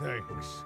Thanks.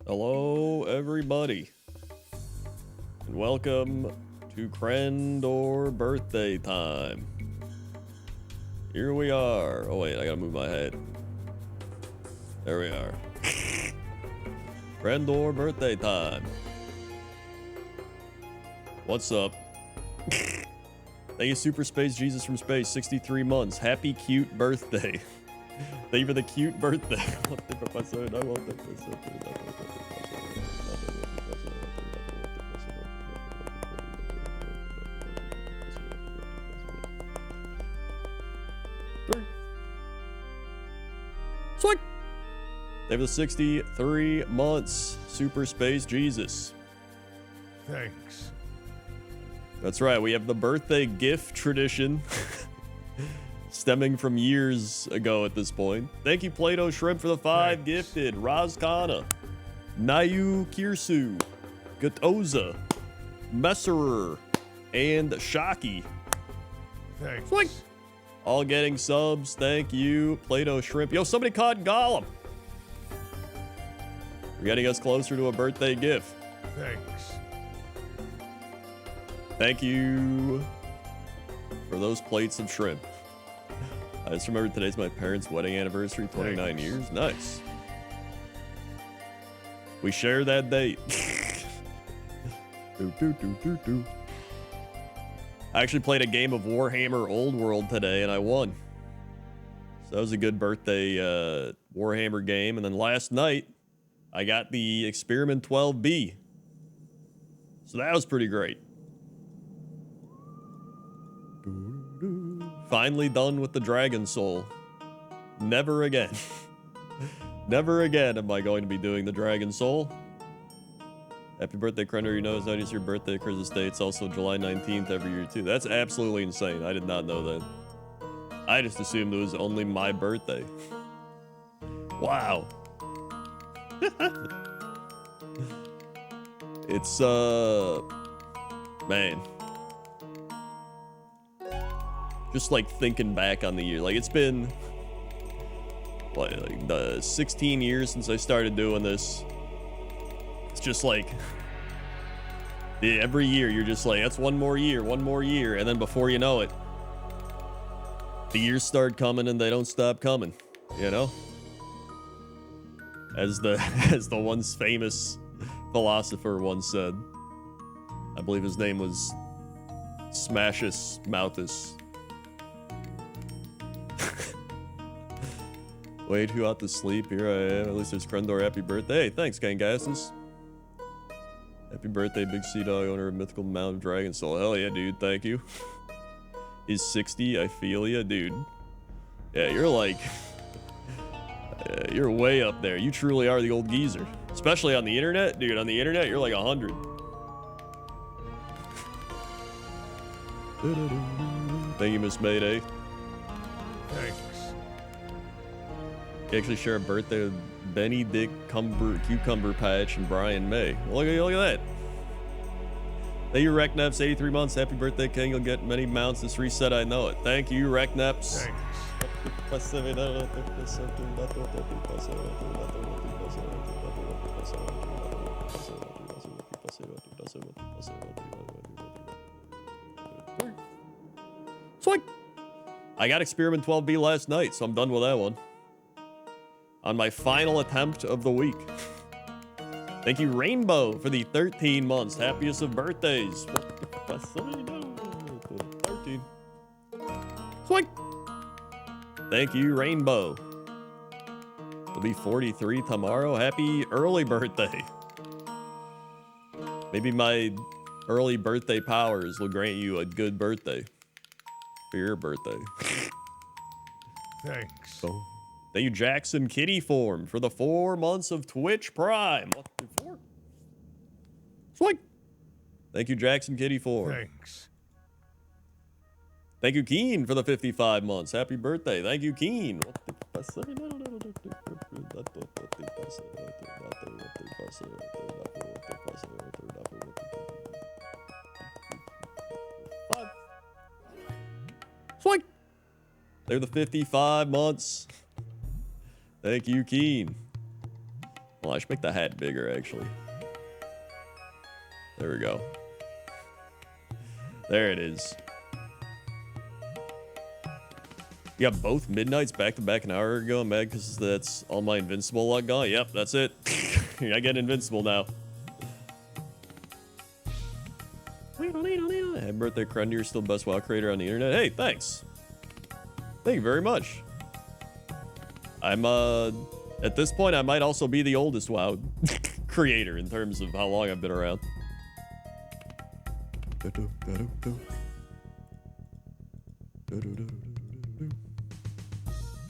Hello, everybody, and welcome to Crendor Birthday time. Here we are. Oh wait, I gotta move my head. There we are. Crendor Birthday time. What's up? Thank you, Super Space Jesus from Space, 63 months. Happy cute birthday. Thank you for the cute birthday. Swipe. They have the 63 months. Super Space Jesus. Thanks. That's right. We have the birthday gift tradition. Stemming from years ago at this point. Thank you, Plato Shrimp, for the 5 Thanks. gifted. Razkana, Nayu Kirsu, Gatoza, Messerer, and Shocky. Thanks. Swing. All getting subs. Thank you, Plato Shrimp. Yo, somebody caught Gollum. You're getting us closer to a birthday gift. Thanks. Thank you for those plates of shrimp. I just remembered today's my parents' wedding anniversary, 29 years. Nice. We share that date. I actually played a game of Warhammer Old World today and I won. So that was a good birthday Warhammer game. And then last night, I got the Experiment 12B. So that was pretty great. Finally done with the Dragon Soul. Never again. Never again am I going to be doing the Dragon Soul. Happy birthday, Crendor. You know it's not just your birthday because the state's also July 19th every year too. That's absolutely insane. I did not know that. I just assumed it was only my birthday. Wow. It's man. Just like thinking back on the year, like it's been like the 16 years since I started doing this. It's just like every year you're just like, that's one more year, and then before you know it, the years start coming and they don't stop coming, you know? As the once famous philosopher once said, I believe his name was Smashus Mouthus. Wait, who ought to sleep? Here I am. At least there's Crendor. Happy birthday. Hey, thanks, Gangassus. Happy birthday, Big Sea Dog, owner of Mythical Mount of Dragon Soul. Hell yeah, dude. Thank you. He's 60. I feel ya, dude. Yeah, you're like... you're way up there. You truly are the old geezer. Especially on the internet. Dude, on the internet, you're like 100. Thank you, Miss Mayday. Thanks. You actually share a birthday with Benny Dick Cucumber Patch and Brian May. Look at that. Thank you, Rekneps, 83 months. Happy birthday, King. You'll get many mounts this reset. I know it. Thank you, Rekneps. Thanks. Swing. I got Experiment 12B last night, so I'm done with that one. On my final attempt of the week. Thank you, Rainbow, for the 13 months. Happiest of birthdays. 13. Swing. Thank you, Rainbow. It'll be 43 tomorrow. Happy early birthday. Maybe my early birthday powers will grant you a good birthday for your birthday. Thanks. So, thank you, Jackson Kitty Form, for the 4 months of Twitch Prime. Swing. Thank you, Jackson Kitty Form. Thanks. Thank you, Keen, for the 55 months. Happy birthday. Thank you, Keen. Swing. They're the 55 months. Thank you, Keen. Well, I should make the hat bigger, actually. There we go. There it is. You got both midnights back to back an hour ago. I'm mad because that's all my invincible luck gone. Yep, that's it. I get invincible now. Happy birthday, Crendor. You're still the best WoW creator on the internet. Hey, thanks. Thank you very much. I'm, at this point, I might also be the oldest WoW creator in terms of how long I've been around.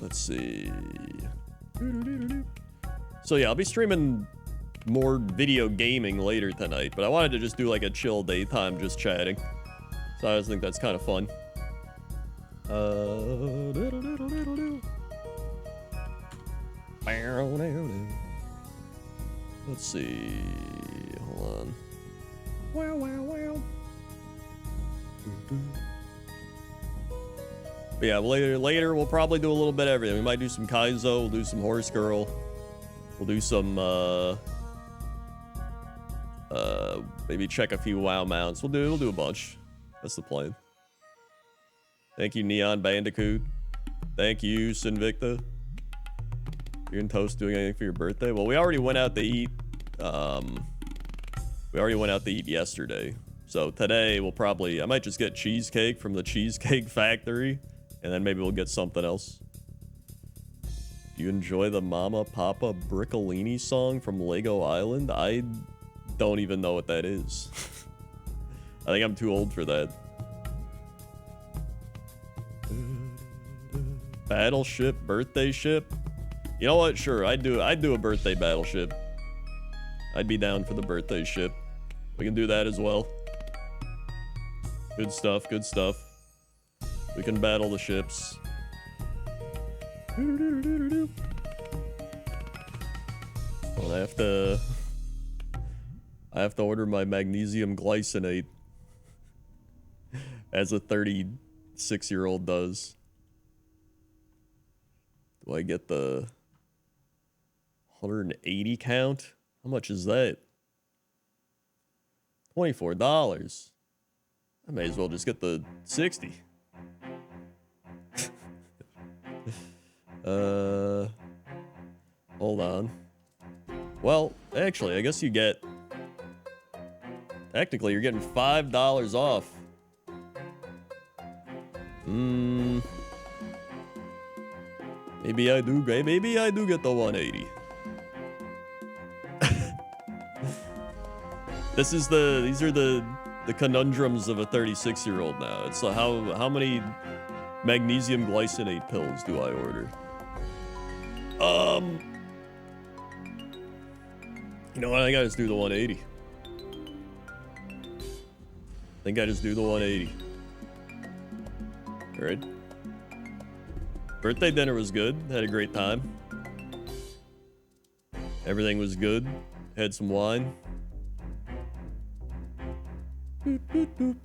Let's see. So yeah, I'll be streaming more video gaming later tonight, but I wanted to just do like a chill daytime just chatting. So I just think that's kind of fun. Let's see. Hold on. Wow, wow, wow. But yeah, later we'll probably do a little bit of everything. We might do some Kaizo, we'll do some Horse Girl, we'll do some maybe check a few WoW mounts. We'll do a bunch. That's the plan. Thank you, Neon Bandicoot. Thank you, Sinvicta. You're in toast doing anything for your birthday? Well, we already went out to eat. We already went out to eat yesterday. So today we'll probably, I might just get cheesecake from the Cheesecake Factory, and then maybe we'll get something else. Do you enjoy the Mama Papa Briccolini song from Lego Island? I don't even know what that is. I think I'm too old for that. Battleship, birthday ship. You know what? Sure, I'd do a birthday battleship. I'd be down for the birthday ship. We can do that as well. Good stuff, good stuff. We can battle the ships. Well, I have to order my magnesium glycinate, as a 36-year-old does. Do I get the 180 count? How much is that? $24. I may as well just get the 60. Hold on. Well, actually, I guess you get... Technically, you're getting $5 off. Maybe I do get the 180. These are the conundrums of a 36-year-old now. It's like how many magnesium glycinate pills do I order? You know what? I think I just do the 180. All right. Birthday dinner was good. Had a great time. Everything was good. Had some wine. Boop, boop, boop.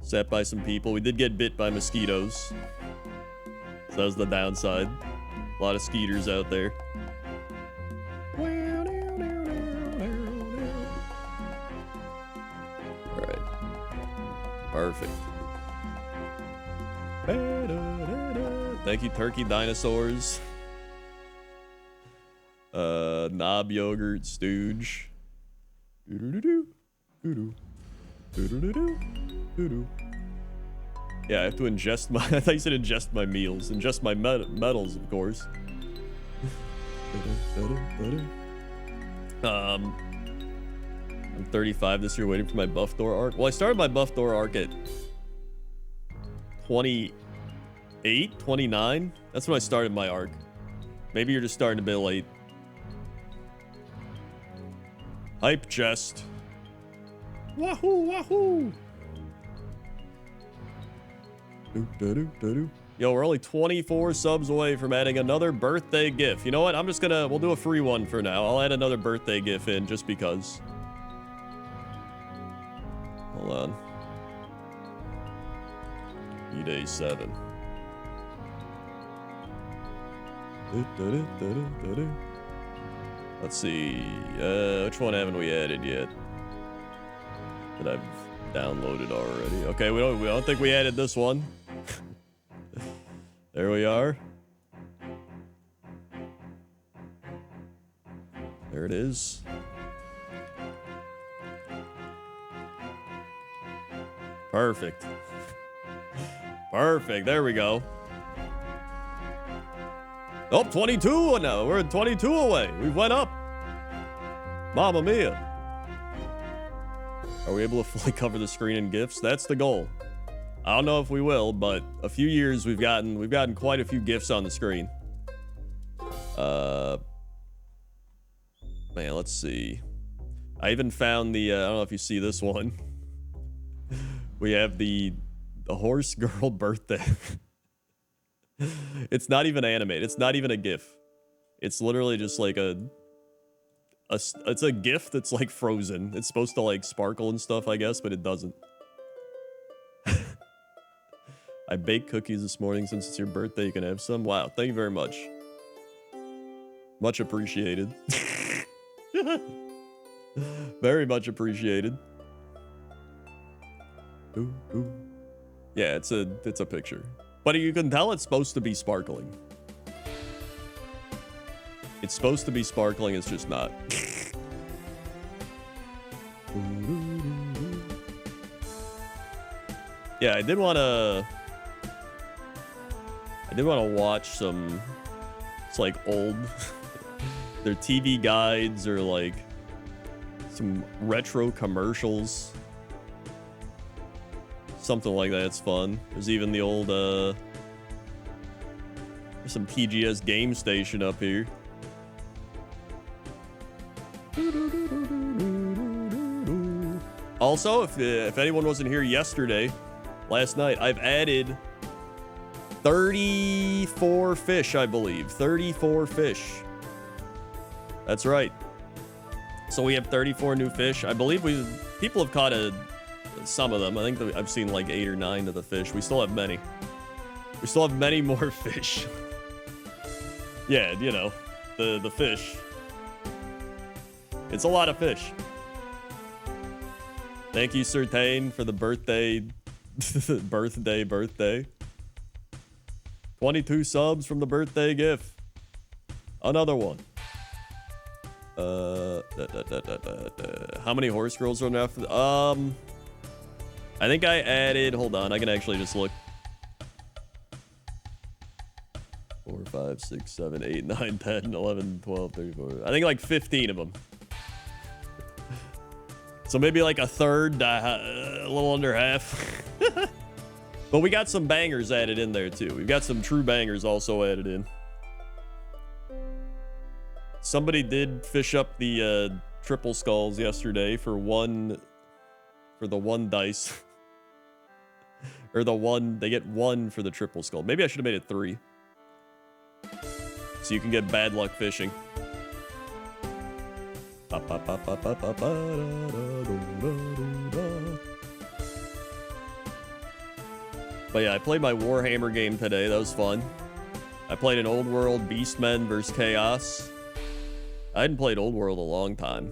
Sat by some people. We did get bit by mosquitoes. So that was the downside. A lot of skeeters out there. Alright. Perfect. Thank you, Turkey Dinosaurs. Knob Yogurt Stooge. Yeah, I have to ingest my... I thought you said ingest my meals. Ingest my metals, of course. I'm 35 this year, waiting for my Buff Door arc. Well, I started my Buff Door arc at 28, 29. That's when I started my arc. Maybe you're just starting a bit late. Hype chest. Wahoo, wahoo. Yo, we're only 24 subs away from adding another birthday GIF. You know what? We'll do a free one for now. I'll add another birthday GIF in just because. Hold on. E-Day 7. Let's see. Which one haven't we added yet? That I've downloaded already. Okay, we don't think we added this one. There we are. There it is. Perfect. Perfect. There we go. Oh, 22 now. We're 22 away. We went up. Mamma mia. Are we able to fully cover the screen in GIFs? That's the goal. I don't know if we will, but a few years we've gotten quite a few GIFs on the screen. Man, let's see. I even found the I don't know if you see this one. We have the horse girl birthday. It's not even animated. It's not even a GIF. It's literally just like it's a GIF that's like frozen. It's supposed to like sparkle and stuff, I guess, but it doesn't. I baked cookies this morning. Since it's your birthday, you can have some. Wow, thank you very much. Much appreciated. Very much appreciated. Ooh, ooh. Yeah, it's a picture. But you can tell it's supposed to be sparkling. It's supposed to be sparkling, it's just not. Yeah, I did want to watch some, it's like old, their TV guides or like some retro commercials. Something like that, it's fun. There's even the old, there's some TGS game station up here. Also, if anyone wasn't here last night, I've added 34 fish, I believe. 34 fish. That's right. So we have 34 new fish. I believe people have caught some of them. I think I've seen like 8 or 9 of the fish. We still have many. We still have many more fish. Yeah, you know, the fish. It's a lot of fish. Thank you, Certain, for the birthday. birthday. 22 subs from the birthday GIF. Another one. How many horse girls are left? I think I added, hold on, I can actually just look. 4, 5, 6, 7, 8, 9, 10, 11, 12, 34. I think like 15 of them. So maybe like a third, a little under half. But we got some bangers added in there too. We've got some true bangers also added in. Somebody did fish up the triple skulls yesterday for the one dice. Or they get 1 for the triple skull. Maybe I should have made it 3. So you can get bad luck fishing. But yeah, I played my Warhammer game today. That was fun. I played an Old World Beastmen vs. Chaos. I hadn't played Old World in a long time.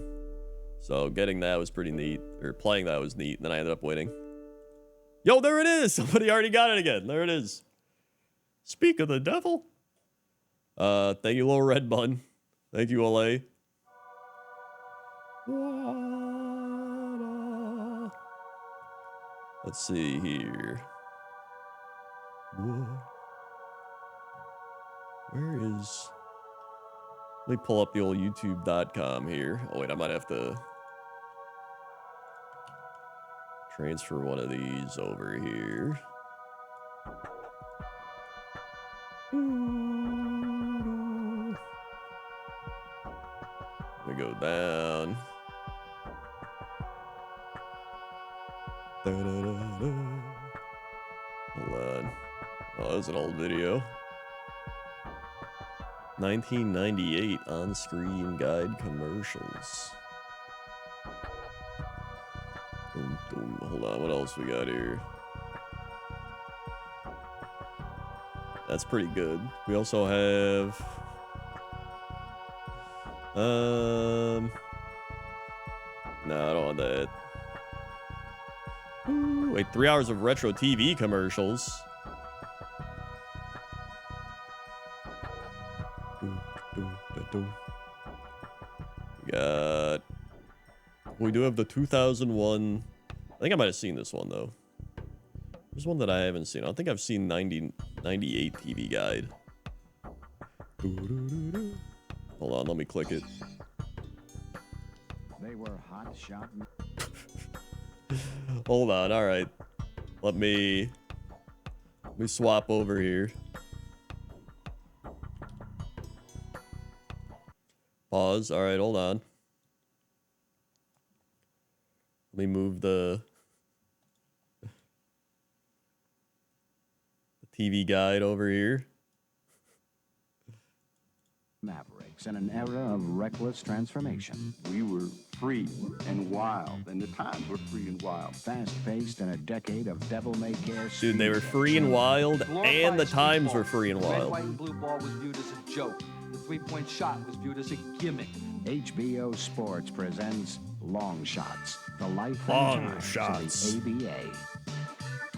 So getting that was pretty neat. Or playing that was neat. And then I ended up winning. Yo, there it is! Somebody already got it again. There it is. Speak of the devil. Thank you, Little Red Bun. Thank you, LA. Let's see here. Where is... Let me pull up the old youtube.com here. Oh, wait, I might have to transfer one of these over here. Let me go down. Hold on. Oh, that was an old video. 1998 on-screen guide commercials. Boom, boom. Hold on, what else we got here? That's pretty good. We also have... No, I don't want that. Ooh, wait, 3 hours of retro TV commercials. We do have the 2001. I think I might have seen this one though. There's one that I haven't seen. I don't think I've seen 98 TV Guide. Hold on, let me click it. They were hot shot. Hold on, all right. Let me swap over here. Pause. All right, hold on. Let me move the TV Guide over here. Mavericks in an era of reckless transformation. We were free and wild, and the times were free and wild. Fast-paced in a decade of devil-may-care. Dude, they were free and wild, and the times were free and Red, wild. white, and blue ball was viewed as a joke. The three-point shot was viewed as a gimmick. HBO Sports presents Long Shots, the life Long and times Shots. of the ABA.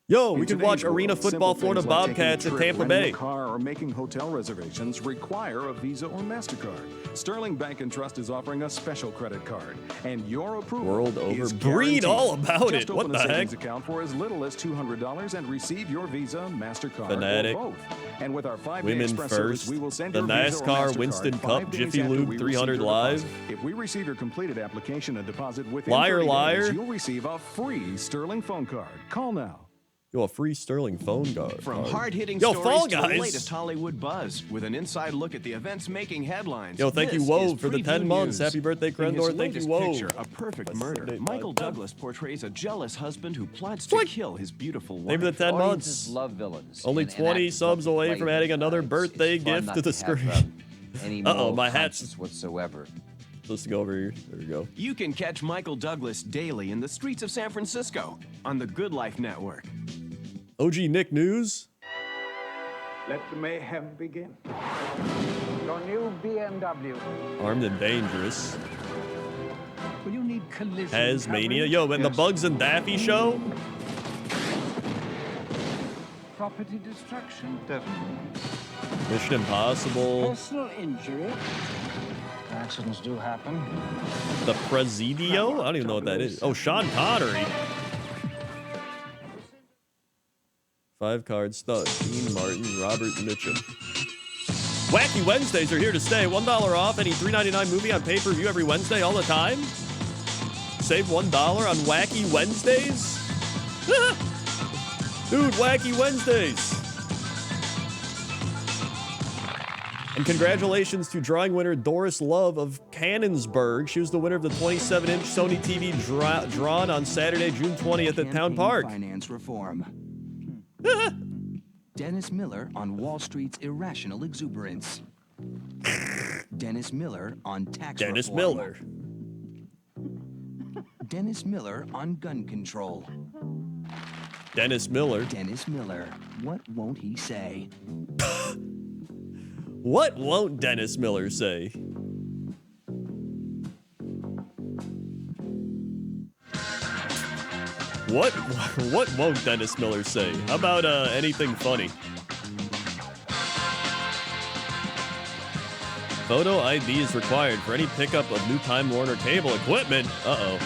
Yo, we In could today's watch world, Arena Football simple Florida things like Bobcats taking at a trip, Tampa renting Bay. a car or making hotel reservations require a Visa or MasterCard. Sterling Bank and Trust is offering a special credit card, and your approval World over. is Breed guaranteed. all about Just it. What open the a savings heck? account for as little as $200 and receive your Visa, MasterCard, Fanatic. or both. And with our 5-day Women express first. service, we will send The your Visa or NASCAR MasterCard Winston 5 Cup days Jiffy after Lube we receive 300 your live. deposit. If we receive your completed application and deposit within Liar, 30 days, liar. you'll receive a free Sterling phone card. Call now. Yo, a free Sterling phone card. From hard-hitting Yo, stories Fall to the Guys. latest Hollywood buzz, with an inside look at the events making headlines. Yo, thank you, This Wove, is for the Preview 10 months. News. Happy birthday, In his Crendor. Thank you, latest Wove. picture, A Perfect That's Murder, Sunday, Michael bud. Douglas portrays a jealous husband who plots to Sweet. kill his beautiful wife. Maybe the 10 Audiences months. love villains. Only and 20 actors subs love to away play from them. adding another It's birthday fun gift not to the have, screen. any Uh-oh, moral my hat's- conscience whatsoever. Let's go over here. There we go. You can catch Michael Douglas daily in the streets of San Francisco on the Good Life Network. OG Nick News. Let the mayhem begin. Your new BMW. Armed and Dangerous. Will you need collision Tasmania. coverage? Yo, and the Bugs and Daffy show. Property destruction. Mission Impossible. Personal injury. Accidents do happen. The Presidio? I don't even know what that is. Oh, Sean Connery. 5 card stud. Dean Martin, Robert Mitchum. Wacky Wednesdays are here to stay. $1 off any $3.99 movie on pay-per-view every Wednesday all the time. Save $1 on Wacky Wednesdays? Dude, Wacky Wednesdays. And congratulations to drawing winner Doris Love of Cannonsburg. She was the winner of the 27-inch Sony TV drawn on Saturday, June 20th at Town Park. Finance reform. Dennis Miller on Wall Street's irrational exuberance. Dennis Miller on tax Dennis reform. Miller. Dennis Miller on gun control. Dennis Miller. Dennis Miller. What won't he say? What won't Dennis Miller say? What won't Dennis Miller say? How about anything funny? Photo ID is required for any pickup of new Time Warner cable equipment. Uh-oh.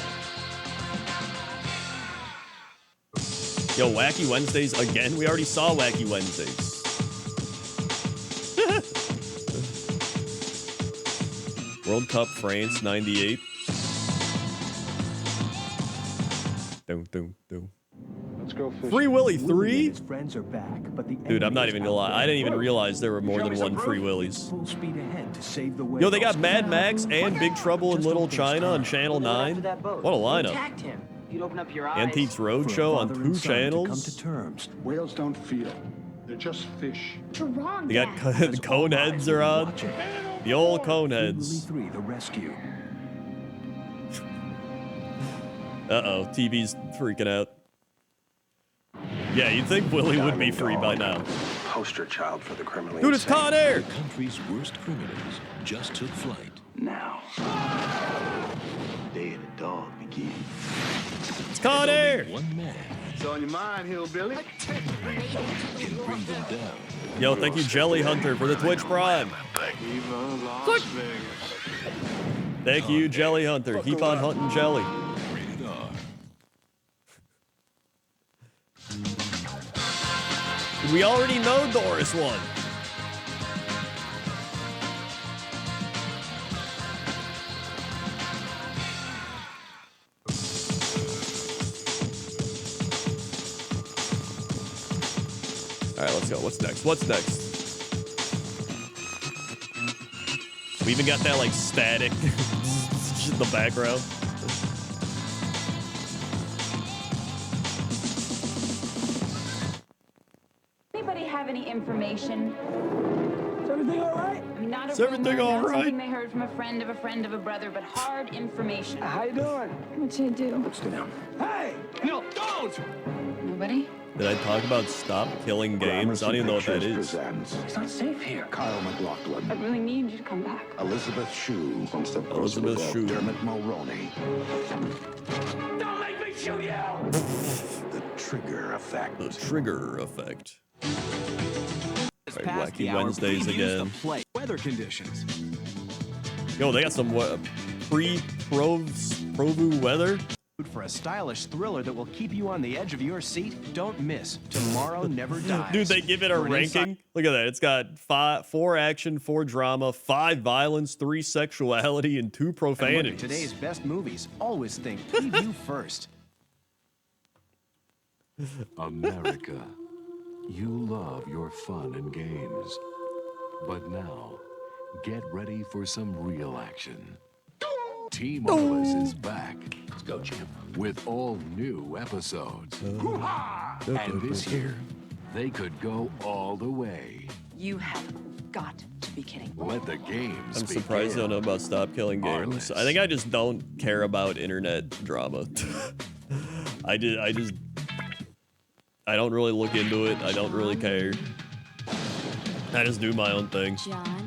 Yo, Wacky Wednesdays again? We already saw Wacky Wednesdays. World Cup France 98. Let's go fishing. Free Willy 3? His friends are back, but the Dude, I'm not even gonna lie. I didn't even realize there were more than one Free Willies. full speed ahead to save the Yo, they got Mad Max and Big Trouble in Little China on Channel 9. What a lineup. Attacked him. You'd open up your eyes. Antiques Roadshow on 2 channels. terms. Whales don't feel. They're just fish. You're wrong, They got Dad. the Coneheads are on. Watch it. The old Willy Coneheads. 3, The Rescue. Uh-oh, TV's freaking out. Yeah, you'd think Willie would be free by now. poster child for the criminally Dude, it's insane. Con Air. The country's worst criminals just took flight. Now, the day of the dog begins. It's Con Air. One man It's on your mind, hillbilly. can bring them down. Yo, thank you, Jelly Hunter, for the Twitch Prime. Thank you, Jelly Hunter. Keep on hunting Jelly. Rated R. We already know Doris won. All right, let's go. What's next? What's next? We even got that, like, static in the background. Anybody have any information? Is everything all right? I mean, not a Is everything rumor, all not right? something they heard from a friend of a friend of a brother, but hard information. How you doing? What'd you do? Stay down. Hey! No, don't! Nobody? Did I talk about stop killing games? I don't even know what that is. It's not safe here. Kyle McLaughlin, I really need you to come back. Elizabeth Shue, one step closer Elizabeth to Shue. Dermot Mulroney. Don't make me shoot you! The trigger effect. The trigger effect. This Right, past Wacky the hour Wednesdays previews again. the play weather conditions. Yo, they got some pre-Provu weather. For a stylish thriller that will keep you on the edge of your seat, don't miss Tomorrow Never Dies. Dude, they give it a For an ranking. Look at that. It's got 4 action, 4 drama, 5 violence, 3 sexuality, and 2 And look profanity. at today's best movies. Always think preview first. America, you love your fun and games. But now, get ready for some real action. Team Marvelous is back. Let's go, champ. With all new episodes. And this year, they could go all the way. You have got to be kidding. Let the games I'm surprised I don't know about Stop Killing Games. I think I just don't care about internet drama. I don't really look into it. I don't really care. I just do my own thing. Johnny.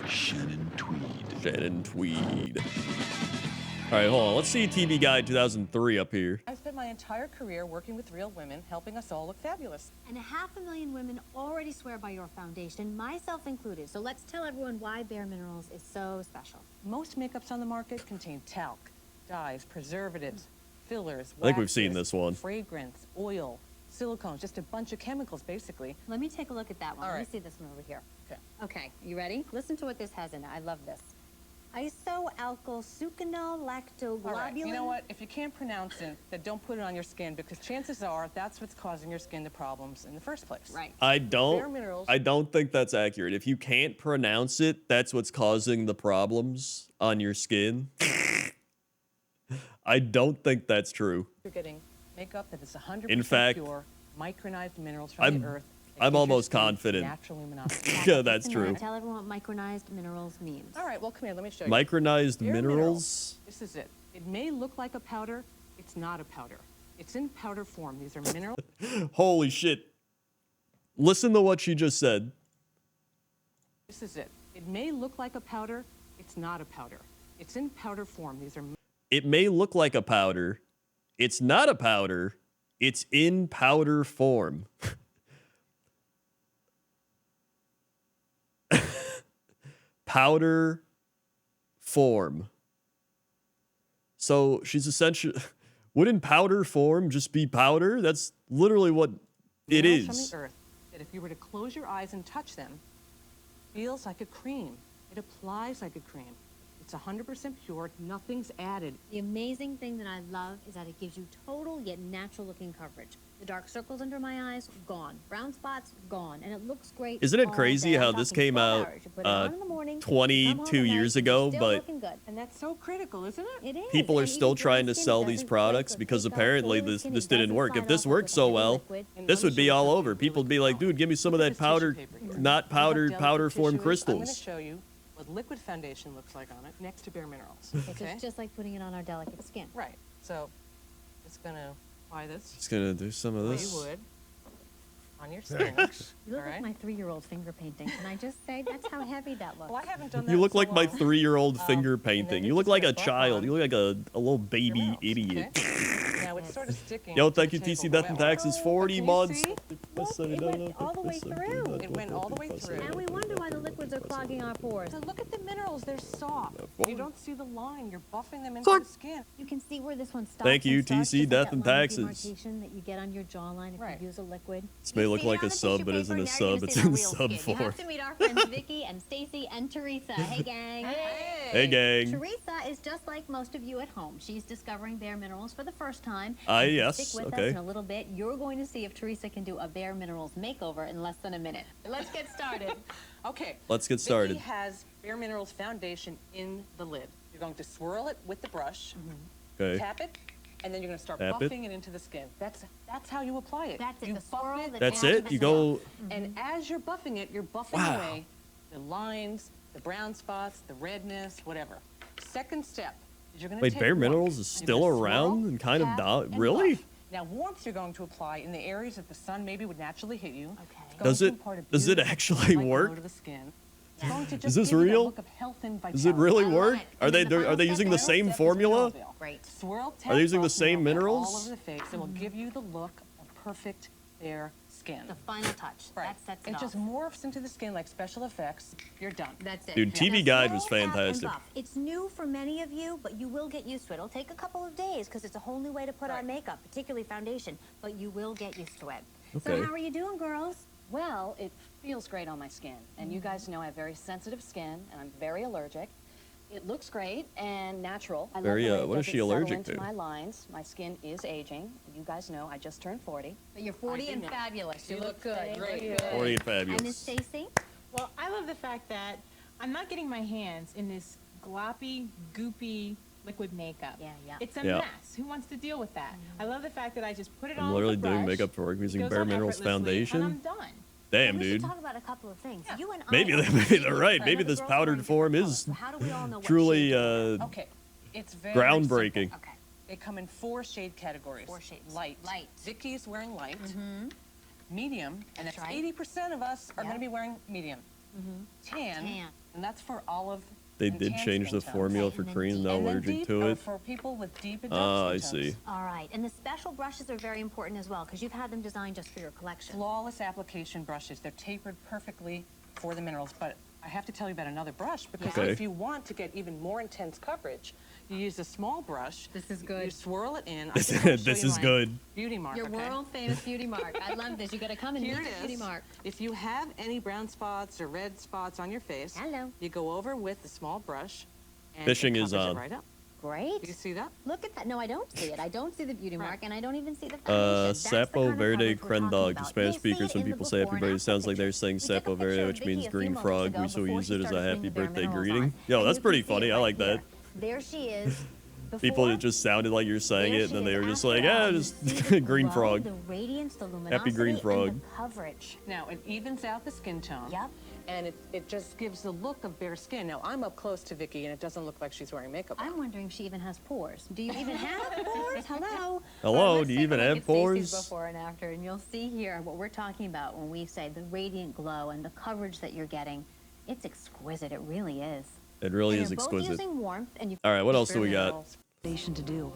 Shannon Tweed. All right, hold on. Let's see TV Guide 2003 up here. I've spent my entire career working with real women, helping us all look fabulous. And 500,000 women already swear by your foundation, myself included. So let's tell everyone why Bare Minerals is so special. Most makeups on the market contain talc, dyes, preservatives, fillers, I think we've seen waxes, this one. fragrance, oil, silicones, just a bunch of chemicals, basically. Let me take a look at that one. All Let me right. see this one over here. Okay. Okay, you ready? Listen to what this has in it. I love this. Isoalkylsuccinylactoglobulin. All right, you know what? If you can't pronounce it, then don't put it on your skin because chances are that's what's causing your skin the problems in the first place. Right. I Bare Minerals. don't think that's accurate. If you can't pronounce it, that's what's causing the problems on your skin. I don't think that's true. You're getting makeup that is 100% In fact, pure, micronized minerals from the earth. I'm almost confident. Natural luminosity. Yeah, that's true. Tell everyone what micronized minerals means. All right, well, come here, let me show you. Micronized Bare minerals. This is it. It may look like a powder. It's not a powder. It's in powder form. These are minerals. Holy shit. Listen to what she just said. This is it. It may look like a powder. It's not a powder. It's in powder form. These are. It may look like a powder. It's not a powder. It's in powder form. Powder form. So she's essentially, wouldn't powder form just be powder? That's literally what it minerals is. From the earth that if you were to close your eyes and touch them, feels like a cream. It applies like a cream. It's 100% pure. Nothing's added. The amazing thing that I love is that it gives you total yet natural looking coverage. The dark circles under my eyes, gone. Brown spots, gone. And it looks great. Isn't it all crazy day. how I'm this talking came 12 out hours. You put it on in the morning, 22 come home at night, years and you're ago, still but looking good. And that's so critical, isn't it? It is. people are And still even dry trying to skin sell these doesn't products break or because take off. apparently Oily this skin, this it didn't doesn't work. If slide this off like worked a so heavy well, liquid. this would be all over. People would be like, dude, give me some of that powder, not powdered powder form I'm going to crystals. show you what liquid foundation looks like on it next to Bare Minerals. Okay? It's just like putting it on our delicate skin. Right. So it's going to apply this. Just gonna do some of the way this. you would on your skin. Thanks. You look All like right. my 3-year-old finger painting. Can I just say that's how heavy that looks? Well, I haven't done that You look in so like my long. 3-year-old finger and then painting. you You look just like a gotta buff child. on You look like a little baby Minerals, idiot. okay? Now it's sort of sticking. Yo, to thank the you, TC table. Death and Taxes, 40 Can you months. see? Look, it went all the way through. It went all the way through. And we wonder why the liquids are clogging our pores. So look at the minerals. They're soft. You don't see the line. You're buffing them into Fuck. the skin. You can see where this one stops. Thank you, and starts, TC just Death like and that line of Taxes. demarcation that you get on your jawline if Right. you use a liquid. This may look like a sub, but isn't a sub. It's in sub You form. have to meet our friends Vicky and Stacy and Teresa. Hey, gang. Hey, gang. Teresa is just like most of you at home. She's discovering Bare Minerals for the first time. Yes, Stick with us okay. in a little bit. You're going to see if Teresa can do a Bare Minerals makeover in less than a minute. Let's get started. Okay. Let's get started. Vicky has Bare Minerals foundation in the lid. You're going to swirl it with the brush, Okay. tap it, and then you're going to start Tap it. buffing it into the skin. That's how you apply it. That's it. You The buff swirl, it. the That's tap, it? the You swirl. go... And as you're buffing it, you're buffing Wow. away the lines, the brown spots, the redness, whatever. Second step is you're going to Wait, take Bare warmth. Minerals is You're still gonna around swirl, and kind of tap, down? and Really? buff. Now, warmth you're going to apply in the areas that the sun maybe would naturally hit you. Okay. It's going Does to it- impart a does it beautiful actually light glow work? to the skin. It's going to Is just this give you that real? look of health and Does it vitality. really I love work? it. Are And they then the are final they step using the is same Step is formula? swirl. Great. Swirl, tap, Are they using the buff, same and rub that minerals? all over the face. It will give you the look of perfect bare skin. The final touch. Right. That sets it It off. just morphs into the skin like special effects. You're done. That's it. Dude, TV Now, Guide was swirl, tap, and fantastic. buff. It's new for many of you, but you will get used to it. It'll take a couple of days because it's a whole new way to put on makeup, particularly foundation, but you will get used to it. So Okay. how are you doing, girls? Well, it feels great on my skin. And you guys know I have very sensitive skin, and I'm very allergic. It looks great and natural. I Very, love the way it what is doesn't she settle allergic into to? my lines. My skin is aging. You guys know I just turned 40. But you're 40 and know. fabulous. You look good. Thank Great. you. 40 and And Miss fabulous. Stacy? Well, I love the fact that I'm not getting my hands in this gloppy, goopy liquid makeup. Yeah, yeah. It's a Yeah. mess. Who wants to deal with that? I love the fact that I just put it I'm on literally with a doing brush, makeup for work using goes Bare on Minerals effortlessly, foundation. And I'm done. Damn, we dude. should talk about a couple of things. You and Maybe I maybe they're right. Maybe the this girls powdered are in form different is colors. So how do we all know what truly shade Okay. It's very groundbreaking. simple. Okay. They come in 4 shade categories. 4 shades. Light. Light. Vicky's wearing light. Medium. And That's that's right. 80% of us are Yeah. going to be wearing medium. Tan. Tan. And that's for olive. They and did tan change skin the tones. formula Okay, for and then Koreans deep. not And then allergic deep to are it. for people with deep and Ah, I dark skin see. tones. All right, and the special brushes are very important as well because you've had them designed just for your collection. Flawless application brushes. They're tapered perfectly for the minerals. But I have to tell you about another brush because Okay. if you want to get even more intense coverage, you use a small brush. This is You good. swirl it in. I This just wanna show this you is my good. Beauty mark. Your okay? world famous beauty mark. I love this. You got to come and Here meet it the beauty is. mark. If you have any brown spots or red spots on your face, Hello. you go over with the small brush. And Fishing it is covers it on. right up. Great. Do you see that? Look at that. No, I don't see it. I don't see the beauty mark, and I don't even see the foundation. That's the Sapo kind of Verde coverage we're talking Crendor. about. Spanish You'll see speakers, it when in the people say before happy and birthday, it after sounds like they're pictures. saying We took a Sapo picture Verde, of which Vicky means a few green moments frog. ago We so before use she it as a started happy putting the bare birthday minerals greeting. on. Yo, And that's you can pretty see it funny. I right like that. here. There she is. People, Before, it just sounded like you're saying there it, and then she they is were just after like, that. yeah, You just see the green glow, frog. The radiance, the luminosity, green frog. and the coverage. Now, it evens out the skin tone. Yep. And it just gives the look of bare skin. Now, I'm up close to Vicky, and it doesn't look like she's wearing makeup on. I'm wondering if she even has pores. Do you even have pores? Hello? Hello, Let's do you take a even look have at Stacey's pores? Before and after, and you'll see here what we're talking about when we say the radiant glow and the coverage that you're getting. It's exquisite. It really is. It really And is you're both exquisite. using warmth, and you All right, what else do we got? Foundation to do.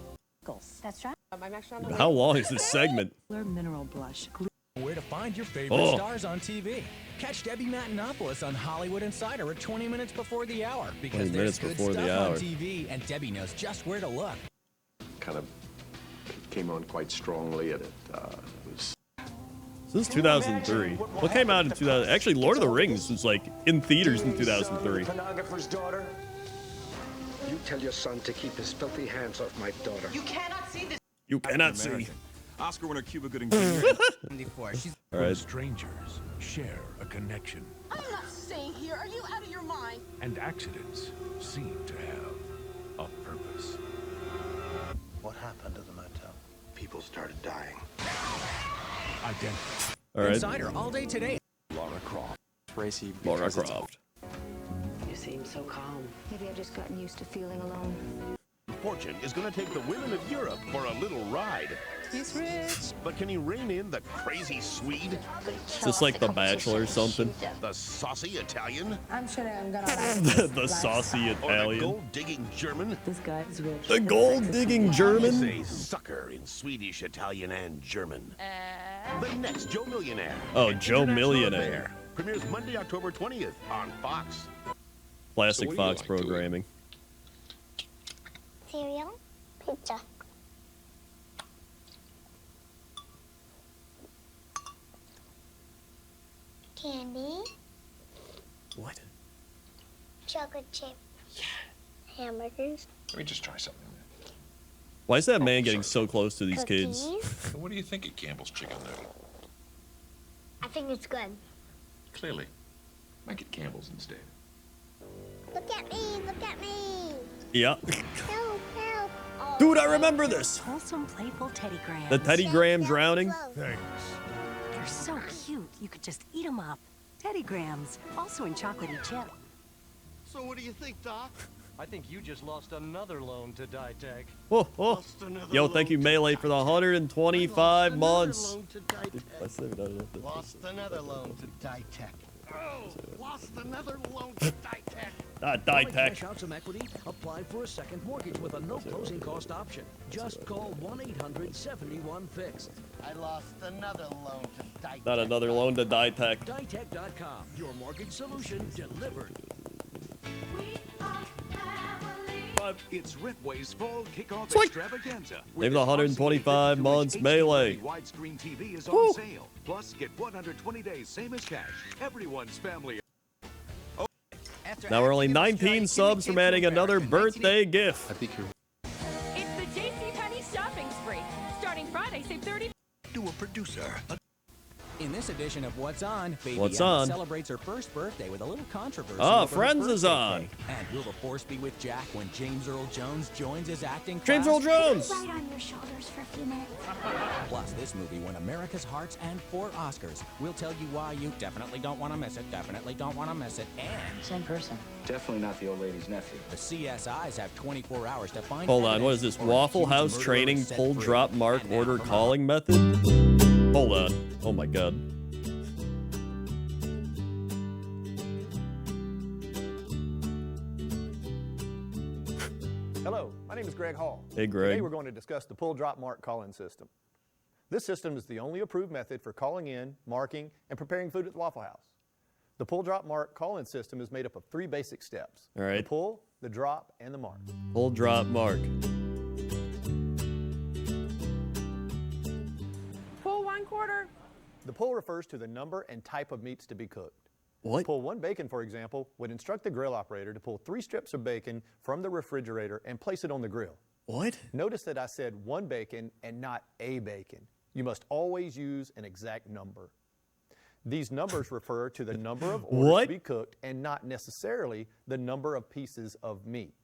That's right. I'm actually on the How long is this segment? Mineral blush. Where to find your favorite Oh. stars on TV. Catch Debbie Matenopoulos on Hollywood Insider at 20 minutes before the hour. 20 Because minutes there's good before the stuff hour. on TV, and Debbie knows just where to look. Kind of came on quite strongly, and it was. This is 2003. What came out in 2000? Actually, Lord of the Rings was like in theaters in 2003. Pornographer's daughter. You tell your son to keep his filthy hands off my daughter. You cannot see this. You cannot see. Oscar winner Cuba Gooding Jr. All right. Strangers share a connection, I'm not staying here. Are you out of your mind? and accidents seem to have a purpose. What happened to the motel? People started dying. Identity. All right. Insider all day today. Lara Croft. Racy. Lara Croft. You seem so calm. Maybe I've just gotten used to feeling alone. Fortune is going to take the women of Europe for a little ride. He's rich. But can he rein in the crazy Swede? Is this like The Bachelor or something? The saucy Italian? I'm sure I'm gonna The saucy Or the Italian. gold-digging German? This guy's rich. The gold-digging German? Say sucker in Swedish, Italian, and German. The next Joe Millionaire. Oh, Joe International Millionaire. Affair premieres Monday, October 20th on Fox. Classic So what do you Fox like to eat? programming. Cereal, pizza. Candy, What? chocolate chip. Hamburgers. Let me just try something. Why is that man getting so close to these kids? Cookies. What do you think of Campbell's Chicken Noodle? I think it's good. Clearly. Make it Campbell's instead. Look at me, look at me. Yeah. Help, help. Oh, Dude, I remember this. Wholesome, playful Teddy Grahams. The Teddy Graham drowning. Thanks. They're so cute, you could just eat them up. Teddy Grahams, also in chocolatey chip. So what do you think, Doc? I think you just lost another loan to Ditech. Oh, oh. Yo, thank you, Melee, for the 125 months. I saved it, I don't know if that- Lost another loan to Ditech. Oh, lost another loan to Ditech. Ditech. Cash out some equity, apply for a second mortgage with a no closing cost option. Just call 1-800-71-FIXED. I lost another loan to Ditech. Not another loan to Ditech. Ditech.com, your mortgage solution delivered. It's Ripway's fall kickoff Sweet. extravaganza. They've the 125 months Melee. Widescreen TV is Woo. on sale. Plus, get 120 days, same as cash. Everyone's family. Now we're only 19 subs from adding another birthday gift. I think you're... It's the JCPenney shopping spree. Starting Friday, save 30. To a producer. In this edition of What's On, Baby What's Emma on? celebrates her first birthday with a little controversy. Ah, over her Friends is birthday on. cake. And will the force be with Jack when James Earl Jones joins his acting James class? Earl Jones. Right on your shoulders for a few minutes. Plus, this movie won America's Hearts and 4 Oscars. We'll tell you why you definitely don't want to miss it. Definitely don't want to miss it. And Same person. Definitely not the old lady's nephew. the CSIs have 24 hours to find. Hold on, what is evidence this? for a Waffle accused House murderer training set pull free. drop mark And now order from calling method? Hold on. Oh my god. Hello, my name is Greg Hall. Hey, Greg. Today we're going to discuss the pull drop mark call-in system. This system is the only approved method for calling in, marking, and preparing food at the Waffle House. The pull drop mark call-in system is made up of 3 basic steps. All right. The pull, the drop, and the mark. Pull drop mark. Pull 1/4. The pull refers to the number and type of meats to be cooked. What? Pull 1 bacon, for example, would instruct the grill operator to pull 3 strips of bacon from the refrigerator and place it on the grill. What? Notice that I said 1 bacon and not a bacon. You must always use an exact number. These numbers refer to the number of orders What? to be cooked and not necessarily the number of pieces of meat.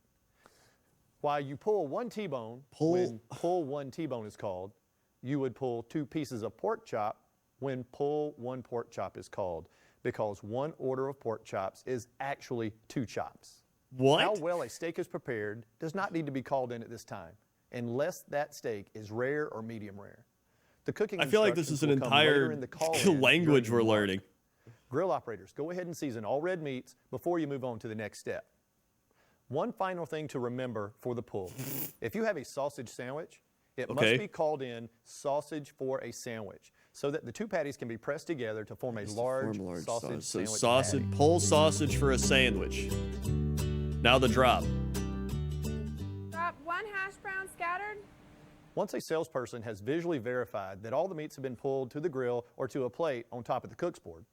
While you pull 1 T-bone, when pull 1 T-bone is called, you would pull 2 pieces of pork chop when pull 1 pork chop is called, because 1 order of pork chops is actually 2 chops. What? How well a steak is prepared does not need to be called in at this time, unless that steak is rare or medium rare. The cooking I feel like this is an instructions will come later entire in the call-in language during we're the mark. learning. Grill operators, go ahead and season all red meats before you move on to the next step. One final thing to remember for the pull. If you have a sausage sandwich, it Okay. must be called in sausage for a sandwich, so that the 2 patties can be pressed together to form a large sausage So sandwich sausage, patty. pull sausage for a sandwich. Now the drop. Drop 1 hash brown scattered. Once a salesperson has visually verified that all the meats have been pulled to the grill or to a plate on top of the cook's board,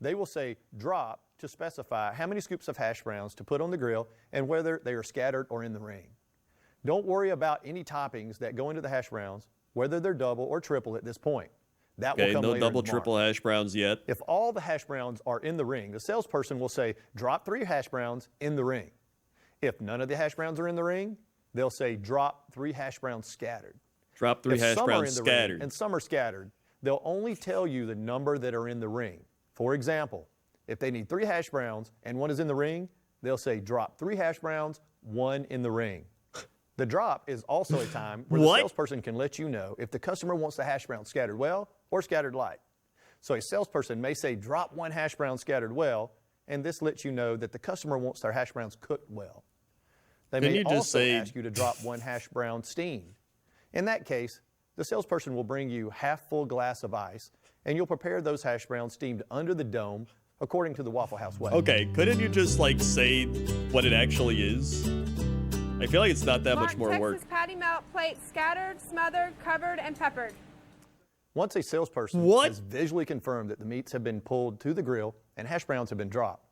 they will say drop to specify how many scoops of hash browns to put on the grill and whether they are scattered or in the ring. Don't worry about any toppings that go into the hash browns, whether they're double or triple at this point. That will Okay, come no later in double, the mark. triple hash browns yet. If all the hash browns are in the ring, the salesperson will say drop 3 hash browns in the ring. If none of the hash browns are in the ring, they'll say drop 3 hash browns scattered. Drop 3 If hash some are browns in the ring scattered. and some are scattered, they'll only tell you the number that are in the ring. For example, if they need 3 hash browns and 1 is in the ring, they'll say drop 3 hash browns, 1 in the ring. The drop is also a time where the salesperson can let you know if the customer wants the hash brown scattered well or scattered light. So a salesperson may say drop 1 hash brown scattered well, and this lets you know that the customer wants their hash browns cooked well. They may also ask you to drop 1 hash brown steamed. In that case, the salesperson will bring you half full glass of ice, and you'll prepare those hash browns steamed under the dome according to the Waffle House way. Okay, couldn't you just like say what it actually is? I feel like it's not that much more work. Texas patty melt plate scattered, smothered, covered, and peppered. Once a salesperson has visually confirmed that the meats have been pulled to the grill and hash browns have been dropped,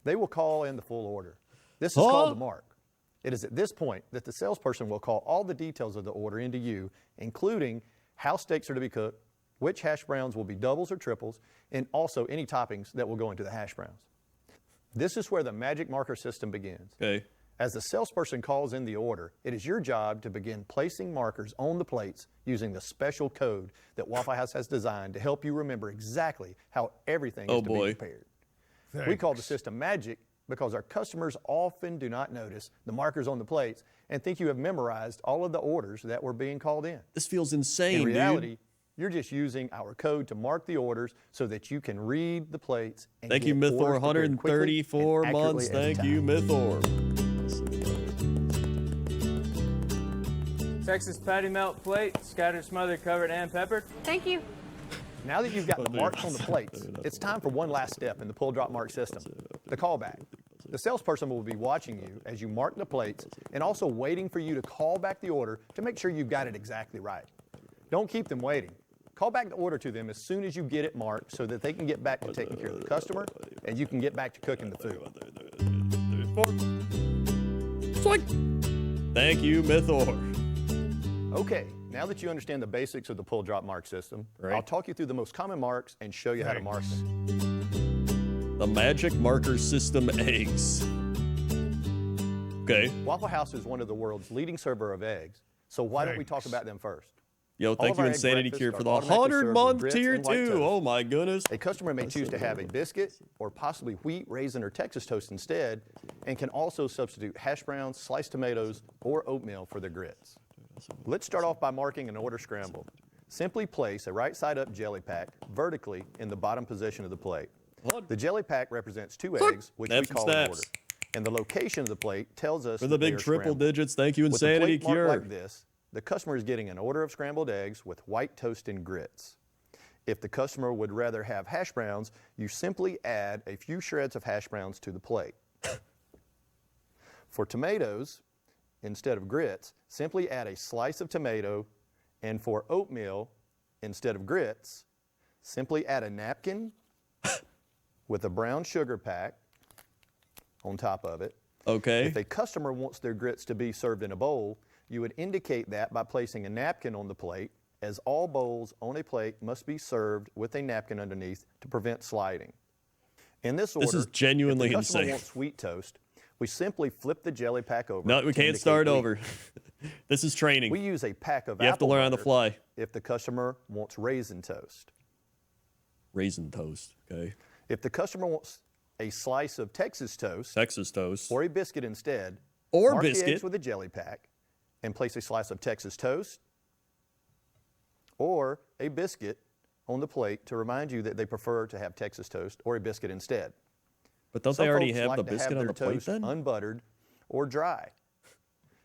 they will call in the full order. This is called the mark. It is at this point that the salesperson will call all the details of the order into you, including how steaks are to be cooked, which hash browns will be doubles or triples, and also any toppings that will go into the hash browns. This is where the magic marker system begins. Okay. As the salesperson calls in the order, it is your job to begin placing markers on the plates using the special code that Waffle House has designed to help you remember exactly how everything is to be prepared. We call the system magic because our customers often do not notice the markers on the plates and think you have memorized all of the orders that were being called in. This feels insane, In reality, dude. You're just using our code to mark the orders so that you can read the plates and Thank you, Mythor. 134 months. Thank you, Mythor. Texas patty melt plate, scattered, smothered, covered, and peppered. Thank you. Now that you've got the marks on the plates, it's time for one last step in the pull drop mark system, the callback. The salesperson will be watching you as you mark the plates and also waiting for you to call back the order to make sure you've got it exactly right. Don't keep them waiting. Call back the order to them as soon as you get it marked so that they can get back to taking care of the customer and you can get back to cooking the food. Thank you, Mythor. Okay, now that you understand the basics of the pull drop mark system, I'll talk you through the most common marks and show you how to mark them. The magic marker system eggs. Okay. Waffle House is one of the world's leading server of eggs, so why don't we talk about them first? Yo, thank you, Insanity Cure, for the 100-month tier 2. Oh my goodness. A customer may choose to have a biscuit or possibly wheat, raisin, or Texas toast instead, and can also substitute hash browns, sliced tomatoes, or oatmeal for their grits. Let's start off by marking an order scramble. Simply place a right side up jelly pack vertically in the bottom position of the plate. The jelly pack represents 2 eggs, which we call an order. And the location of the plate tells us for the big triple scrambled. digits. Thank you, Insanity With a plate Cure. marked like this, the customer is getting an order of scrambled eggs with white toast and grits. If the customer would rather have hash browns, you simply add a few shreds of hash browns to the plate. For tomatoes, instead of grits, simply add a slice of tomato, and for oatmeal, instead of grits, simply add a napkin with a brown sugar pack on top of it. Okay. If a customer wants their grits to be served in a bowl, you would indicate that by placing a napkin on the plate, as all bowls on a plate must be served with a napkin underneath to prevent sliding. In this order, This is genuinely if the customer insane. wants sweet toast, we simply flip the jelly pack over. No, we to can't indicate start wheat. over. This is training. We use a pack of You have to apple learn on the butter fly. if the customer wants raisin toast. Raisin toast, okay. If the customer wants a slice of Texas toast, or a biscuit instead, Or mark biscuit. the eggs with a jelly pack and place a slice of Texas toast or a biscuit on the plate to remind you that they prefer to have Texas toast or a biscuit instead. But don't Some they already folks have like the to biscuit on their the plate toast then? unbuttered or dry.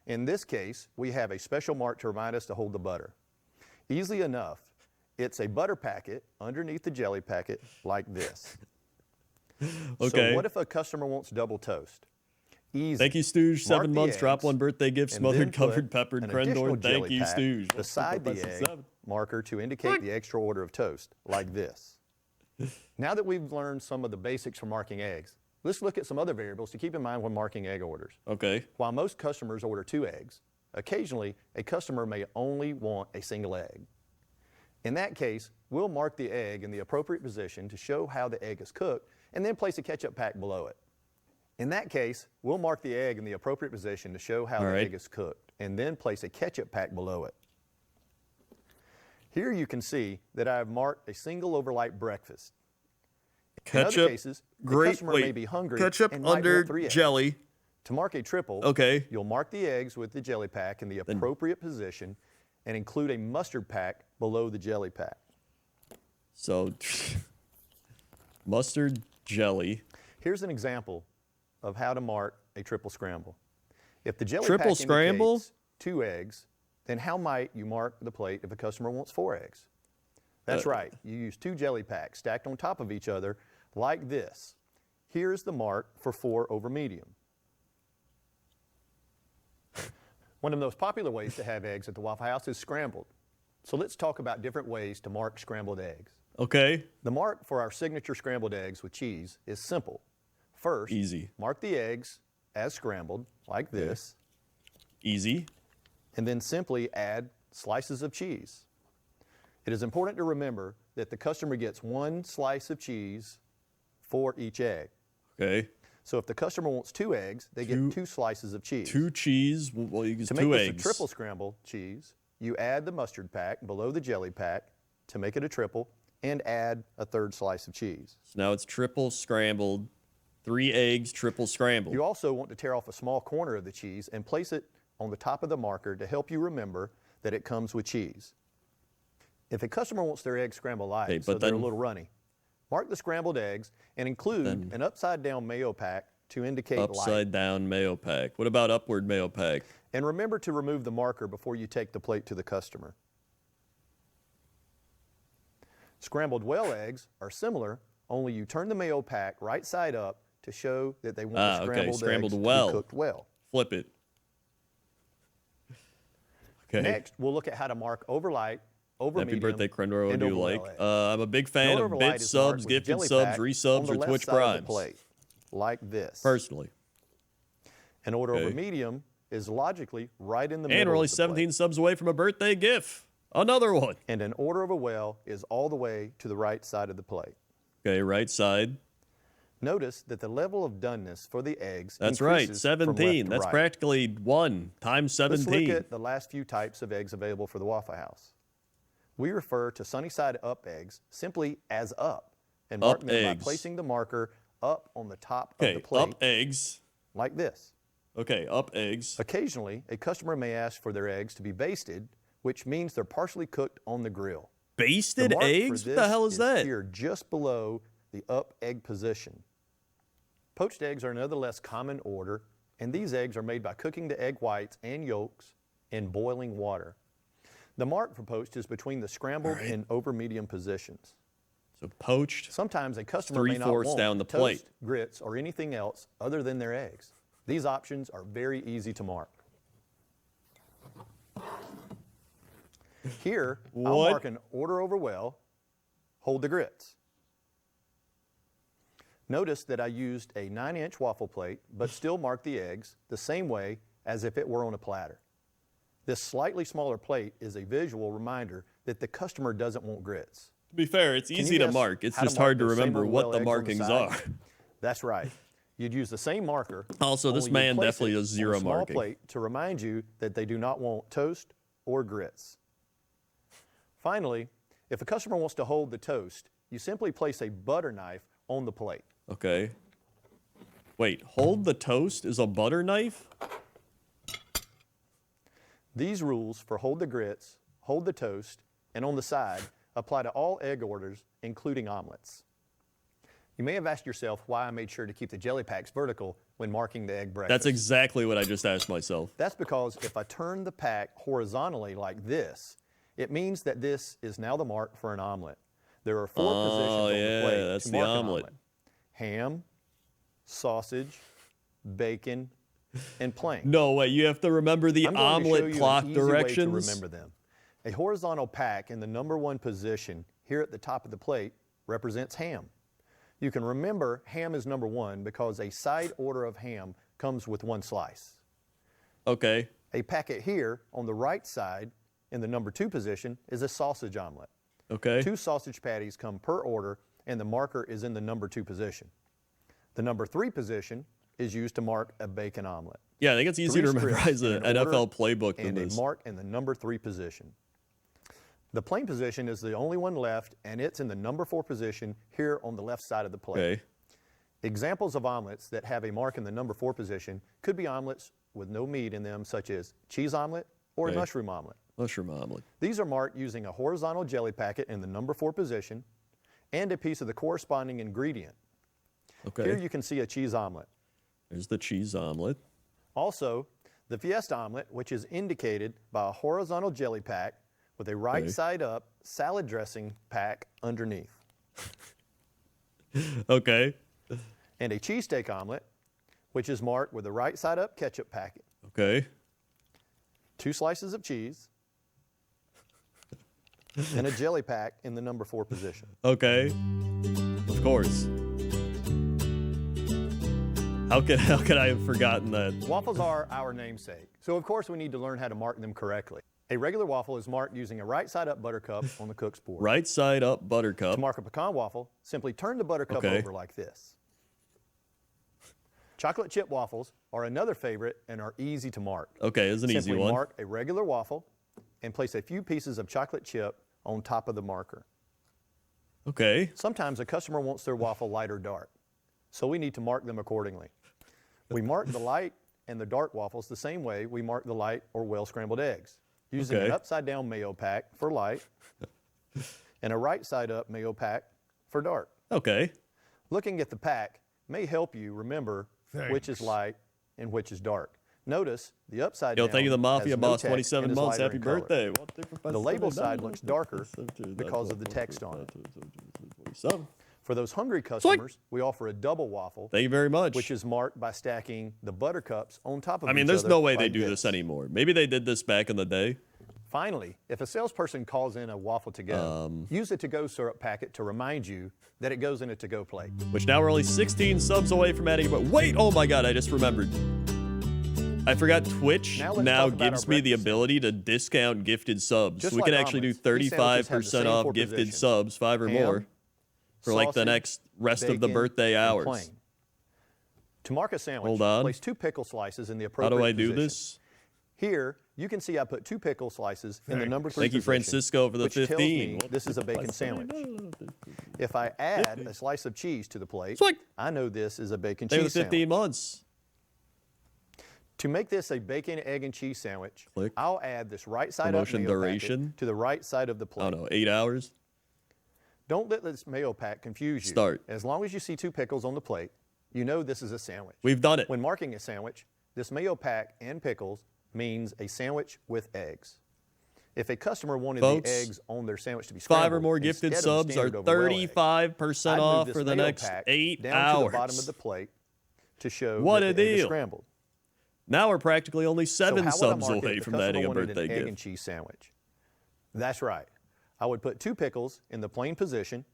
In this case, we have a special mark to remind us to hold the butter. Easily enough, it's a butter packet underneath the jelly packet like this. Okay. So what if a customer wants double toast? Easy. Thank you, Stooge. Mark 7 the months. Drop eggs, 1 birthday gift. and Smothered, then covered, put peppered. an additional Crendor. Thank jelly you, pack Stooge. beside the egg marker to indicate the extra order of toast, like this. Now that we've learned some of the basics for marking eggs, let's look at some other variables to keep in mind when marking egg orders. Okay. While most customers order 2 eggs, occasionally a customer may only want a single egg. In that case, we'll mark the egg in the appropriate position to show how the egg is cooked and then place a ketchup pack below it. In that case, we'll mark the egg in the appropriate position to show how the egg is cooked and then place a ketchup pack below it. Here you can see that I have marked a single overnight breakfast. Ketchup, in other cases, the great, customer wait, may be hungry ketchup and might under want 3 eggs. jelly. To mark a triple, Okay. you'll mark the eggs with the jelly pack in the appropriate position and include a mustard pack below the jelly pack. So, mustard, jelly. Here's an example of how to mark a triple scramble. If the jelly Triple pack scramble? indicates 2 eggs, then how might you mark the plate if a customer wants 4 eggs? That's right. You use 2 jelly packs stacked on top of each other like this. Here's the mark for 4 over medium. One of the most popular ways to have eggs at the Waffle House is scrambled. So let's talk about different ways to mark scrambled eggs. Okay. The mark for our signature scrambled eggs with cheese is simple. First, easy. Mark the eggs as scrambled, like this. Easy. And then simply add slices of cheese. It is important to remember that the customer gets 1 slice of cheese for each egg. Okay. So if the customer wants 2 eggs, they get 2 slices of cheese. 2 cheese, well, you use 2 eggs. To make this a triple scramble cheese, you add the mustard pack below the jelly pack to make it a triple, and add a 3rd slice of cheese. So now it's triple scrambled, 3 eggs, triple scrambled. You also want to tear off a small corner of the cheese and place it on the top of the marker to help you remember that it comes with cheese. If a customer wants their eggs scrambled light, so they're a little runny, mark the scrambled eggs and include an upside-down mayo pack to indicate light. Upside-down mayo pack. What about upward mayo pack? And remember to remove the marker before you take the plate to the customer. Scrambled well eggs are similar, only you turn the mayo pack right side up to show that they want the scrambled eggs to be cooked well. Flip it. Okay. Next, we'll look at how to mark over light, over Happy medium, birthday, Crendor. What and do you over like? well eggs. I'm a big fan An of over light bits, is marked subs, with gifted jelly subs, pack resubs, on the or left Twitch side of the primes. plate, like this. Personally. An order over medium is logically right in the middle And we're only of the 17 plate. subs away from a birthday gift. Another one. And an order over well is all the way to the right side of the plate. Okay, right side. Notice that the level of doneness for the eggs That's right, increases from 17. left to That's right. practically 1 times 17. Let's look at the last few types of eggs available for the Waffle House. We refer to sunny side up eggs simply as up and mark them by placing the marker up on the top of the plate. Up eggs. Like this. Okay, up eggs. Occasionally, a customer may ask for their eggs to be basted, which means they're partially cooked on the grill. Basted eggs? What the hell is that? Here, just below the up egg position. Poached eggs are another less common order, and these eggs are made by cooking the egg whites and yolks in boiling water. The mark for poached is between the scrambled and over medium positions. So poached. Sometimes a customer may not want down the toast, plate. grits, or anything else other than their eggs. These options are very easy to mark. Here, I'll mark an order over well, hold the grits. Notice that I used a 9-inch waffle plate, but still marked the eggs the same way as if it were on a platter. This slightly smaller plate is a visual reminder that the customer doesn't want grits. To be fair, it's easy to mark. It's just hard to remember what the markings are. That's right. You'd use the same marker. Also, this man definitely does zero marking. On a small plate to remind you that they do not want toast or grits. Finally, if a customer wants to hold the toast, you simply place a butter knife on the plate. Okay. Wait, hold the toast is a butter knife? These rules for hold the grits, hold the toast, and on the side apply to all egg orders, including omelets. You may have asked yourself why I made sure to keep the jelly packs vertical when marking the egg breakfast. That's exactly what I just asked myself. That's because if I turn the pack horizontally like this, it means that this is now the mark for an omelet. There are 4 positions on the plate that's to the mark omelet. an omelet. Ham, sausage, bacon, and plain. No way, you have to remember the I'm going to show omelet you clock an easy directions. way to remember them. A horizontal pack in the number 1 position here at the top of the plate represents ham. You can remember ham is number 1 because a side order of ham comes with 1 slice. Okay. A packet here on the right side in the number 2 position is a sausage omelet. Okay. 2 sausage patties come per order, and the marker is in the number 2 position. The number 3 position is used to mark a bacon omelet. Yeah, I think it's easy to memorize an NFL playbook than and this. a mark in the number 3 position. The plain position is the only one left, and it's in the number 4 position here on the left side of the plate. Okay. Examples of omelets that have a mark in the number 4 position could be omelets with no meat in them, such as cheese omelet or a mushroom omelet. Mushroom omelet. These are marked using a horizontal jelly packet in the number 4 position and a piece of the corresponding ingredient. Okay. Here you can see a cheese omelet. There's the cheese omelet. Also, the Fiesta omelet, which is indicated by a horizontal jelly pack with a right side up salad dressing pack underneath. Okay. And a cheesesteak omelet, which is marked with a right side up ketchup packet. Okay. 2 slices of cheese, and a jelly pack in the number 4 position. Okay. Of course. How could I have forgotten that? Waffles are our namesake, so of course we need to learn how to mark them correctly. A regular waffle is marked using a right side up buttercup on the cook's board. Right side up buttercup. To mark a pecan waffle, simply turn the buttercup over like this. Chocolate chip waffles are another favorite and are easy to mark. Okay, it's an easy one. Simply mark a regular waffle and place a few pieces of chocolate chip on top of the marker. Okay. Sometimes a customer wants their waffle light or dark, so we need to mark them accordingly. We mark the light and the dark waffles the same way we mark the light or well-scrambled eggs, using an upside-down mayo pack for light and a right-side-up mayo pack for dark. Okay. Looking at the pack may help you remember which is light and which is dark. Notice the upside down. Yo, thank you, the Mafia has no Boss, text 27 and is months. lighter Happy in color. birthday. The label side looks darker because of the text on it. For those hungry customers, we offer a double waffle. Thank you very much. Which is marked by stacking the buttercups on top of I mean, each there's other no way they like do this anymore. Maybe they did this back in the day. Finally, if a salesperson calls in a waffle to go, use a to-go syrup packet to remind you that it goes in a to-go plate. Which now we're only 16 subs away from adding, but wait, oh my God, I just remembered. I forgot Twitch now gives me the ability to discount gifted subs. So we can actually do 35% off gifted subs, 5 or more, for like the next rest of the birthday hours. To mark a sandwich, Hold on. place 2 pickle slices in the appropriate How do I position. do this? Here, you can see I put 2 pickle slices in the number 3 Thank you, position, Francisco, for the which tells 15. me this is a bacon sandwich. If I add a slice of cheese to the plate, I know this is a bacon Thank you cheese for the 15 sandwich. months. To make this a bacon, egg, and cheese sandwich, I'll add this right side up Promotion mayo duration. packet to the right side of the plate. I don't know, 8 hours? Don't let this mayo pack confuse you. Start. As long as you see 2 pickles on the plate, you know this is a sandwich. We've done it. When marking a sandwich, this mayo pack and pickles means a sandwich with eggs. If a customer wanted Folks, the eggs on their sandwich to be scrambled, 5 or more gifted instead of subs are standard over raw eggs, 35% I'd move off this for the mayo next pack 8 down hours. to the bottom of the plate to show What that a the egg is deal. scrambled. Now we're practically only 7 So how would I subs mark it away if the from customer adding a wanted birthday an egg gift. and cheese sandwich? That's right. I would put 2 pickles in the plain position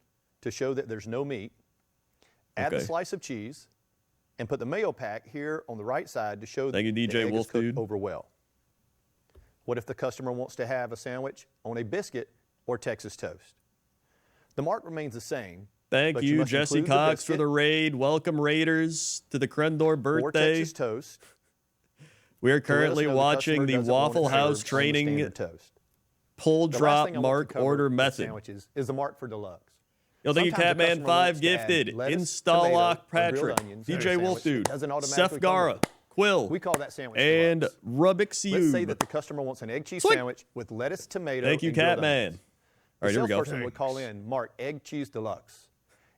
to show that there's no meat. Add the slice of cheese and put the mayo pack here on the right side to show that Thank you, the DJ egg Wolf is cooked Dude. over well. What if the customer wants to have a sandwich on a biscuit or Texas toast? The mark remains the same. Thank but you, must Jesse include the Cox, for biscuit the raid. Welcome, Raiders, to the Crendor or birthday. Texas toast. We are to let us currently know the watching customer the doesn't want it Waffle House served on the training standard toast. pull The last drop thing I want to mark cover order with method. Sandwiches is the mark for deluxe. Yo, thank you, Sometimes a Catman5 customer wants to add gifted. lettuce, Install tomato, Lock or grilled Patrick, onions to DJ their Wolf sandwich. Dude, It doesn't automatically Seth come Gara, with it. Quill, We call that sandwich and deluxe. Rubik's Let's say Cube. that the customer wants an egg cheese Sweet. sandwich with lettuce, tomato, Thank you, and grilled Catman. onions. All right, here we The go. salesperson would call in, mark egg cheese deluxe,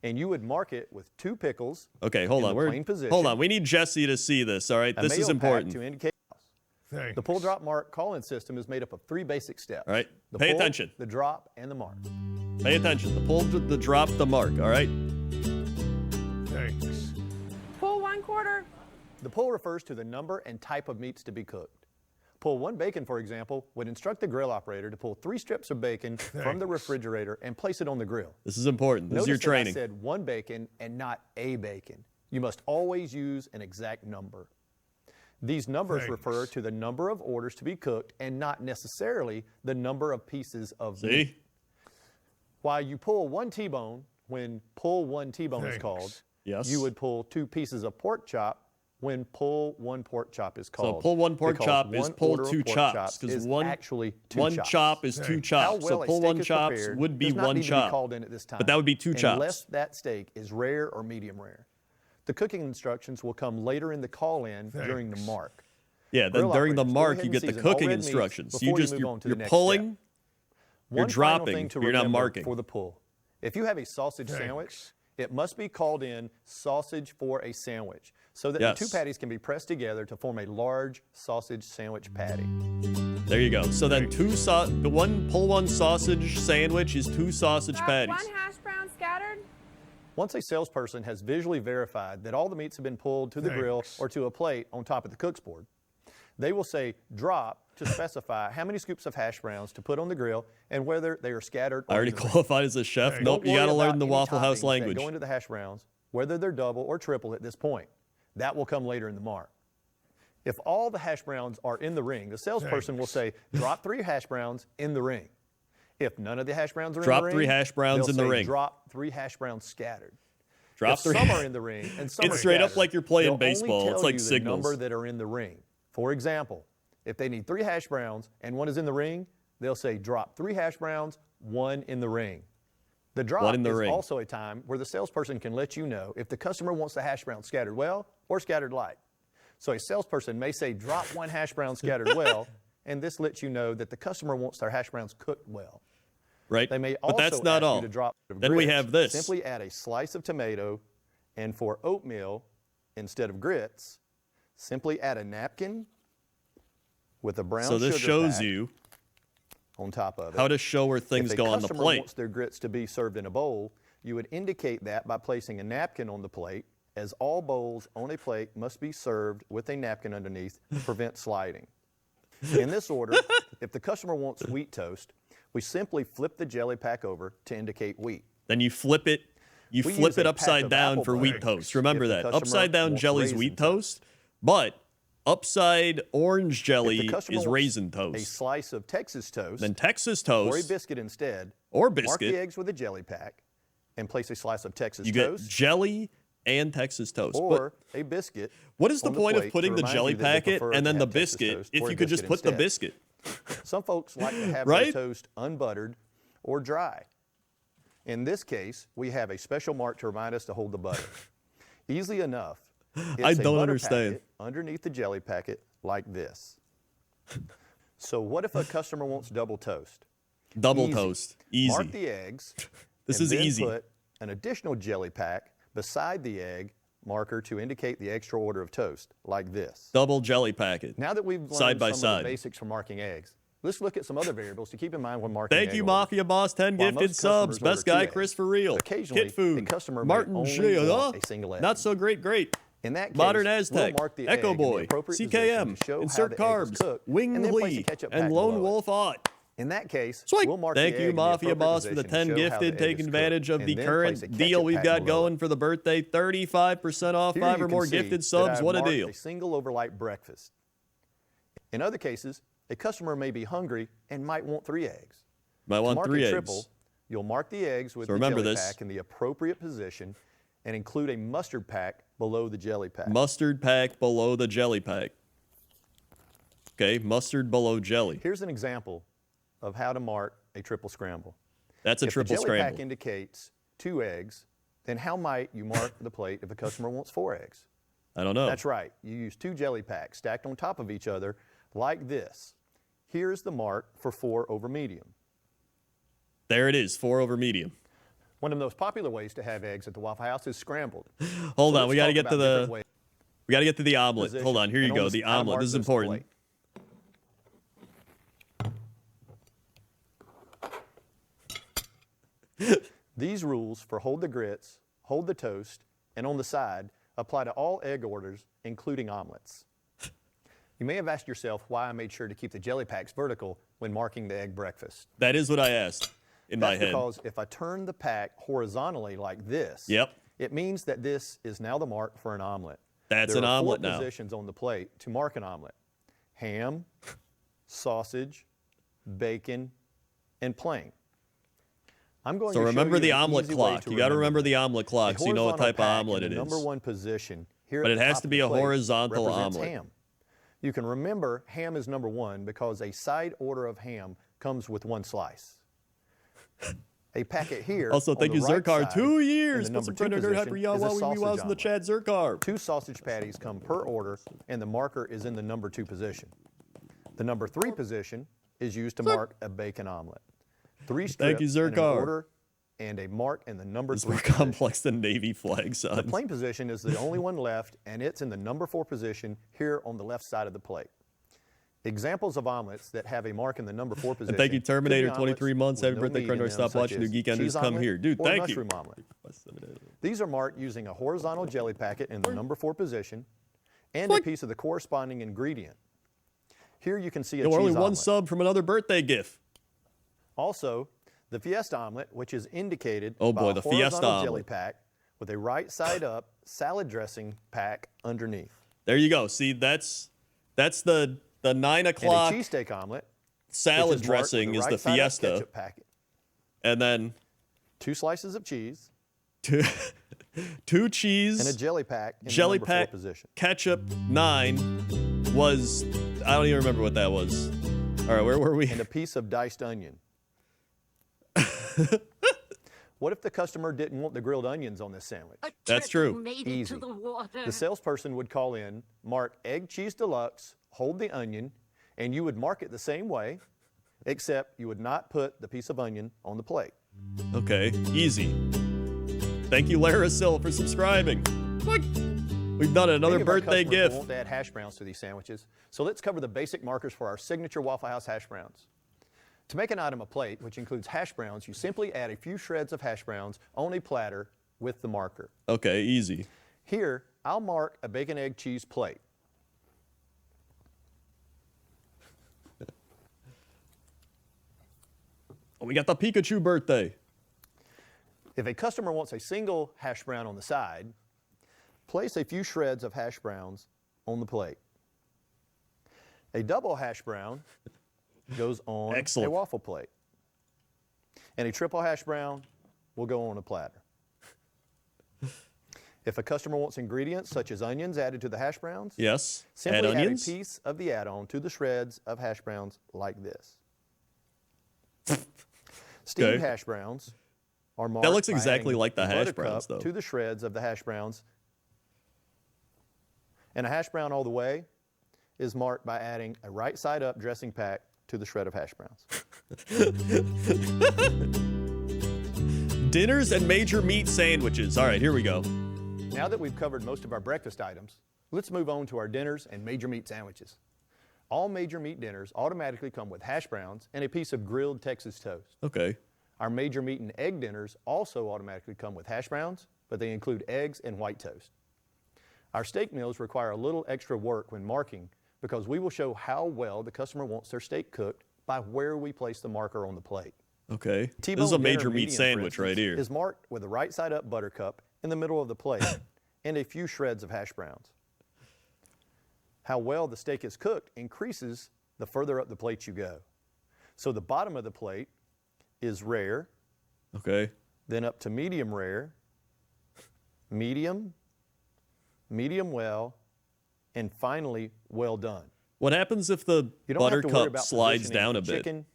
and you would mark it with 2 pickles. Okay, hold in on. the plain position, Hold on. We need Jesse to see this. All right, a this mayo is pack important. to indicate. The pull drop mark call-in system is made up of 3 basic steps. All right, The pay pull, attention. the drop, and the mark. Pay attention. The pull, the drop, the mark. All right. Thanks. Pull 1/4. The pull refers to the number and type of meats to be cooked. Pull 1 bacon, for example, would instruct the grill operator to pull 3 strips of bacon from the refrigerator and place it on the grill. This is important. This is your Notice training. that I said 1 bacon and not a bacon. You must always use an exact number. These numbers refer to the number of orders to be cooked and not necessarily the number of pieces of meat. While you pull 1 T-bone, when pull 1 T-bone is called, Yes. you would pull 2 pieces of pork chop when pull one pork chop is called. So pull one pork chop is pull two chops, because one chop is two chops. So pull one chops would be one chop. But that would be two chops. Unless that steak is rare or medium rare. The cooking instructions will come later in the call-in during the mark. Yeah, then during the mark you get the cooking instructions. You're pulling, you're dropping, but you're not marking. For the pull. If you have a sausage sandwich, it must be called in sausage for a sandwich, so that the two patties can be pressed together to form a large sausage sandwich patty. There you go. So then pull one sausage sandwich is two sausage patties. One hash brown scattered. Once a salesperson has visually verified that all the meats have been pulled to the grill or to a plate on top of the cook's board, they will say drop to specify how many scoops of hash browns to put on the grill and whether they are scattered. I already qualified as a chef. Nope, you got to learn the Waffle House language. Go into the hash browns, whether they're double or triple at this point. That will come later in the mark. If all the hash browns are in the ring, the salesperson will say drop 3 hash browns in the ring. If none of the hash browns are in the ring, drop 3 hash browns in the ring. Drop 3 hash browns scattered. Drop 3. Some are in the ring and some it's straight scattered, up like you're playing baseball. It's like the signals. Number that are in the ring. For example, if they need 3 hash browns and 1 is in the ring, they'll say drop 3 hash browns, 1 in the ring. The drop is also a time where the salesperson can let you know if the customer wants the hash brown scattered well or scattered light. So a salesperson may say drop 1 hash brown scattered well, and this lets you know that the customer wants their hash browns cooked well. Right, they may but also that's not ask all. You to drop then we have this. Simply add a slice of tomato, and for oatmeal, instead of grits, simply add a napkin with a brown sugar So this shows pack you on top of it. how to show where things go on the If the customer plate. wants their grits to be served in a bowl, you would indicate that by placing a napkin on the plate, as all bowls on a plate must be served with a napkin underneath to prevent sliding. In this order, if the customer wants wheat toast, we simply flip the jelly pack over to indicate wheat. Then you flip it. You flip it upside down for wheat toast. Remember that. Upside down jelly's wheat toast, but upside orange jelly is raisin toast. A slice of Texas toast. Then Texas toast. Or a biscuit instead. Or biscuit. Mark the eggs with a jelly pack and place a slice of Texas toast. You get jelly and Texas toast. Or a biscuit. What is the point of putting the jelly packet and then the biscuit if you could just put the biscuit? Some folks like to have their toast unbuttered or dry. In this case, we have a special mark to remind us to hold the butter. Easily enough. I don't understand. Underneath the jelly packet like this. So what if a customer wants double toast? Double toast. Easy. Mark the eggs. This is easy. Put an additional jelly pack beside the egg marker to indicate the extra order of toast, like this. Double jelly packet. Now that we've learned side by some side. of the basics for marking eggs, let's look at some other variables to keep in mind when marking Thank egg you, orders. Mafia Boss 10 While gifted most subs. customers Best order guy, 2 Chris eggs, for real. occasionally, Kit Food. the customer may Martin only J. want a single egg. Not so great. In that case, Modern we'll Aztec, mark the Echo egg in the Boy, appropriate CKM, position to show Insert how the egg was Carbs, cooked, Wing and then place Lee, a ketchup and pack Lone below it. Wolf Ott. In that case, Sweet. we'll mark Thank the you, egg in the Mafia appropriate Boss, for the position 10 to show how gifted, the egg taking is advantage cooked, of the and then place a current deal ketchup we've pack got below going it. for the birthday. 35% off, Here 5 you or can more see gifted that subs. I've What a marked deal. A single overnight breakfast. In other cases, a customer may be hungry and might want 3 eggs. Might want to mark 3 a eggs. Triple, you'll mark the eggs with So the remember jelly this. pack in the appropriate position and include a mustard pack below the jelly pack. Mustard pack below the jelly pack. Okay, mustard below jelly. Here's an example of how to mark a triple scramble. That's a triple If the jelly scramble. pack indicates 2 eggs, then how might you mark the plate if a customer wants 4 eggs? I don't know. That's right. You use 2 jelly packs stacked on top of each other like this. Here's the mark for 4 over medium. There it is, 4 over medium. One of the most popular ways to have eggs at the Waffle House is scrambled. Hold So on, we let's got to talk get to about the different ways. we got to get to the omelet. Position, Hold on, here you and go. on The how to omelet. mark This is this important. These rules for hold the grits, hold the toast, and on the side apply to all egg orders, including omelets. You may have asked yourself why I made sure to keep the jelly packs vertical when marking the egg breakfast. That is what I asked in my That's head. because if I turn the pack horizontally like this, Yep. it means that this is now the mark for an omelet. That's there an are omelet 4 now. positions on the plate to mark an omelet: ham, sausage, bacon, and plain. I'm going So to show remember you the an omelet easy way clock. to You got to remember this. the omelet clock A so you know what horizontal type of pack omelet in it the is. number 1 position here But at it the has top to of be the a plate horizontal represents omelet. ham. You can remember ham is number 1 because a side order of ham comes with 1 slice. A packet here. Also, on thank the you, right Zerkar. side, 2 in years. the Put some number 2 Crendor Hyper position, is a sausage in the omelet. chat, Zerkar. 2 sausage patties come per order, and the marker is in the number 2 position. The number 3 position is used to mark a bacon omelet. 3 strips Thank you, in an Zerkar. order and a mark in the number It's 3 more position. complex than Navy flag The signs. plain position is the only one left, and it's in the number 4 position here on the left side of the plate. Examples of omelets that have a mark in the number 4 position. And thank you, could be Terminator, omelets 23 months. with Happy no birthday, meat in Crendor. them, Stop such watching New as Geek on cheese News. Come omelet here. Dude, or thank mushroom you. omelet. These are marked using a horizontal jelly packet in the number 4 position and a piece of the corresponding ingredient. Here you can see a Yo, cheese only one omelet. sub from another birthday gift. Also, the Fiesta omelet, which is indicated Oh by boy, a the Fiesta horizontal jelly omelet. pack with a right side up salad dressing pack underneath. There you go. See, that's the 9 And a o'clock cheesesteak omelet, salad which is marked with dressing the is right the side up Fiesta. ketchup packet. And then 2 slices of cheese, 2 cheese, and a jelly pack in jelly the number 4 pack, position. ketchup, 9 was, I don't even remember what that was. All right, where were we? And a piece of diced onion. What if the customer didn't want the grilled onions on this sandwich? That's true. Easy. The salesperson would call in, mark egg cheese deluxe, hold the onion, and you would mark it the same way, except you would not put the piece of onion on the plate. Okay, easy. Thank you, Larasil, for subscribing. Look, we've done another Many of our birthday customers gift. want to add hash browns to these sandwiches, so let's cover the basic markers for our signature Waffle House hash browns. To make an item a plate, which includes hash browns, you simply add a few shreds of hash browns on a platter with the marker. Okay, easy. Here, I'll mark a bacon, egg, cheese plate. Oh, we got the Pikachu birthday. If a customer wants a single hash brown on the side, place a few shreds of hash browns on the plate. A double hash brown goes on Excellent. a waffle plate. And a triple hash brown will go on a platter. If a customer wants ingredients such as onions added to the hash browns, Yes. simply Add add a onions. piece of the add-on to the shreds of hash browns like this. Steamed Okay. hash browns are marked That looks by exactly adding like the hash buttercup browns, though. to the shreds of the hash browns. And a hash brown all the way is marked by adding a right side up dressing pack to the shred of hash browns. Dinners and major meat sandwiches. All right, here we go. Now that we've covered most of our breakfast items, let's move on to our dinners and major meat sandwiches. All major meat dinners automatically come with hash browns and a piece of grilled Texas toast. Okay. Our major meat and egg dinners also automatically come with hash browns, but they include eggs and white toast. Our steak meals require a little extra work when marking because we will show how well the customer wants their steak cooked by where we place the marker on the plate. Okay. T-bone This is a dinner major meat medium, for sandwich right instance, here. is marked with a right side up buttercup in the middle of the plate and a few shreds of hash browns. How well the steak is cooked increases the further up the plate you go. So the bottom of the plate is rare, Okay. then up to medium rare, medium, medium well, and finally well done. What happens if the You don't have to worry buttercup about slides positioning down a bit? chicken,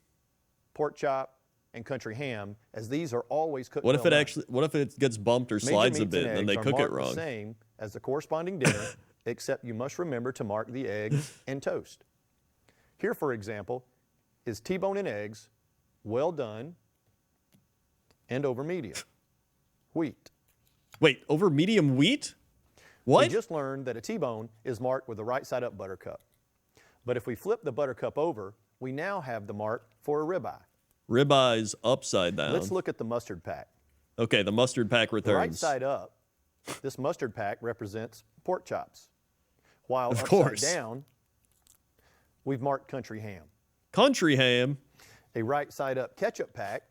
pork chop, and country ham, as these are always cooked What if well it done. actually? What if it gets bumped or Major slides a meats bit and then they eggs are cook it marked wrong? the same as the corresponding dinner, except you must remember to mark the eggs and toast. Here, for example, is T-bone and eggs, well done, and over medium. Wheat. Wait, over medium wheat? What? We just learned that a T-bone is marked with the right side up buttercup. But if we flip the buttercup over, we now have the mark for a ribeye. Ribeyes upside down. Let's look at the mustard pack. Okay, the mustard pack The right returns. side up, this mustard pack represents pork chops. While Of upside course. down, we've marked country ham. Country ham. A right side up ketchup pack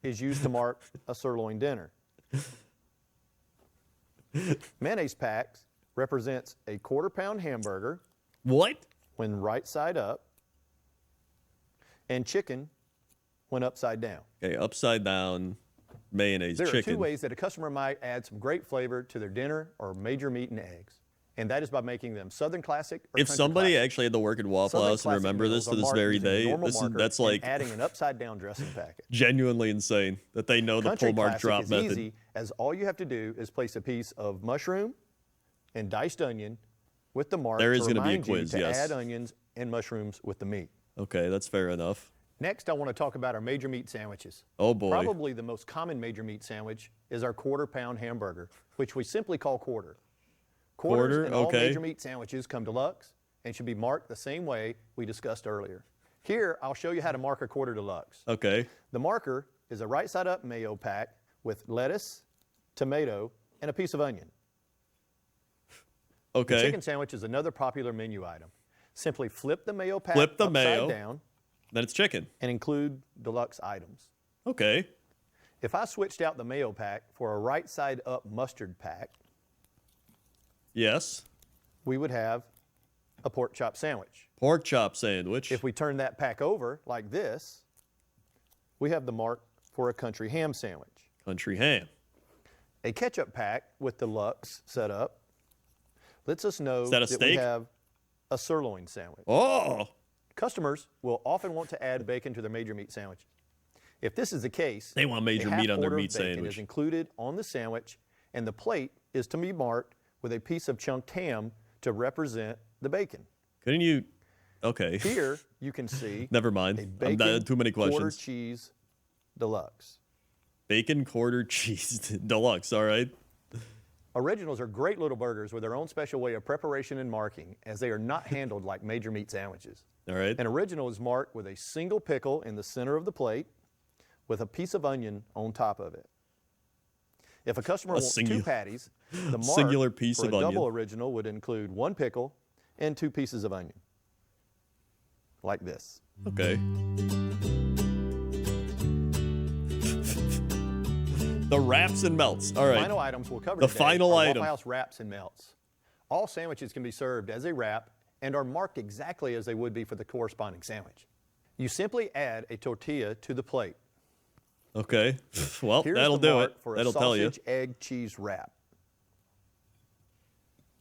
is used to mark a sirloin dinner. Mayonnaise packs represents a quarter-pound hamburger. What? When right side up, and chicken when upside down. Okay, upside down mayonnaise There chicken. are two ways that a customer might add some great flavor to their dinner or major meat and eggs. and that is by making them Southern Classic or If Country somebody Classic. actually had to work at Waffle Southern House and Classic remember meals this are to this marked very using a day, normal marker that's and like adding an upside-down dressing packet. genuinely insane that they know the Country pull mark Classic drop is method. easy, as all you have to do is place a piece of mushroom and diced onion with the mark There is to gonna be a remind you quiz, to yes. add onions and mushrooms with the meat. Okay, that's fair enough. Next, I want to talk about our major meat sandwiches. Oh boy. Probably the most common major meat sandwich is our quarter-pound hamburger, which we simply call quarter. Quarters in all okay. major meat sandwiches come deluxe and should be marked the same way we discussed earlier. Here, I'll show you how to mark a quarter deluxe. Okay. The marker is a right-side-up mayo pack with lettuce, tomato, and a piece of onion. Okay. The chicken sandwich is another popular menu item. Simply flip the mayo pack Flip the upside mayo. down Then it's chicken. and include deluxe items. Okay. If I switched out the mayo pack for a right-side-up mustard pack, Yes. we would have a pork chop sandwich. Pork chop sandwich. If we turn that pack over like this, we have the mark for a country ham sandwich. Country ham. A ketchup pack with deluxe set up lets us know Is that a we steak? have a sirloin sandwich. Oh. Customers will often want to add bacon to their major meat sandwiches. If this is the case, They want major a half meat on their quarter of meat bacon sandwich. is included on the sandwich, and the plate is to be marked with a piece of chunked ham to represent the bacon. Couldn't you? Okay. Here you can see Never mind. a I'm bacon not, too many quarter questions. cheese deluxe. Bacon quarter cheese deluxe. All right. Originals are great little burgers with their own special way of preparation and marking, as they are not handled like major meat sandwiches. All right. An original is marked with a single pickle in the center of the plate with a piece of onion on top of it. If a customer wants two patties, the mark singular piece for of a onion. double original would include one pickle and 2 pieces of onion, like this. Okay. The wraps and melts. All right. Final items we'll cover The today final are item. Waffle House wraps and melts. All sandwiches can be served as a wrap and are marked exactly as they would be for the corresponding sandwich. You simply add a tortilla to the plate. Okay. Well, Here's that'll the do mark it. for a That'll tell you. sausage, egg, cheese wrap.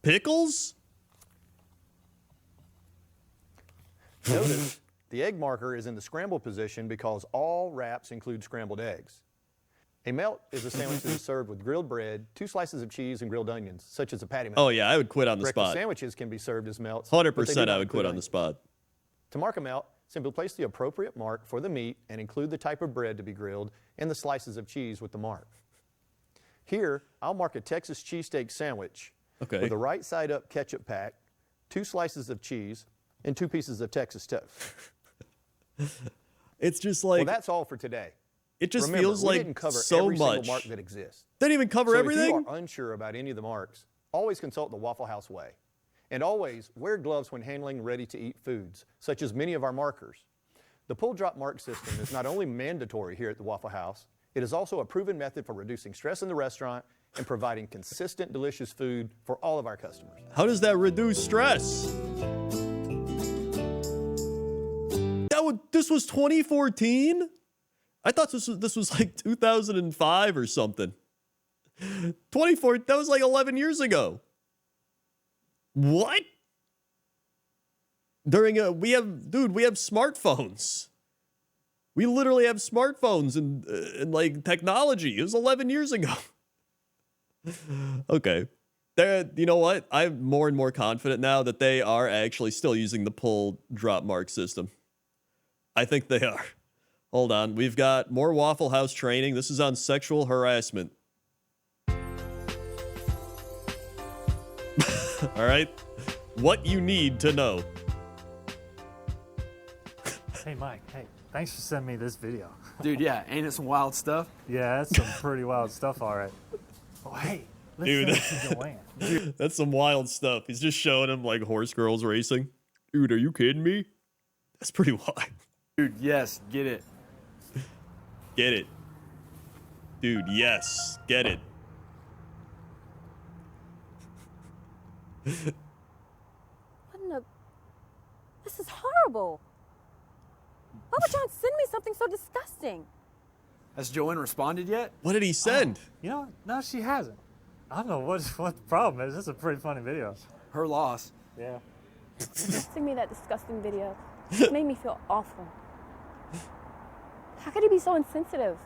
Pickles? Notice the egg marker is in the scramble position because all wraps include scrambled eggs. A melt is a sandwich that is served with grilled bread, 2 slices of cheese, and grilled onions, such as a patty melt. Oh, yeah. I would quit on the Breakfast spot. sandwiches can be served as melts. but they do 100% not I would include quit on the onions. spot. To mark a melt, simply place the appropriate mark for the meat and include the type of bread to be grilled and the slices of cheese with the mark. Here, I'll mark a Texas cheesesteak sandwich Okay. with a right side up ketchup pack, 2 slices of cheese, and 2 pieces of Texas toast. It's just like. Well, that's all for today. It just Remember, feels we like didn't cover so every much. single mark that exists. They didn't even cover So everything? if you are unsure about any of the marks, always consult the Waffle House way. And always wear gloves when handling ready-to-eat foods, such as many of our markers. The pull-drop mark system is not only mandatory here at the Waffle House, it is also a proven method for reducing stress in the restaurant and providing consistent, delicious food for all of our customers. How does that reduce stress? This was 2014? I thought this was like 2005 or something. 24, that was like 11 years ago. What? We have smartphones. We literally have smartphones and like technology. It was 11 years ago. Okay. You know what? I'm more and more confident now that they are actually still using the pull drop mark system. I think they are. Hold on. We've got more Waffle House training. This is on sexual harassment. All right. What you need to know. Hey, Mike. Hey, thanks for sending me this video. Dude, yeah, ain't it some wild stuff? Yeah, that's some pretty wild stuff, all right. Oh, hey, let's send it to Joanne. That's some wild stuff. He's just showing him like horse girls racing. Dude, are you kidding me? That's pretty wild. Dude, yes, get it. Get it. Dude, yes, get it. What in the... This is horrible. Why would John send me something so disgusting? Has Joanne responded yet? What did he send? You know, no, she hasn't. I don't know what the problem is. This is a pretty funny video. Her loss. Yeah. Send me that disgusting video. It made me feel awful. How could he be so insensitive?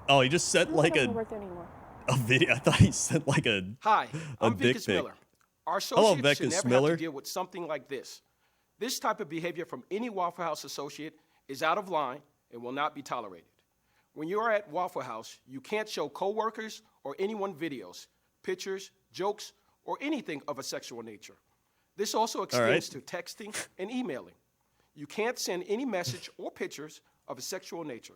Oh, he just sent like doesn't work there anymore. a video. I thought he sent like a Hi, I'm dick Vicus pic. Miller. Our Hello, associates should Vicus never Miller. have to deal with something like this. This type of behavior from any Waffle House associate is out of line and will not be tolerated. When you are at Waffle House, you can't show coworkers or anyone videos, pictures, jokes, or anything of a sexual nature. This also extends to texting and emailing. You can't send any message or pictures of a sexual nature.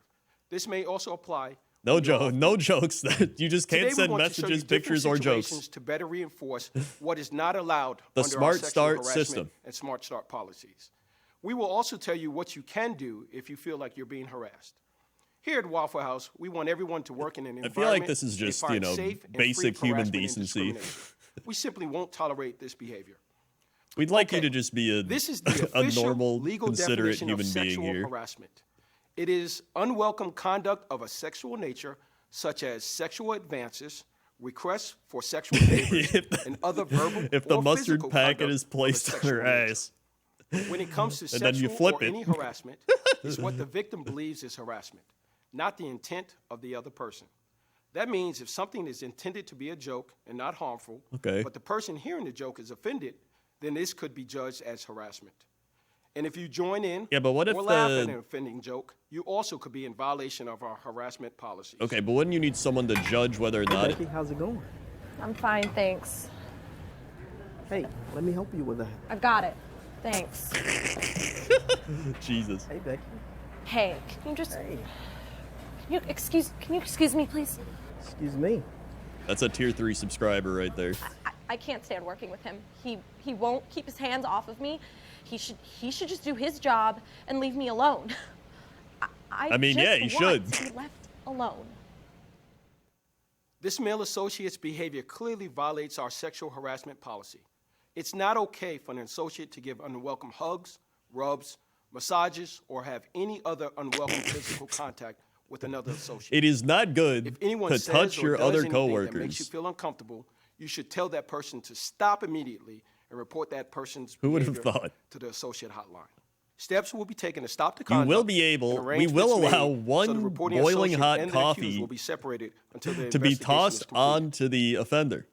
This may also apply. No jokes. You just can't Today we send want to show you messages, different pictures, or jokes. situations to better reinforce what is not allowed The under Smart our sexual Start harassment system. and Smart Start policies. We will also tell you what you can do if you feel like you're being harassed. Here at Waffle House, we want everyone to work in an environment I feel like this is they just, find you know, safe and free basic of human harassment and decency. discrimination. We simply won't tolerate this behavior. We'd like you to just be This is the a official normal, legal considerate definition human of being sexual here. harassment. It is unwelcome conduct of a sexual nature, such as sexual advances, requests for sexual favors, and other verbal If the or mustard physical packet conduct is of a placed on sexual her nature. ass, When it comes to and then you sexual flip or it. any harassment, is what the victim believes is harassment, not the intent of the other person. That means if something is intended to be a joke and not harmful, Okay. but the person hearing the joke is offended, then this could be judged as harassment. And if you join in Yeah, but what if or laugh the- at an offending joke, you also could be in violation of our harassment policies. Okay, but wouldn't you need someone to judge whether or not? Becky, how's it going? I'm fine, thanks. Hey, let me help you with that. I've got it. Thanks. Jesus. Hey, Becky. Hey, can you excuse me, please? Excuse me. That's a tier 3 subscriber right there. I can't stand working with him. He won't keep his hands off of me. He should just do his job and leave me alone. I mean, yeah, he just want should. to be left alone. This male associate's behavior clearly violates our sexual harassment policy. It's not okay for an associate to give unwelcome hugs, rubs, massages, or have any other unwelcome physical contact with another associate. It is not good If anyone to says touch or your does other anything that makes you coworkers. feel uncomfortable, you should tell that person to stop immediately and report that person's Who would have behavior thought? to the associate hotline. Steps will be taken to stop the You conduct. will be able. and We arrangements will made allow so the one reporting boiling associate hot and the accused coffee will be separated until the to be investigation is tossed complete. on to the offender.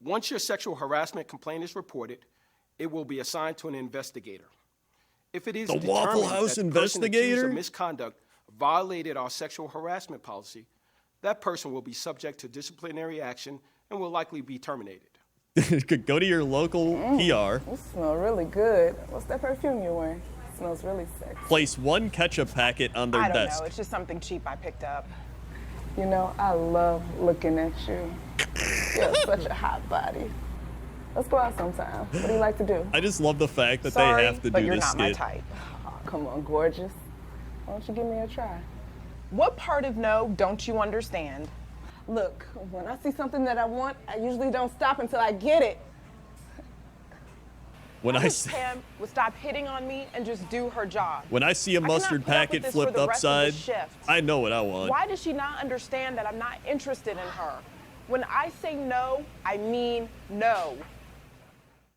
Once your sexual harassment complaint is reported, it will be assigned to an investigator. If it is The determined Waffle House that the person accused investigator? of misconduct violated our sexual harassment policy, that person will be subject to disciplinary action and will likely be terminated. Go to your local PR. You smell really good. What's that perfume you're wearing? It smells really sexy. Place one ketchup packet on their I don't desk. know. It's just something cheap I picked up. You know, I love looking at you. You have such a hot body. Let's go out sometime. What do you like to do? I just love the fact that Sorry, they have to but do you're this not my skit. type. Oh, come on, gorgeous. Why don't you give me a try? What part of no don't you understand? Look, when I see something that I want, I usually don't stop until I get it. When I wish see, Pam would stop hitting on me and just do her job. when I see a I cannot mustard put up with packet this for flipped the rest of the upside, shift. I know what I want. Why does she not understand that I'm not interested in her? When I say no, I mean no.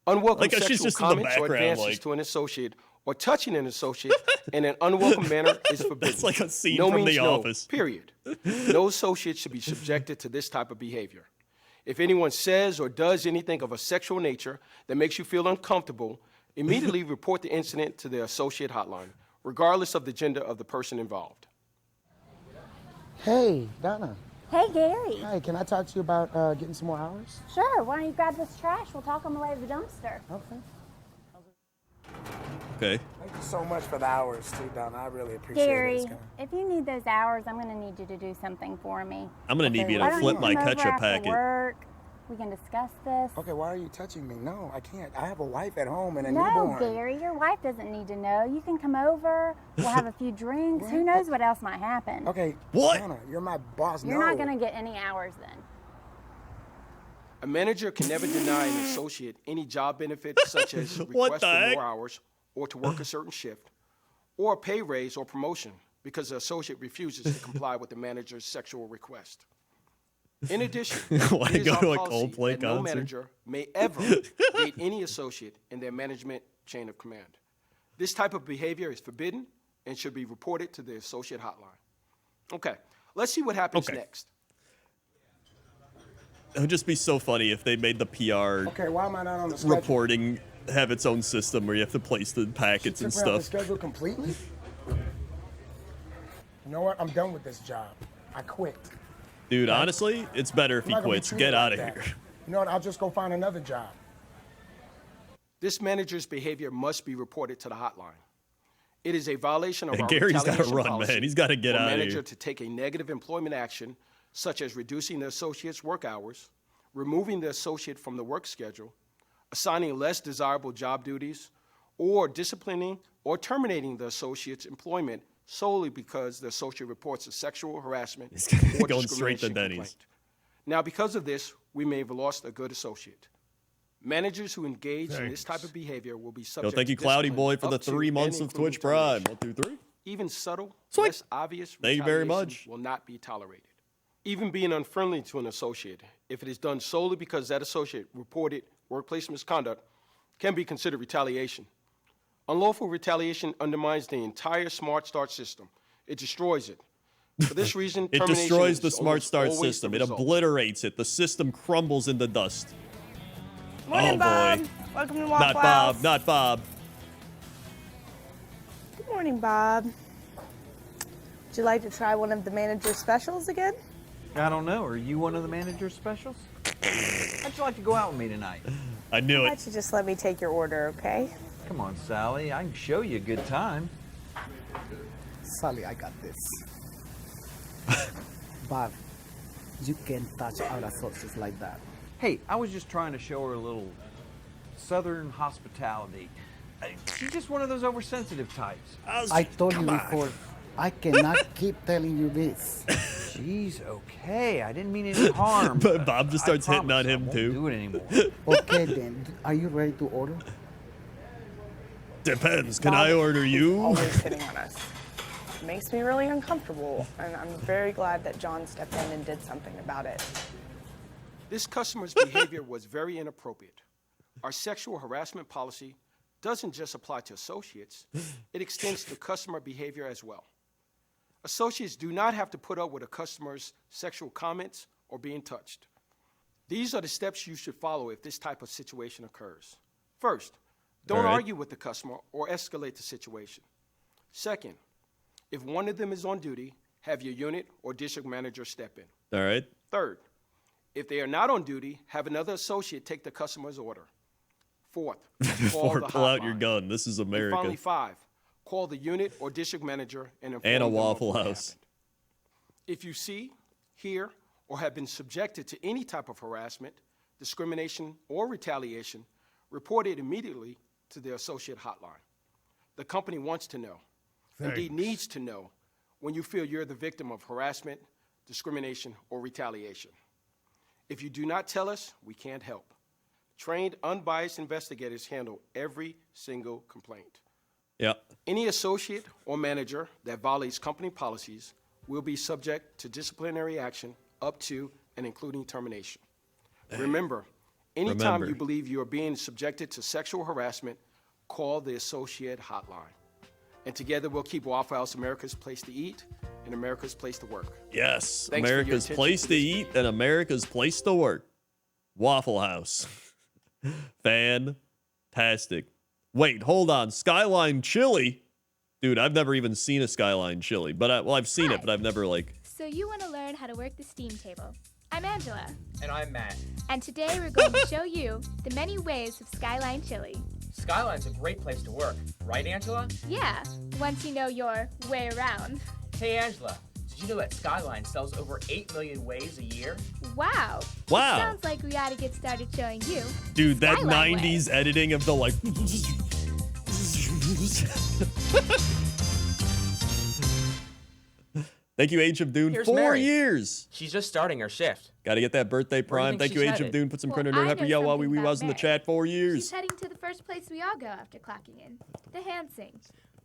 Unwelcome Like, she's sexual just in the comments or background, advances like- to an associate or touching an associate in an unwelcome manner is forbidden. That's like a scene no from means The no, Office. Period. No associate should be subjected to this type of behavior. If anyone says or does anything of a sexual nature that makes you feel uncomfortable, immediately report the incident to the associate hotline, regardless of the gender of the person involved. Hey, Donna. Hey, Gary. Hi, can I talk to you about getting some more hours? Sure, why don't you grab this trash? We'll talk on the way to the dumpster. Okay. Okay. Thank you so much for the hours, too, Donna. I really appreciate it. Gary, It's gonna- if you need those hours, I'm going to need you to do something for me. I'm gonna need you Why to don't flip you my come over ketchup after packet. work? We can discuss this. Okay, why are you touching me? No, I can't. I have a wife at home and a No, newborn. Gary, your wife doesn't need to know. You can come over. We'll have a few drinks. Who knows what else might happen? Okay, What? Donna, you're my boss. You're no. not going to get any hours then. A manager can never deny an associate any job benefits such as What request the for heck? more hours or to work a certain shift, or a pay raise or promotion because the associate refuses to comply with the manager's sexual request. In addition, Why it is go our to a policy Coldplay that no concert? manager may ever date any associate in their management chain of command. This type of behavior is forbidden and should be reported to the associate hotline. Okay, let's see what happens next. It would just be so funny if they made the PR Okay, why am I not on the schedule? reporting have its own system where you have to place the packets and Took me off the stuff. schedule completely? You know what? I'm done with this job. I quit. Dude, honestly, it's better if I'm he not gonna be quits. treated Get like out of that. here. You know what? I'll just go find another job. This manager's behavior must be reported to the hotline. It is a violation of Hey, our Gary's gotta retaliation run, policy man. He's gotta get for a out of manager here. to take a negative employment action, such as reducing the associate's work hours, removing the associate from the work schedule, assigning less desirable job duties, or disciplining or terminating the associate's employment solely because the associate reports a sexual harassment or Going straight to discrimination Denny's. complaint. Now, because of this, we may have lost a good associate. Managers who engage in this type of behavior will be Yo, subject thank to you, Cloudy discipline Boy, for the up to 3 and months of including Twitch Prime. termination. 1, 2, 3. Even subtle, Sweet. less obvious Thank you very retaliation much. will not be tolerated. Even being unfriendly to an associate, if it is done solely because that associate reported workplace misconduct, can be considered retaliation. Unlawful retaliation undermines the entire Smart Start system. It destroys it. For this reason, It termination destroys is the Smart almost Start always the system. It result. obliterates it. The system crumbles into dust. Morning, oh, Bob. boy. Welcome to Not Waffle Bob. House. Not Bob. Good morning, Bob. Would you like to try one of the manager's specials again? I don't know. Are you one of the manager's specials? How'd you like to go out with me tonight? I knew Why don't you just let me take your order, okay? Come on, Sally. I can show you a good time. Sally, I got this. Bob, you can't touch our associates like that. Hey, I was just trying to show her a little southern hospitality. She's just one of those oversensitive types. I told you before, I cannot keep telling you this. She's okay. I didn't mean any harm. But Bob just starts I hitting on promise I him, won't too. do it anymore. Okay then, are you ready to order? Depends. Can I order you? Always hitting on us. Makes me really uncomfortable, and I'm very glad that John stepped in and did something about it. This customer's behavior was very inappropriate. Our sexual harassment policy doesn't just apply to associates, it extends to customer behavior as well. Associates do not have to put up with a customer's sexual comments or being touched. These are the steps you should follow if this type of situation occurs. First, don't argue with the customer or escalate the situation. Second, if one of them is on duty, have your unit or district manager step in. All right. Third, if they are not on duty, have another associate take the customer's order. Fourth, call the Pull out hotline. your gun. This is And America. finally, 5, call the unit or district manager and inform And a them of Waffle what House. happened. If you see, hear, or have been subjected to any type of harassment, discrimination, or retaliation, report it immediately to the associate hotline. The company wants to know, indeed needs to know, when you feel you're the victim of harassment, discrimination, or retaliation. If you do not tell us, we can't help. Trained, unbiased investigators handle every single complaint. Yeah. Any associate or manager that violates company policies will be subject to disciplinary action up to and including termination. Remember, anytime you believe you are being subjected to sexual harassment, call the associate hotline. And together we'll keep Waffle House America's place to eat and America's place to work. Yes. Thanks for your America's attention place to to this eat and America's place to work. Waffle House. Fantastic. Wait, hold on. Skyline chili? Dude, I've never even seen a Skyline chili. But I've seen it, but I've never So you want to learn how to work the steam table. I'm Angela. And I'm Matt. And today we're going to show you the many ways of Skyline chili. Skyline's a great place to work, right, Angela? Yeah, once you know your way around. Hey, Angela, did you know that Skyline sells over 8 million ways a year? Wow. Wow. It sounds like we ought to get started showing you. Dude, that Skyline 90s editing of the like. Thank you, Age of Dune. Here's 4 Mary. years. She's just starting her shift. Gotta get that birthday Where do you prime. think Thank you, she's Age of headed? Dune. Put some Well, Crendor I Birthday know y'all while we something was in the about chat 4 She's years. heading to the first place we all go after clocking in, the hand sink.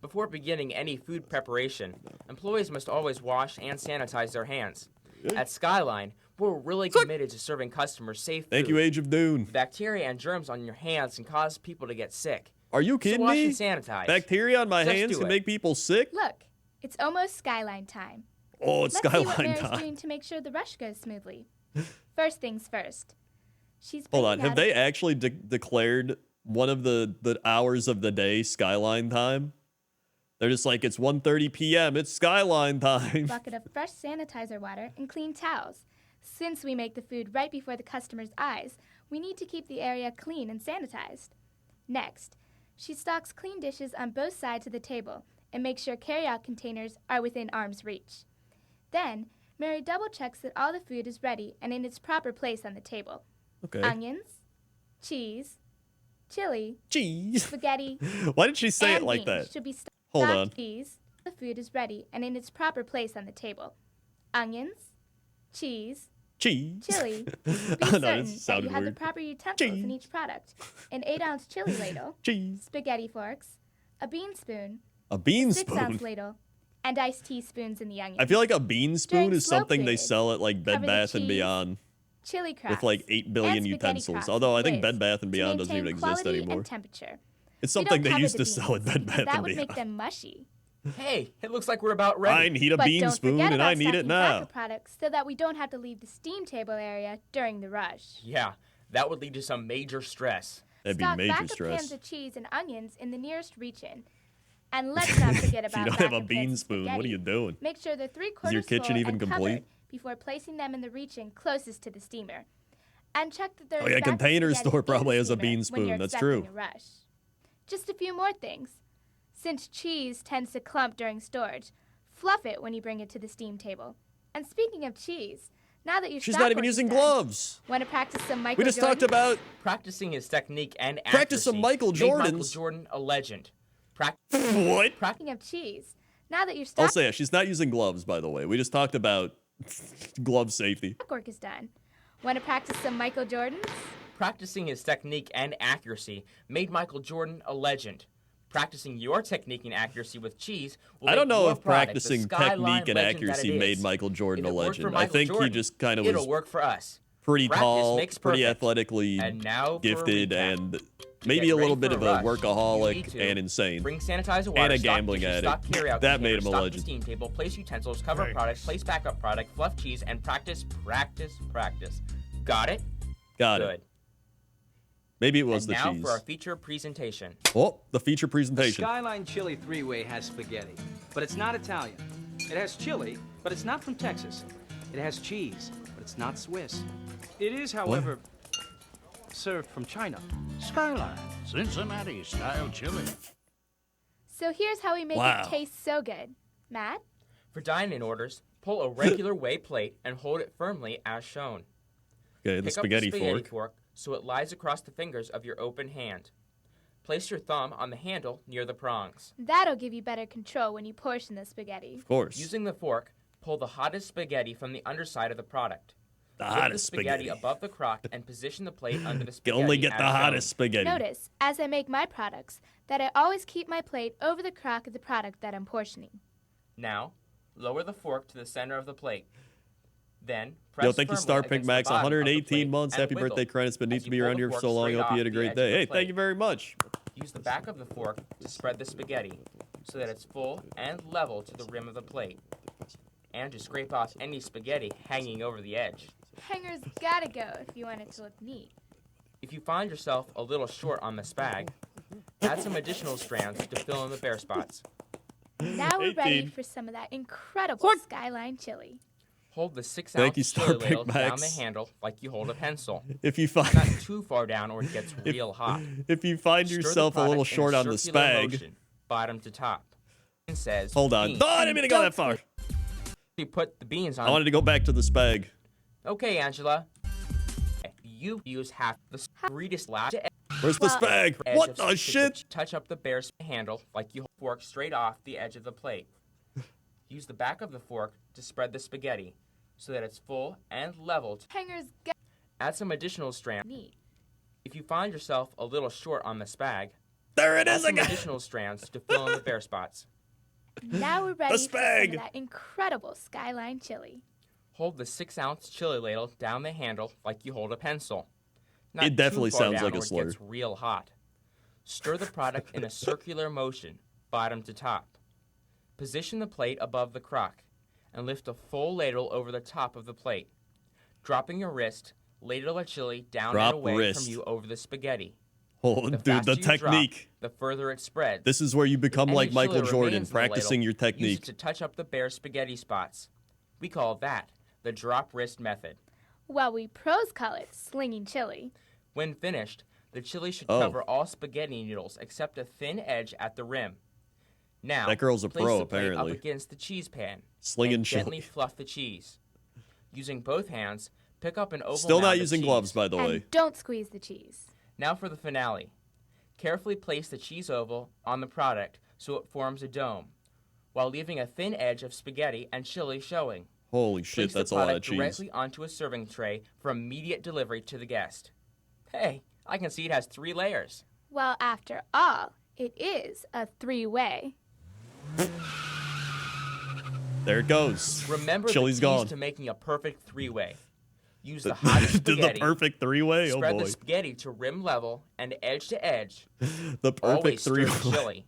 Before beginning any food preparation, employees must always wash and sanitize their hands. At Skyline, we're really committed to serving customers safe food. Thank you, Age of Dune. Bacteria and germs on your hands can cause people to get sick. Are you kidding so wash me? And sanitize. Bacteria on my Just hands do can it. make people sick? Look, it's almost Skyline time. Oh, it's Let's see what Skyline Mary's time. doing to make sure the rush goes smoothly. First things first. She's Hold on. bringing Have out they a actually declared one of the hours of the day Skyline time? They're just like, it's 1:30 p.m. It's Skyline time. bucket of fresh sanitizer water and clean towels. Since we make the food right before the customer's eyes, we need to keep the area clean and sanitized. Next, she stocks clean dishes on both sides of the table and makes sure carryout containers are within arm's reach. Then, Mary double checks that all the food is ready and in its proper place on the table. Okay. Onions, cheese, chili, cheese, spaghetti. Why did she say it and like beans that? Should be stocked Hold on. cheese. The food is ready and in its proper place on the table. Onions, cheese, cheese, chili. Be Oh, certain no, this that sounded you have weird. the proper utensils in each product. An 8-ounce chili ladle, cheese, spaghetti forks, a bean spoon, A bean 6-ounce spoon. ladle, and iced tea spoons in the onions. I feel like a bean spoon During is slow something they periods, sell at like Bed cover the Bath and cheese, Beyond chili cracks, with like 8 billion and spaghetti utensils. cracks Although I with think lids Bed Bath and to Beyond doesn't even maintain exist quality anymore. and temperature. It's We something don't they cover used the to sell at beans Bed Bath because that and would make Beyond. them mushy. Hey, it looks like we're about ready. I need a But bean don't spoon forget and I about need it stocking now. backup products so that we don't have to leave the steam table area during the rush. Yeah, that would lead to some major stress. That'd be Stock major backup stress. pans of cheese and onions in the nearest reach-in. And let's not forget If you about don't have a backup bean pans of spoon, what are spaghetti. you doing? Make sure they're 3/4 Is your kitchen full even and complete? covered before placing them in the reach-in closest to the steamer. And check that there Oh is yeah, backup Container spaghetti Store in probably the has a steamer bean when spoon. you're That's expecting true. a rush. Just a few more things. Since cheese tends to clump during storage, fluff it when you bring it to the steam table. And speaking of cheese, now that your She's stock not even work is using done, praise want to practice some Michael We just Jordan? talked about Practicing his technique and accuracy Practice some Michael made Michael Jordans. Jordan a legend. What? Speaking of cheese, now that your I'll stock say it. She's not using gloves, by the way. We just talked about glove safety. work is done, want to practice some Michael Jordans? Practicing his technique and accuracy made Michael Jordan a legend. Practicing your technique and accuracy with cheese will I don't make know your if product the practicing Skyline technique and legend that accuracy it made is. Michael Jordan If a it worked for legend. I Michael think he Jordan, just kind of it'll was work for us. pretty Practice tall, makes pretty perfect. athletically And now for a gifted, recap. and To maybe get a little ready bit for of a a rush, you need workaholic to and insane. Bring sanitizer water, And a stock gambling dishes, addict. stock carryout That made him containers, a stock the legend. steam table, place utensils, cover products, place backup product, fluff cheese, and practice, practice, practice. Got it? Got Good. it. Maybe it was And the now cheese. for our feature presentation. Oh, the feature presentation. Skyline Chili 3-Way has spaghetti, but it's not Italian. It has chili, but it's not from Texas. It has cheese, but it's not Swiss. It is, however, served from China. Skyline, Cincinnati style chili. So here's how we make Wow. it taste so good. Matt? For dine-in orders, pull a regular way plate and hold it firmly as shown. Okay, the Pick spaghetti up the spaghetti fork. fork so it lies across the fingers of your open hand. Place your thumb on the handle near the prongs. That'll give you better control when you portion the spaghetti. Of course. Using the fork, pull the hottest spaghetti from the underside of the product. The Flip hottest the spaghetti spaghetti. above the crock and position the plate under the You spaghetti. only get as the shown. hottest spaghetti. Notice, as I make my products, that I always keep my plate over the crock of the product that I'm portioning. Now, lower the fork to the center of the plate. Then, press Yo, thank you, firmly Star Pink against the Max. bottom of the 118 plate months. and Happy wiggle birthday, Crendor. It's been as neat to you be pull around the here for fork so long. straight Hope you had a off the great edge of day. the Hey, plate. thank you very much. Use the back of the fork to spread the spaghetti so that it's full and level to the rim of the plate, and to scrape off any spaghetti hanging over the edge. Hangers gotta go if you want it to look neat. If you find yourself a little short on the spag, add some additional strands to fill in the bare spots. Now we're ready 18. for some of that incredible Skyline chili. Hold the 6-ounce Thank you, Star chili Pink ladle down Max. the handle like you hold a pencil. If you find Not too far down or it gets real hot. if you find Stir the yourself a little product in short on the circular spag, motion, bottom to top. It says hold on. beans. Oh, I didn't mean to go that far. You put the beans on. I wanted to go back to the spag. Okay, Angela. You use half the sweetest last. Where's the spag? What the shit? Touch up the bare handle like you hold the fork straight off the edge of the plate. Use the back of the fork to spread the spaghetti so that it's full and level. Hangers gotta Add some additional strands. neat. If you find yourself a little short on the spag, there it add is some again. additional strands to fill in the bare spots. Now we're ready for some of spag. that incredible Skyline chili. Hold the 6-ounce chili ladle down the handle like you hold a pencil. Not It definitely too far sounds down like a or it slur. gets real hot. Stir the product in a circular motion, bottom to top. Position the plate above the crock and lift a full ladle over the top of the plate. Dropping your wrist, ladle the chili down Drop and away wrist. from you over the spaghetti. Oh, The dude, faster the you drop, technique. the further it spreads. This is where you become If like any Michael chili Jordan, remains in the ladle, practicing your use technique. it to touch up the bare spaghetti spots. We call that the drop wrist method. Well, we pros call it slinging chili. When finished, the chili should Oh. cover all spaghetti noodles except a thin edge at the rim. Now, That girl's a place pro, the plate apparently. up against the cheese pan Slinging and gently chili. fluff the cheese. Using both hands, pick up an oval Still not mound of using cheese. gloves, by the way. And don't squeeze the cheese. Now for the finale. Carefully place the cheese oval on the product so it forms a dome, while leaving a thin edge of spaghetti and chili showing. Holy shit, Place that's the a lot of product cheese. directly onto a serving tray for immediate delivery to the guest. Hey, I can see it has 3 layers. Well, after all, it is a 3-way. There it goes. Remember Chili's the keys gone. to making a perfect 3-way. Use the hottest spaghetti. The perfect 3-way? Oh Spread boy. the spaghetti to rim level and edge to edge. The perfect Always stir the 3-way. chili.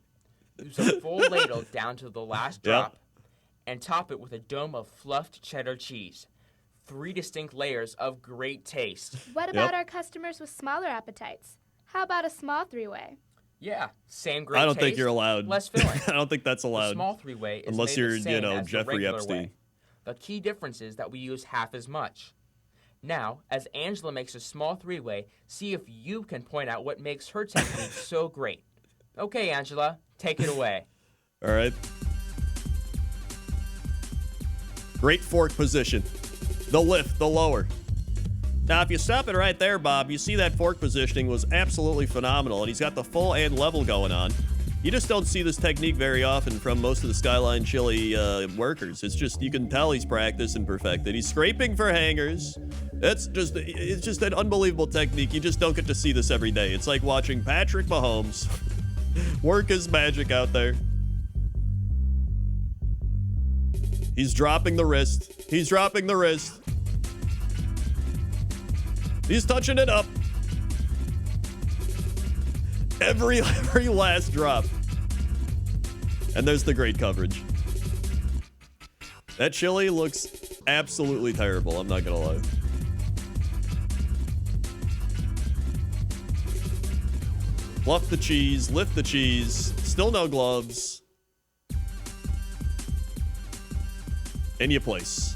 Use a full ladle down to the last Yep. drop and top it with a dome of fluffed cheddar cheese. 3 distinct layers of great taste. What about our customers with smaller appetites? How about a small 3-way? Yeah, same great I don't taste, think you're allowed. less filling. I don't think that's The allowed. small 3-way is Unless made you're, the same as the Jeffrey regular Epstein. way. The key difference is that we use half as much. Now, as Angela makes a small 3-way, see if you can point out what makes her technique so great. Okay, Angela, take it away. All right. Great fork position. The lift, the lower. Now, if you stop it right there, Bob, you see that fork positioning was absolutely phenomenal, and he's got the full and level going on. You just don't see this technique very often from most of the Skyline Chili workers. It's just, you can tell he's practiced and perfected. He's scraping for hangers. It's just an unbelievable technique. You just don't get to see this every day. It's like watching Patrick Mahomes work his magic out there. He's dropping the wrist. He's dropping the wrist. He's touching it up. Every last drop. And there's the great coverage. That chili looks absolutely terrible, I'm not gonna lie. Fluff the cheese, lift the cheese, still no gloves. And you place.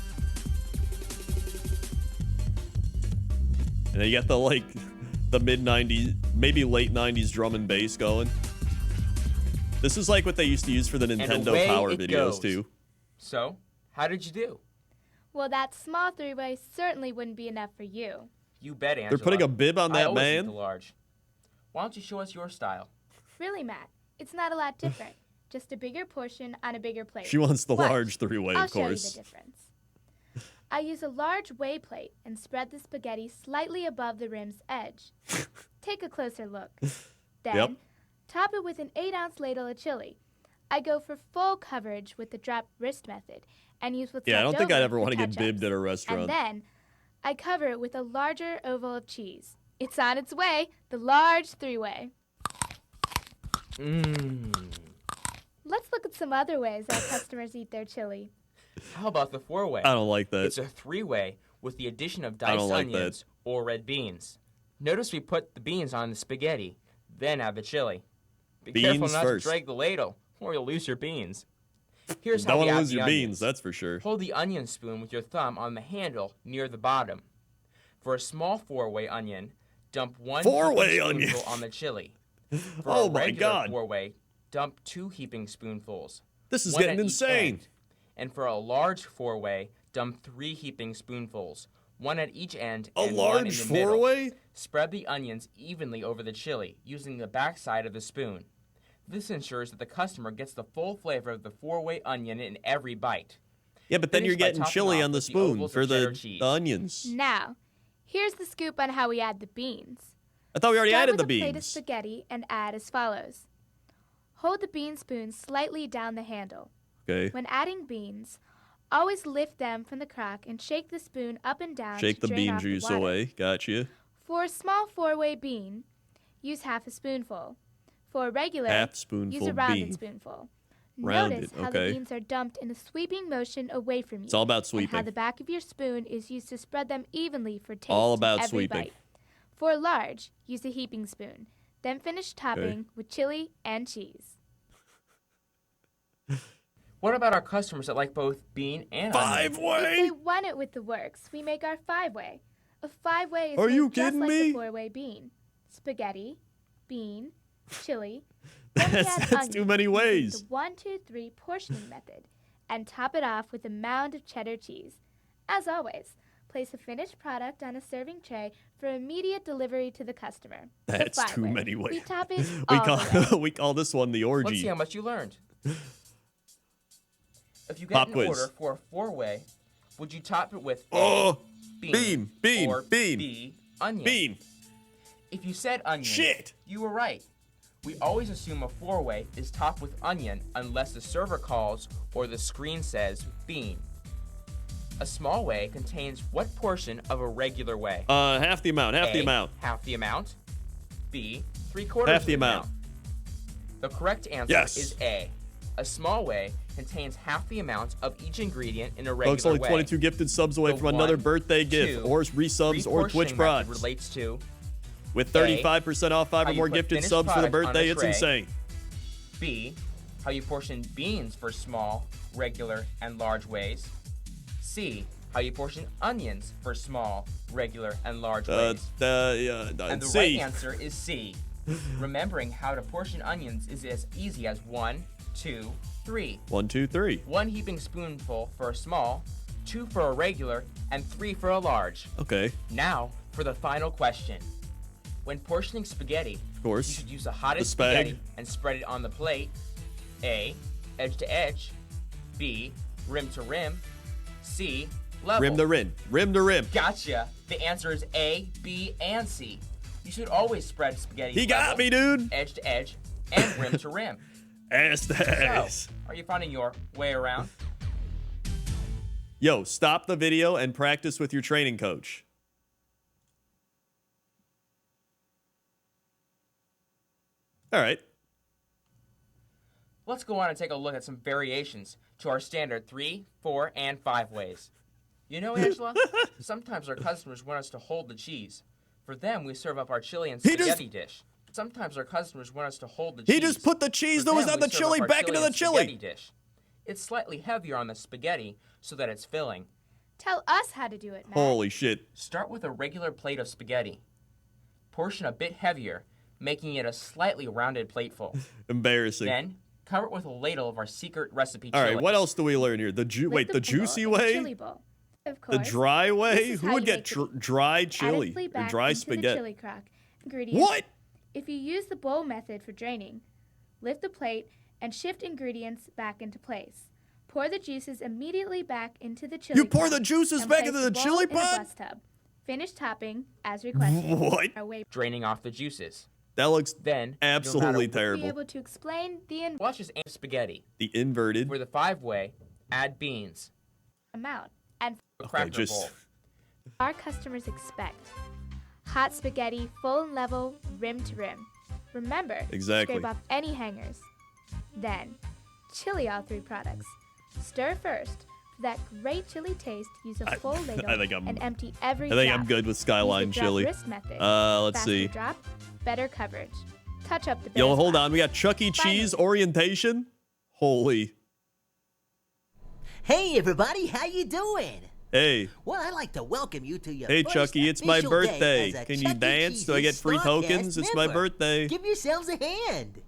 And then you got the mid-90s, maybe late 90s drum and bass going. This is like what they used to use for the And Nintendo away Power it videos, goes. too. So, how did you do? Well, that small 3-way certainly wouldn't be enough for you. You bet, Angela. They're putting a bib on I that always eat man? the large. Why don't you show us your style? Really, Matt, it's not a lot different. Just a bigger portion on a bigger plate. She wants the Watch. large 3-way, I'll of show you course. the difference. I use a large whey plate and spread the spaghetti slightly above the rim's edge. Take a closer look. Then, Yep. top it with an 8-ounce ladle of chili. I go for full coverage with the drop wrist method and use what's Yeah, I left don't think I'd over ever for want to get touch-ups. bibbed at a restaurant. And then, I cover it with a larger oval of cheese. It's on its way, the large 3-way. Let's look at some other ways our customers eat their chili. How about the 4-way? I don't like that. It's a 3-way with the addition of I diced don't like onions or red beans. Notice we put the beans on the spaghetti, then add the chili. Be careful Beans not first. to drag the ladle, or you'll lose your beans. Here's how Don't we want to add lose the your onions. beans, that's for sure. Hold the onion spoon with your thumb on the handle near the bottom. For a small 4-way onion, dump 1 4-way heaping onion. spoonful on the chili. For Oh a my regular God. 4-way, dump 2 heaping spoonfuls. This is one getting at each insane. end. And for a large 4-way, dump 3 heaping spoonfuls, 1 at each end A and 1 in large the middle. 4-way? Spread the onions evenly over the chili using the back side of the spoon. This ensures that the customer gets the full flavor of the 4-way onion in every bite. Yeah, but then Finish you're by getting topping chili off on the with the spoon ovals for of cheddar the cheese. onions. Now, here's the scoop on how we add the beans. I thought we already Start added with the a plate of beans. spaghetti and add as follows. Hold the bean spoon slightly down the handle. Okay. When adding beans, Always lift them from the crock and shake the spoon up and down Shake to the drain bean off the juice water. away. Gotcha. For a small 4-way bean, use half a spoonful. For a regular, Half spoonful use a rounded bean. spoonful. Rounded, Notice how okay. the beans are dumped in a sweeping motion away from you. It's all about And how sweeping. the back of your spoon is used to spread them evenly for taste All in about every sweeping. bite. For a large, use a heaping spoon. Then finish topping with chili and cheese. What about our customers that like both bean and onion? If they want it with the works, we make our 5-way. A 5-way is Are made you just kidding like me? the 4-way bean. Spaghetti, bean, chili. Then we add That's onion too many using ways. The 1, 2, 3 portioning method, and top it off with a mound of cheddar cheese. As always, place a finished product on a serving tray for immediate delivery to the customer. The That's too 5-way. many ways. We top it We all the way. call we call this one the Let's orgy. see how much you learned. If you get Pop an quiz. order for a 4-way, would you top it with Oh, A, bean, or bean, B, onion? bean. If you said onion, Shit. you were right. We always assume a 4-way is topped with onion unless the server calls or the screen says bean. A small way contains what portion of a regular way? Half the amount. Half the A, amount. Half the amount. B, 3/4 Half the amount. The correct answer Yes. is A. A small way contains half the amount of each ingredient in a regular Folks, only way. 22 gifted subs away The from another 1, birthday gift, 2, or resubs, or Twitch pre-portioning method prods. relates to With A, 35% off 5 how or you more put gifted finished subs for the product on a birthday. It's tray. insane. B, how you portion beans for small, regular, and large ways. C, how you portion onions for small, regular, and large ways. And the C. right answer is C. Remembering how to portion onions is as easy as 1, 2, 3. 1, 2, 3. 1 heaping spoonful for a small, 2 for a regular, and 3 for a large. Okay. Now for the final question. When portioning spaghetti, Of course. you should use the hottest The spag. spaghetti and spread it on the plate. A, edge to edge. B, rim to rim. C, level. Rim to rim. Rim to rim. Gotcha. The answer is A, B, and C. You should always spread spaghetti. He got me, dude. Edge to edge and rim to rim. Ass to ass. So, are you finding your way around? Yo, stop the video and practice with your training coach. All right. Let's go on and take a look at some variations to our standard 3, 4, and 5 ways. You know, Angela, sometimes our customers want us to hold the cheese. For them, we serve up our chili and spaghetti dish. Sometimes our customers want us to hold the cheese. He just put the cheese that For was them, on we the serve chili up our back into the and chili. spaghetti dish. It's slightly heavier on the spaghetti so that it's filling. Tell us how to do it, Matt. Holy shit. Start with a regular plate of spaghetti. Portion a bit heavier, making it a slightly rounded plateful. Embarrassing. Then, cover it with a ladle of our secret recipe All chili. right, what else do we learn here? The juicy way? Chili bowl. Of course. The dry way? This is Who how would you get make it. dry Add chili it fully or back dry into the spaghetti? chili crock. Ingredients. What? If you use the bowl method for draining, lift the plate and shift ingredients back into place. Pour the juices immediately back into the chili You pour pot the juices and back place into the bowl chili in a pot? bus tub. Finish topping as requested. What? Draining off the juices. That looks Then absolutely Be terrible. able to explain the Watch this spaghetti. The inverted. For the 5-way, add beans. amount and A cracker just- bowl. our customers expect. Hot spaghetti, full and level, rim to rim. Remember, Exactly. scrape off any hangers. Then, chili all 3 products. Stir first. For that great chili taste, use a full ladle I think I'm- and empty every I think drop. I'm good with Use Skyline the drop chili. wrist method. Let's Faster see. drop, better coverage. Touch up the Yo, bare hold spot. on. We got Chuck E. Cheese orientation. Holy. Hey everybody, how you doing? Hey. Well, I'd like to welcome you to your Hey, first Chucky, it's my official day birthday. as a Can you Chuck E. dance? Do I Cheese's get free tokens? Starcast It's my member. birthday. Give yourselves a hand.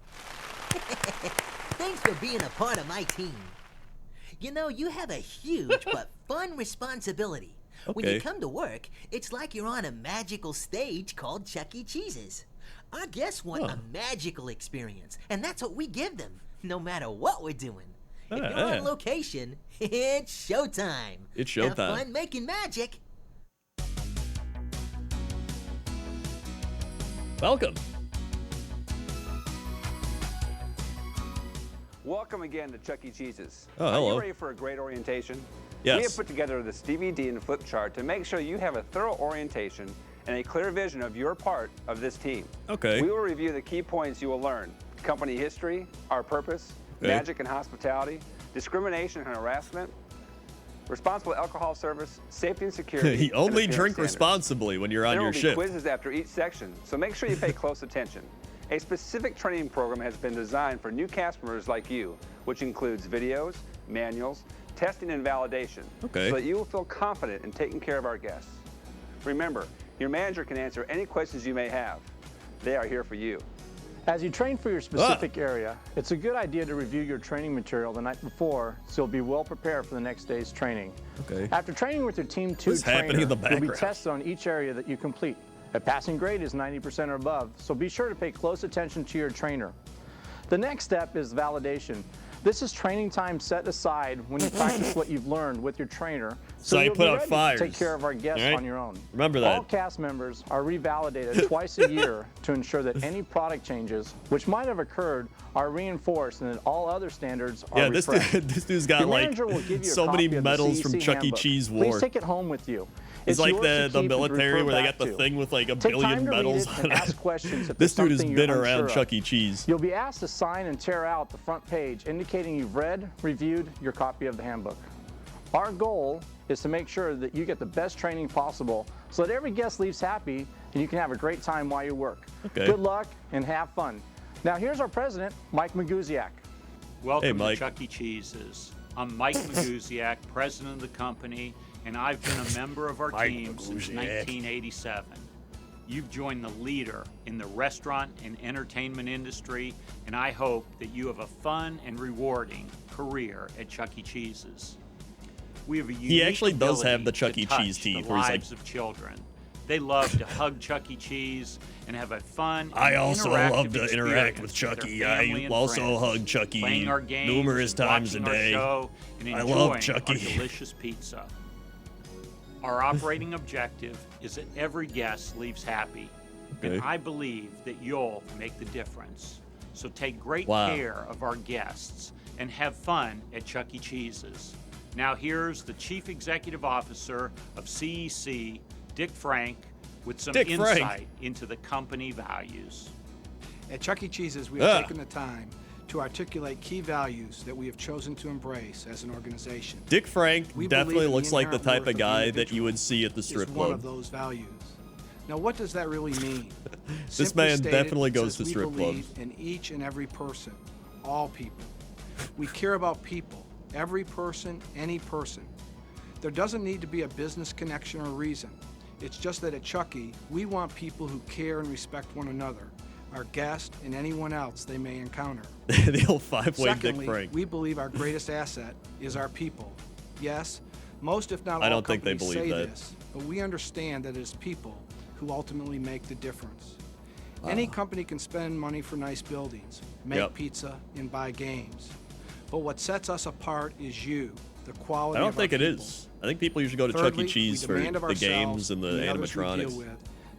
Thanks for being a part of my team. You know, you have a huge but fun responsibility. When you Okay. come to work, it's like you're on a magical stage called Chuck E. Cheese's. Our guests want a magical experience, and that's what we give them, no matter what we're doing. If you're on location, it's showtime. It's Have showtime. fun making magic. Welcome. Welcome again to Chuck E. Cheese's. Oh, Are hello. you ready for a great orientation? Yes. We have put together this DVD and flip chart to make sure you have a thorough orientation and a clear vision of your part of this team. Okay. We will review the key points you will learn: company history, our purpose, magic and hospitality, discrimination and harassment, responsible alcohol service, safety and security. You only and drink standards. responsibly when you're on There your will be shift. quizzes after each section, so make sure you pay close attention. A specific training program has been designed for new cast members like you, which includes videos, manuals, testing and validation, Okay. so that you will feel confident in taking care of our guests. Remember, your manager can answer any questions you may have. They are here for you. As you train for your specific area, it's a good idea to review your training material the night before so you'll be well prepared for the next day's training. Okay. After training with your Team 2 What's happening in the trainer, you'll be background? tested on each area that you complete. A passing grade is 90% or above, so be sure to pay close attention to your trainer. The next step is validation. This is training time set aside when you practice what you've learned with your trainer, So you you'll put be out ready fires. to take care of our guests All right? on your own. Remember that. All cast members are revalidated twice a year to ensure that any product changes, which might have occurred, are reinforced and that all other standards are Yeah, this refreshed. this dude's got Your like manager will give you a so many copy of the medals from CEC Chuck E. handbook. Cheese Please War. take it home with you. It's like yours to the keep and military refer where they back got the to. thing with like a Take time billion to read medals it on and it. ask questions if This there's dude has something been you're around unsure of. Chuck E. Cheese. You'll be asked to sign and tear out the front page indicating you've read, reviewed your copy of the handbook. Our goal is to make sure that you get the best training possible so that every guest leaves happy and you can have a great time while you work. Okay. Good luck and have fun. Now here's our president, Mike Maguziak. Welcome Hey, Mike. to Chuck E. Cheese's. I'm Mike Maguziak, president of the company, and I've been a member of our Mike team since Maguziak. 1987. You've joined the leader in the restaurant and entertainment industry, and I hope that you have a fun and rewarding career at Chuck E. Cheese's. We have a unique He actually does have ability the Chuck to E. touch Cheese teeth the where he's like, lives of children. They love to hug Chuck E. Cheese and have a fun. I and also interactive love to interact experience with Chuck their E. family I and also friends, hug Chuck E. playing our games numerous and times a watching our day. show and I love enjoying Chuck our E. delicious pizza. Our operating objective is that every guest leaves happy, Okay. and I believe that you'll make the difference. So take great Wow. care of our guests and have fun at Chuck E. Cheese's. Now here's the Chief Executive Officer of CEC, Dick Frank, with some Dick Frank. insight into the company values. At Chuck E. Cheese's, we have taken the time to articulate key values that we have chosen to embrace as an organization. Dick Frank We definitely believe in looks like the inherent type worth of the guy that individual you would see at the is strip one of club. those values. Now, what does that really mean? This Simply man stated, definitely it goes says to strip we clubs. believe in each and every person, all people. We care about people, every person, any person. There doesn't need to be a business connection or reason. It's just that at Chuck E., we want people who care and respect one another, our guests, and anyone else they may encounter. The old five-way Dick Secondly, Frank. we believe our greatest asset is our people. Yes, most if not I all don't think they companies believe say that. this, but we understand that it is people who ultimately make the difference. Any company can spend money for nice buildings, make Yep. pizza, and buy games. But what sets us apart is you, the quality I don't of think our it people. is. I think people usually go to Thirdly, Chuck E. Cheese we for demand of the ourselves games and the and others we deal animatronics. with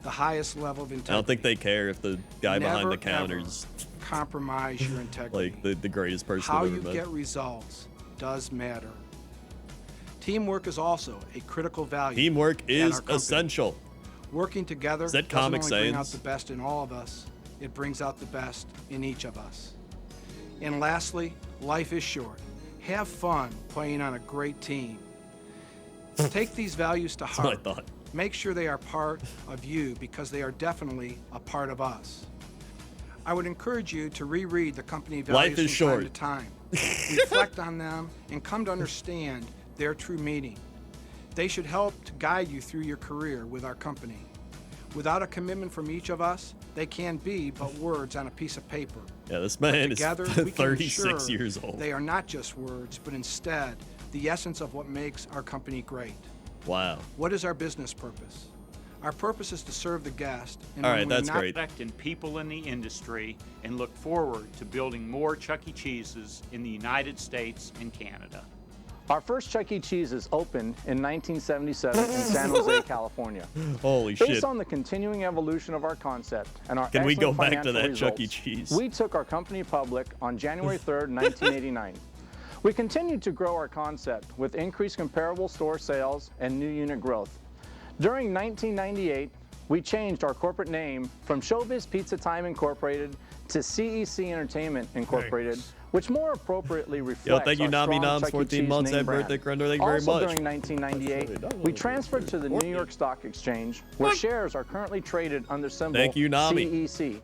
the highest level of integrity. I don't think they care if the guy behind the Never, counter's ever compromise your integrity. like the greatest person How I've you ever met. get results does matter. Teamwork is also a critical value. Teamwork at is our company. essential. Working together Is that doesn't Comic only bring out Sans? the best in all of us, it brings out the best in each of us. And lastly, life is short. Have fun playing on a great team. Take these values to That's what I heart. thought. Make sure they are part of you because they are definitely a part of us. I would encourage you to reread the company values Life is from short. time to time. Reflect on them and come to understand their true meaning. They should help to guide you through your career with our company. Without a commitment from each of us, they can be but words on a piece of paper. Yeah, this But man is together, we can 36 ensure years old. They are not just words, but instead the essence of what makes our company great. Wow. What is our business purpose? Our purpose is to serve the guest. And All when right, we are that's not great. Respect in people in the industry and look forward to building more Chuck E. Cheese's in the United States and Canada. Our first Chuck E. Cheese's opened in 1977 in San Jose, California. Holy Based shit. on the continuing evolution of our concept and our Can we go excellent back to financial that Chuck E. results, Cheese? we took our company public on January 3rd, 1989. We continue to grow our concept with increased comparable store sales and new unit growth. During 1998, we changed our corporate name from Showbiz Pizza Time Incorporated to CEC Entertainment Incorporated, which more appropriately reflects thank you, our Nami strong Noms, Chuck E. 14 Cheese months. name Happy brand. birthday, Crendor. Thank you very Also much. during 1998, we transferred to the New York Stock Exchange, where shares are currently traded under symbol Thank you, Nami. CEC.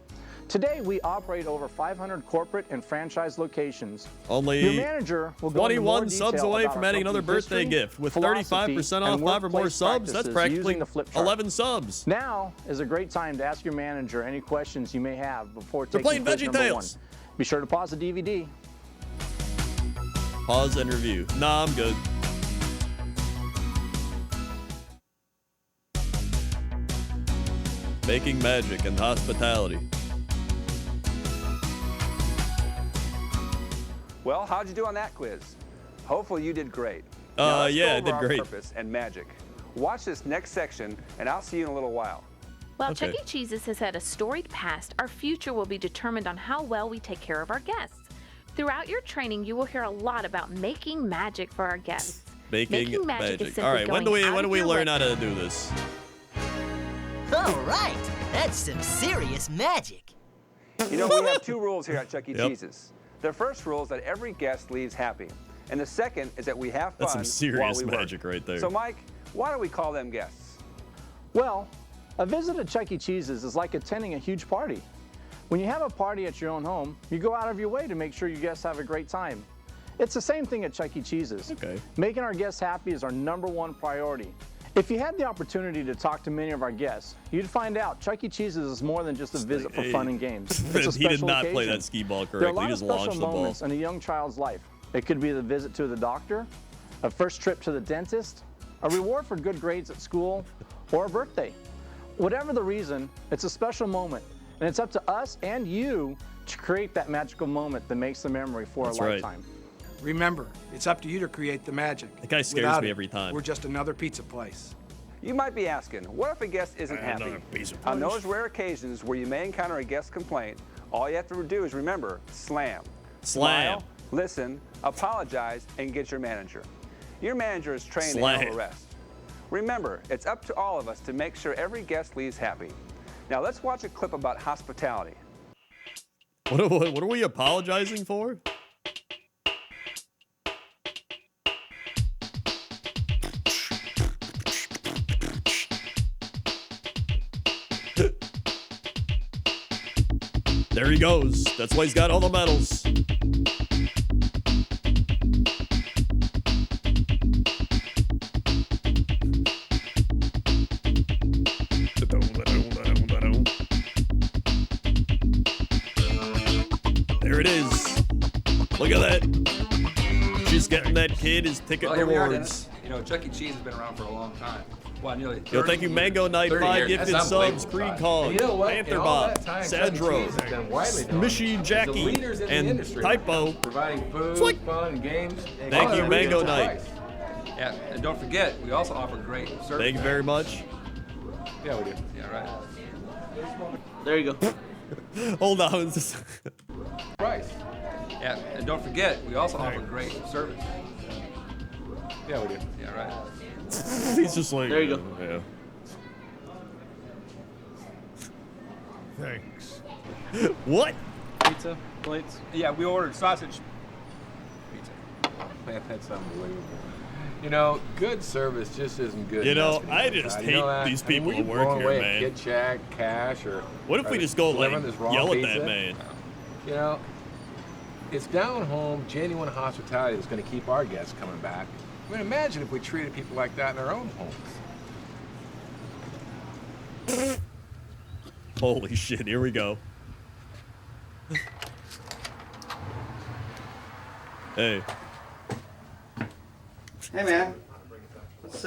Today, we operate over 500 corporate and franchise locations. Only Your manager will go into more 21 subs detail away about from our adding another company's birthday history, gift with philosophy, 35% off and 5 or more workplace subs. That's practices practically using the flip chart. 11 subs. Now is a great time to ask your manager any questions you may have before They're taking playing quiz number 1. VeggieTales. Be sure to pause the DVD. Pause and review. Nah, I'm good. Making magic and hospitality. Well, how'd you do on that quiz? Hopefully you did great. Yeah, I let's did go over our great. Purpose and magic. Watch this next section, and I'll see you in a little while. While Okay. Chuck E. Cheese's has had a storied past, our future will be determined on how well we take care of our guests. Throughout your training, you will hear a lot about making magic for our guests. Making magic is magic. simply All right, when do going we out when do of we your learn way- how to do this? All right, that's some serious magic. You know, we have 2 rules here at Chuck E. Yep. Cheese's. The first rule is that every guest leaves happy. And the second is that we have fun That's some serious while we work. magic right there. So, Mike, why do we call them guests? Well, a visit at Chuck E. Cheese's is like attending a huge party. When you have a party at your own home, you go out of your way to make sure your guests have a great time. It's the same thing at Chuck E. Cheese's. Okay. Making our guests happy is our #1 priority. If you had the opportunity to talk to many of our guests, you'd find out Chuck E. Cheese's is more than just a visit for fun and games. It's a He did special not play occasion. that skee ball There are a correctly. lot He of just special launched the ball. moments in a young child's life. It could be the visit to the doctor, a first trip to the dentist, a reward for good grades at school, or a birthday. Whatever the reason, it's a special moment, and it's up to us and you to create that magical moment that makes the memory for That's a right. lifetime. Remember, it's up to you to create the magic. That guy scares Without me it, every time. We're just another pizza place. You might be asking, what if a guest isn't happy? Another piece of On punch. those rare occasions where you may encounter a guest complaint, all you have to do is remember, slam. Slam. Smile, listen, apologize, and get your manager. Your manager is trained to Slam. handle the rest. Remember, it's up to all of us to make sure every guest leaves happy. Now let's watch a clip about hospitality. What are we apologizing for? There he goes. That's why he's got all the medals. There it is. Look at that. She's getting that kid his ticket Well, here we are, rewards. Dennis. You know, Chuck E. Cheese has been around for a long time. Well, nearly 30 Yo, thank you, years. Mango Knight, 30 5 years. gifted That's subs, unbelievable, Creed Todd. Kong, And you know what? Panther In all Bob, that time, Chuck E. Sadro, Cheese has been widely known Smishy as the Jackie, leaders in the and industry, Typo. providing food, Slick. fun, and games. Thank all you, at a Mango reasonable Knight. price. Yeah, and don't forget, we also offer great service. Thank you very much. Yeah, we do. Yeah, right. There you go. Hold on. Price. Yeah, and don't forget, we also offer great service. Yeah, we do. Yeah, right. He's just like, There you go. Yeah. Thanks. What? Pizza plates? Yeah, we ordered sausage pizza. Man, that's unbelievable. You know, good service just isn't good. You know, enough I anymore, just Todd. You know hate that? these I mean, people we who work blown here, away man. at Kid Shack, Cash, or What if we just go, like, delivering this raw yell at pizza? that man? You know, it's down home, genuine hospitality that's going to keep our guests coming back. I mean, imagine if we treated people like that in our own homes. Holy shit, here we go. Hey. Hey man, let's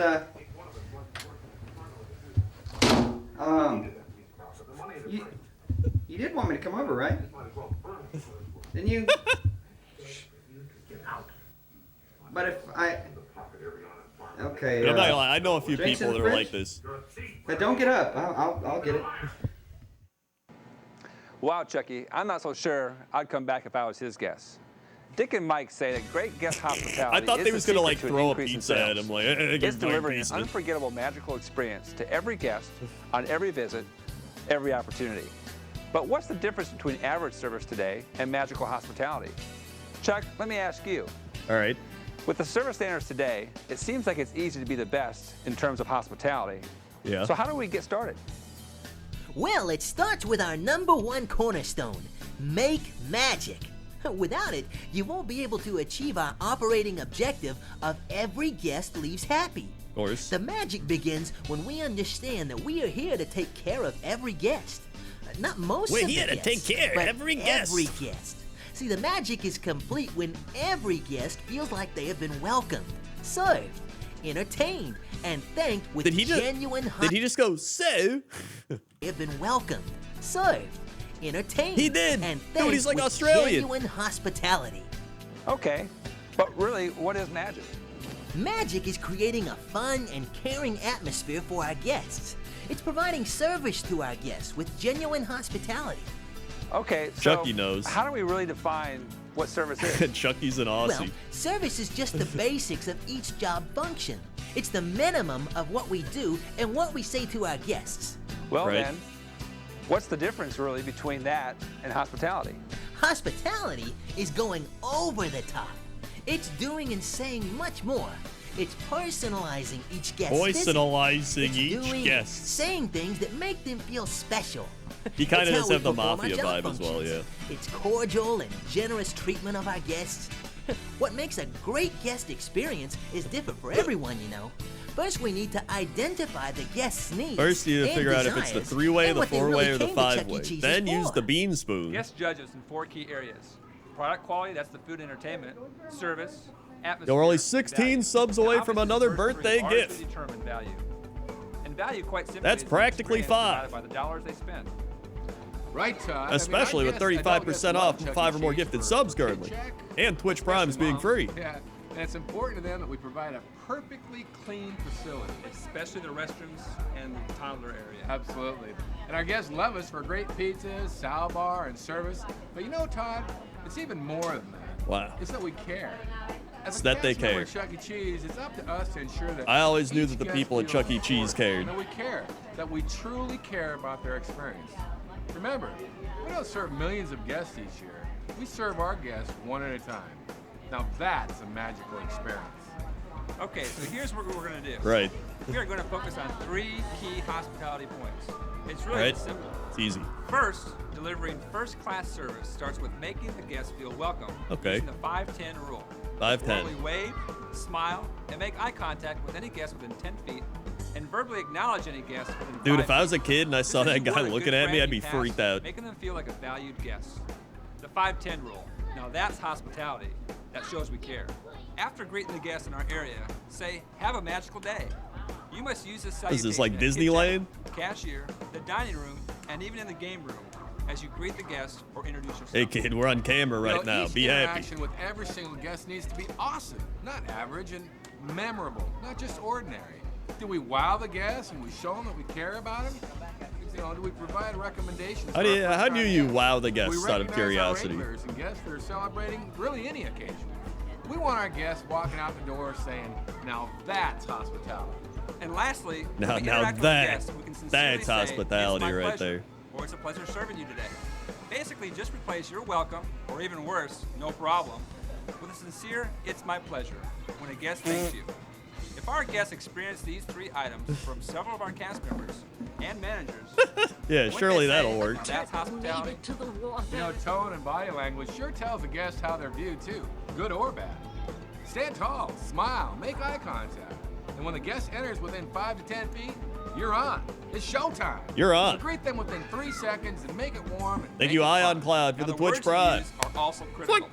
you did want me to come over, right? Didn't you? But if I, okay. I'm not gonna lie, I know a few drinks in people the that are fridge? like this. But don't get up. I'll get it. Wow, Chucky, I'm not so sure I'd come back if I was his guest. Dick and Mike say that great guest hospitality I thought is they the was gonna secret like to an throw a increase in pizza at sales. him, like, It's delivering an pizza. unforgettable, magical experience to every guest on every visit, every opportunity. But what's the difference between average service today and magical hospitality? Chuck, let me ask you. All right. With the service standards today, it seems like it's easy to be the best in terms of hospitality. Yeah. So how do we get started? Well, it starts with our #1 cornerstone, make magic. Without it, you won't be able to achieve our operating objective of every guest leaves happy. Of course. The magic begins when we understand that we are here to take care of every guest. Not most We're of the here to guests, take care of but every guest. Every guest. See, the magic is complete when every guest feels like they have been welcomed, served, entertained, and thanked with genuine Did he just go, so? They have been welcomed, served, entertained, He did. and Dude, thanked he's like with Australian. genuine hospitality. Okay, but really, what is magic? Magic is creating a fun and caring atmosphere for our guests. It's providing service to our guests with genuine hospitality. Okay, so Chucky knows. how do we really define what service is? Chucky's an Aussie. Well, service is just the basics of each job function. It's the minimum of what we do and what we say to our guests. Well then, what's the difference really between that and hospitality? Hospitality is going over the top. It's doing and saying much more. It's personalizing each guest. Personalizing each doing guest. And saying things that make them feel special. He kind of It's does how have the we perform our mafia job vibe as well, yeah. It's cordial and generous treatment of our guests. What makes a great guest experience is different for everyone, you know. First, we need to identify the guest's needs. First, you and figure out if it's the desires, 3-way, and the what they 4-way, really or the came to Chuck E. 5-way. Cheese's Then use for. the bean spoon. Guest judges in 4 key areas. Product quality, that's the food and entertainment. Service, atmosphere. You're only and 16 value. subs The away opposite from is another virtually birthday largely gift. determined value. And value, quite simply, That's is the practically experience 5. provided by the dollars they spend. Right, Todd. Especially with 35% off from 5 or more gifted subs currently. And Twitch Primes being free. Yeah, and it's important to them that we provide a perfectly clean facility. Especially the restrooms and the toddler area. Absolutely. And our guests love us for great pizzas, sal bar, and service. But you know, Todd, it's even more than that. Wow. It's that we care. As It's a that they cast member care. at Chuck E. Cheese, it's up to us to ensure that I always knew each that the guest people at feels Chuck E. Cheese supported, cared. and that we care, that we truly care about their experience. Remember, we don't serve millions of guests each year. We serve our guests one at a time. Now that's a magical experience. Okay, so here's what we're going to do. Right. We are going to focus on 3 key hospitality points. It's really Right. simple. It's easy. First, delivering first-class service starts with making the guests feel welcome. Okay. Using the 5-10 rule. 5-10. Formally wave, smile, and make eye contact with any guest within 10 feet, and verbally acknowledge any guest within 5 Dude, if feet. I was a kid and I saw This that is guy one a looking good at me, friend I'd be you pass, freaked out. Making them feel like a valued guest. The 5-10 rule. Now that's hospitality. That shows we care. After greeting the guests in our area, say, "Have a magical day." You must use this Is this salutation like at Disneyland? kitchen, cashier, the dining room, and even in the game room as you greet the guest or introduce yourself. Hey kid, we're on camera right now. Each Be happy. interaction with every single guest needs to be awesome, not average, and memorable, not just ordinary. Do we wow the guests and we show them that we care about them? You know, do we provide recommendations? How do you wow the guests out of curiosity? We recognize our regulars and guests that are celebrating really any occasion. We want our guests walking out the door saying, "Now that's hospitality." And lastly, Now when we interact with that- guests, we can sincerely that's say, hospitality "It's my right pleasure," there. Or "It's a pleasure serving you today." Basically, just replace "you're welcome," or even worse, "no problem," with a sincere "it's my pleasure" when a guest thanks you. If our guests experience these 3 items from several of our cast members and managers, Yeah, when surely they that'll say, work. "Now that's hospitality." You know, tone and body language sure tells a guest how they're viewed too, good or bad. Stand tall, smile, make eye contact. And when the guest enters within 5 to 10 feet, you're on. It's showtime. You're on. So greet them within 3 seconds and make it warm. And Thank make you, it Ion fun. Cloud, for Now, the the Twitch words you Prime. use are also critical.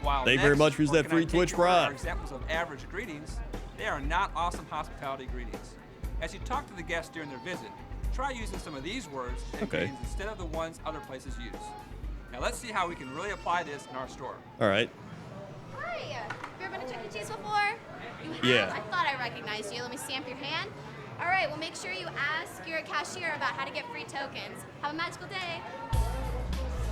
While Thank you very next, much for or that can free I take Twitch your word, Prime. are examples of average greetings, they are not awesome hospitality greetings. As you talk to the guests during their visit, try using some of these words and greetings instead of the ones other places use. Now let's see how we can really apply this in our store. All right. Hi, have you ever been to Chuck E. Cheese before? You have? Yeah. I thought I recognized you. Let me stamp your hand. All right, well, make sure you ask your cashier about how to get free tokens. Have a magical day.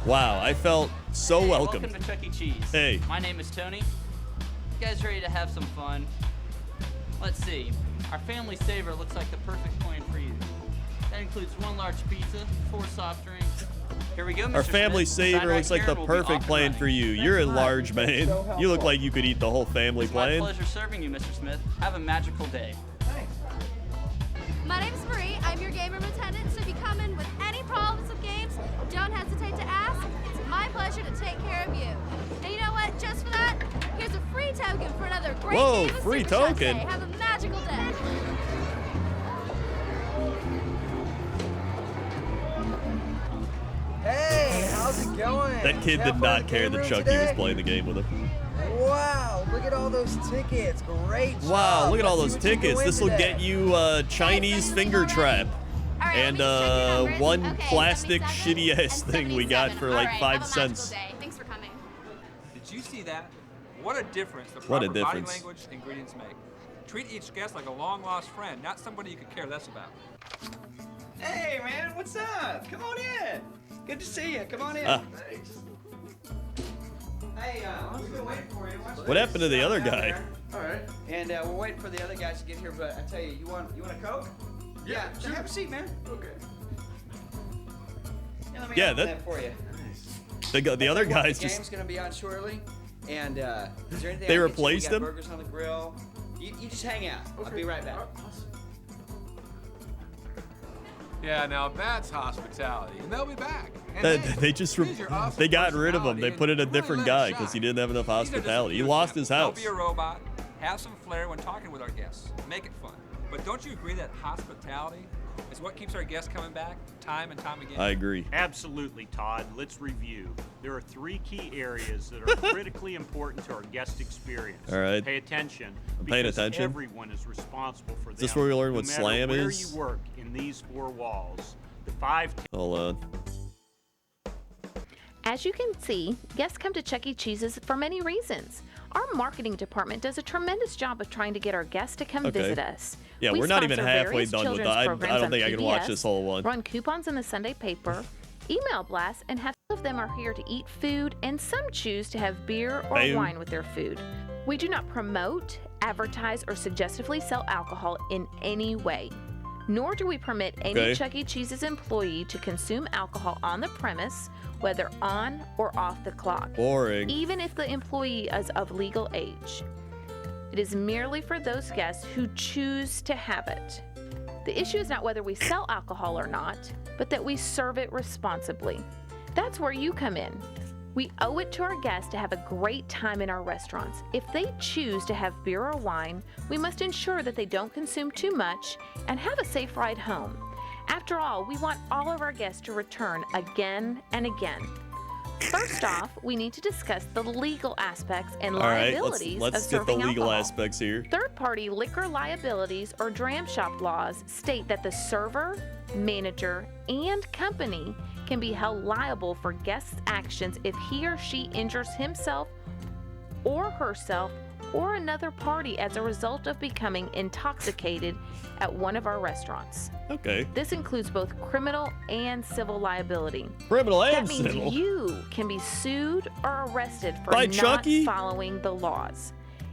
Wow, I felt so welcome. Welcome to Chuck E. Cheese. Hey. My name is Tony. You guys ready to have some fun? Let's see. Our family saver looks like the perfect plan for you. That includes 1 large pizza, 4 soft drinks. Here we go, Mr. Our family Smith. saver Side looks right like here the and we'll be perfect off plan and for running. you. You're a large man. You look like you could eat the whole family It's my plane. pleasure serving you, Mr. Smith. Have a magical day. My name's Marie. I'm your game room attendant, so if you come in with any problems with games, don't hesitate to ask. It's my pleasure to take care of you. And you know what? Just for that, here's a free token for another great Whoa, game of free Super Shot token. Day. Have a magical day. Hey, how's it going? That kid did not care that Chucky was playing the game with him. Wow, look at all those tickets. Great job. Wow, look at all Let's those see what you tickets. can This win will today. get you a Chinese finger trap. And one plastic shitty ass thing we got for like 5 cents. Thanks for coming. Did you see that? What a difference the What a proper body difference. language ingredients make. Treat each guest like a long-lost friend, not somebody you could care less about. Hey, man, what's up? Come on in. Good to see you. Come on in. Thanks. Hey, we've been waiting for you. What happened to the other guy? All right. And we're waiting for the other guys to get here, but I tell you, you want a Coke? Yeah, sure. Have a seat, man. Okay. Let me Yeah, open that- for you. The other guys The game's just... gonna be on shortly, and is there anything They I can get you? replaced We got him? burgers on the grill. You just hang out. I'll be right back. Yeah, now that's hospitality, and they'll be back. And They just they got rid of him. They put in a different guy because he didn't have enough hospitality. He lost his Don't house. be a robot. Have some flair when talking with our guests. Make it fun. But don't you agree that hospitality is what keeps our guests coming back time and time again? I agree. Absolutely, Todd. Let's review. There are 3 key areas that are critically important to our guest experience. All right. Pay attention. I'm paying because attention. Everyone is responsible for them. Is this where we learn what no matter slam where is? you work in these 4 walls. The 5 Hold on. As you can see, guests come to Chuck E. Cheese's for many reasons. Our marketing department does a tremendous job of trying to get our guests to come Okay. visit us. Yeah, We we're not even sponsor halfway various done with children's that. I programs don't on think I can watch PBS, this whole one. Run coupons in the Sunday paper, email blasts, and half of them are here to eat food, and some choose to have beer or Boom. wine with their food. We do not promote, advertise, or suggestively sell alcohol in any way. Nor do we permit any Okay. Chuck E. Cheese's employee to consume alcohol on the premise, whether on or off the clock. Boring. Even if the employee is of legal age. It is merely for those guests who choose to have it. The issue is not whether we sell alcohol or not, but that we serve it responsibly. That's where you come in. We owe it to our guests to have a great time in our restaurants. If they choose to have beer or wine, we must ensure that they don't consume too much and have a safe ride home. After all, we want all of our guests to return again and again. First off, we need to discuss the legal aspects and All right, liabilities let's of get the serving legal alcohol. aspects here. Third-party liquor liabilities or dram shop laws state that the server, manager, and company can be held liable for guests' actions if he or she injures himself or herself or another party as a result of becoming intoxicated at one of our restaurants. Okay. This includes both criminal and civil liability. Criminal and That means civil. you can be sued or arrested for By not Chucky? following the laws.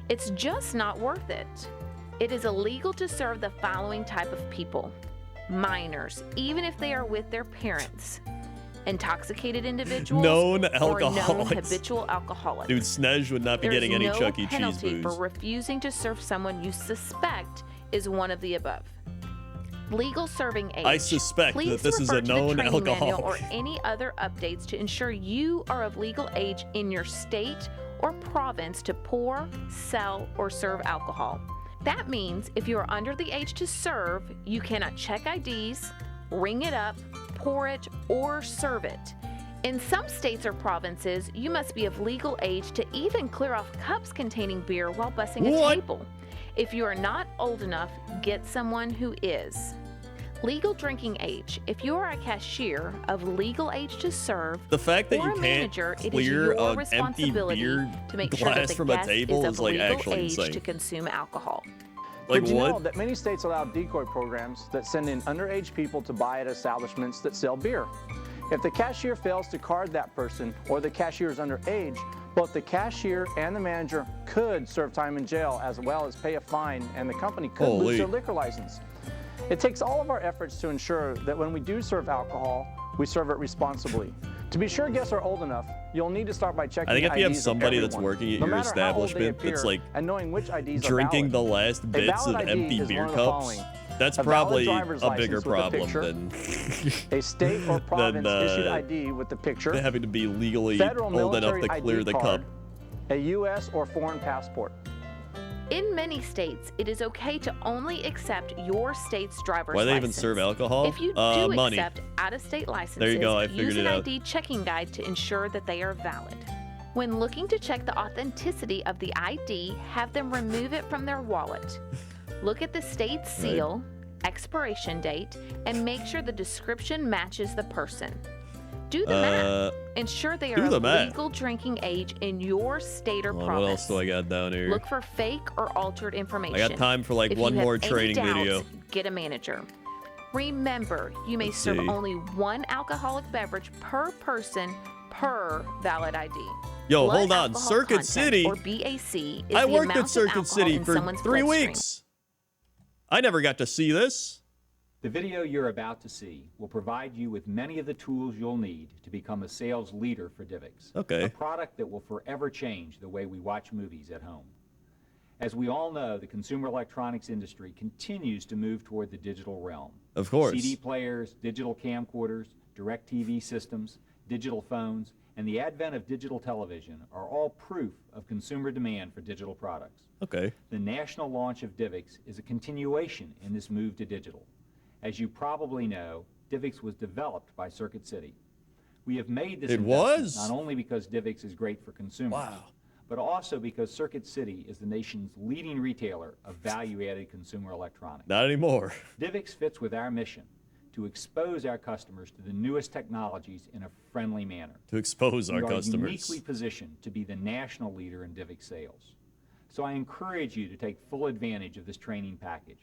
It's just not worth it. It is illegal to serve the following type of people: minors, even if they are with their parents; intoxicated individuals; Known or known alcoholics. habitual alcoholics. Dude, Snej would not be There is getting any no Chuck E. Cheese penalty booze. for refusing to serve someone you suspect is one of the above. Legal serving age. I suspect Please that this is refer a to the known training manual alcoholic. or any other updates to ensure you are of legal age in your state or province to pour, sell, or serve alcohol. That means if you are under the age to serve, you cannot check IDs, ring it up, pour it, or serve it. In some states or provinces, you must be of legal age to even clear off cups containing beer while bussing a table. If you are not old enough, get someone who is. Legal drinking age. If you are a cashier of legal age to serve, The fact that or you a can't manager, it is clear your an empty responsibility beer to make sure that glass the from a guest table is is of like legal actually age insane. to consume alcohol. Did you know what? that many states allow decoy programs that send in underage people to buy at establishments that sell beer? If the cashier fails to card that person or the cashier is underage, both the cashier and the manager could serve time in jail as well as pay a fine, and the company could lose their liquor license. It takes all of our efforts to ensure that when we do serve alcohol, we serve it responsibly. To be sure guests are old enough, you'll need to start by checking I think if you have IDs somebody of that's everyone. working at No your matter how old they establishment appear, that's like and knowing which IDs drinking are the valid. last bits of valid ID empty is beer one of the cups, following. that's A valid probably driver's a bigger license with a problem picture, than a state or province issued ID with the picture, having to be legally federal old enough military to clear ID the card, cup. a U.S. or foreign passport. In many states, it is okay to only accept your state's driver's Why they license. even serve alcohol? If you do Money. accept out-of-state licenses, There you go, I figured use it an out. ID checking guide to ensure that they are valid. When looking to check the authenticity of the ID, have them remove it from their wallet. Look at the state seal, expiration date, and make sure the description matches the person. Do the math. Ensure they are do the of math. legal drinking age in your state or Hold on, province. what else do I got down here? Look for fake or altered information. I got time for like If one you have more any training doubts, video. Get a manager. Remember, you may Let's serve see. only one alcoholic beverage per person per valid ID. Yo, Blood hold on. alcohol Circuit content, City? or BAC, is I the worked amount at of Circuit alcohol City in for someone's 3 bloodstream. weeks. I never got to see this. The video you're about to see will provide you with many of the tools you'll need to become a sales leader for Divx. Okay. A product that will forever change the way we watch movies at home. As we all know, the consumer electronics industry continues to move toward the digital realm. Of course. CD players, digital camcorders, direct TV systems, digital phones, and the advent of digital television are all proof of consumer demand for digital products. Okay. The national launch of Divx is a continuation in this move to digital. As you probably know, Divx was developed by Circuit City. We have made this It investment was? not only because Divx is great for consumers, but also because Circuit City is the nation's leading retailer of value-added consumer electronics. Not anymore. Divx fits with our mission to expose our customers to the newest technologies in a friendly manner. To expose our We are customers. uniquely positioned to be the national leader in Divx sales. So I encourage you to take full advantage of this training package.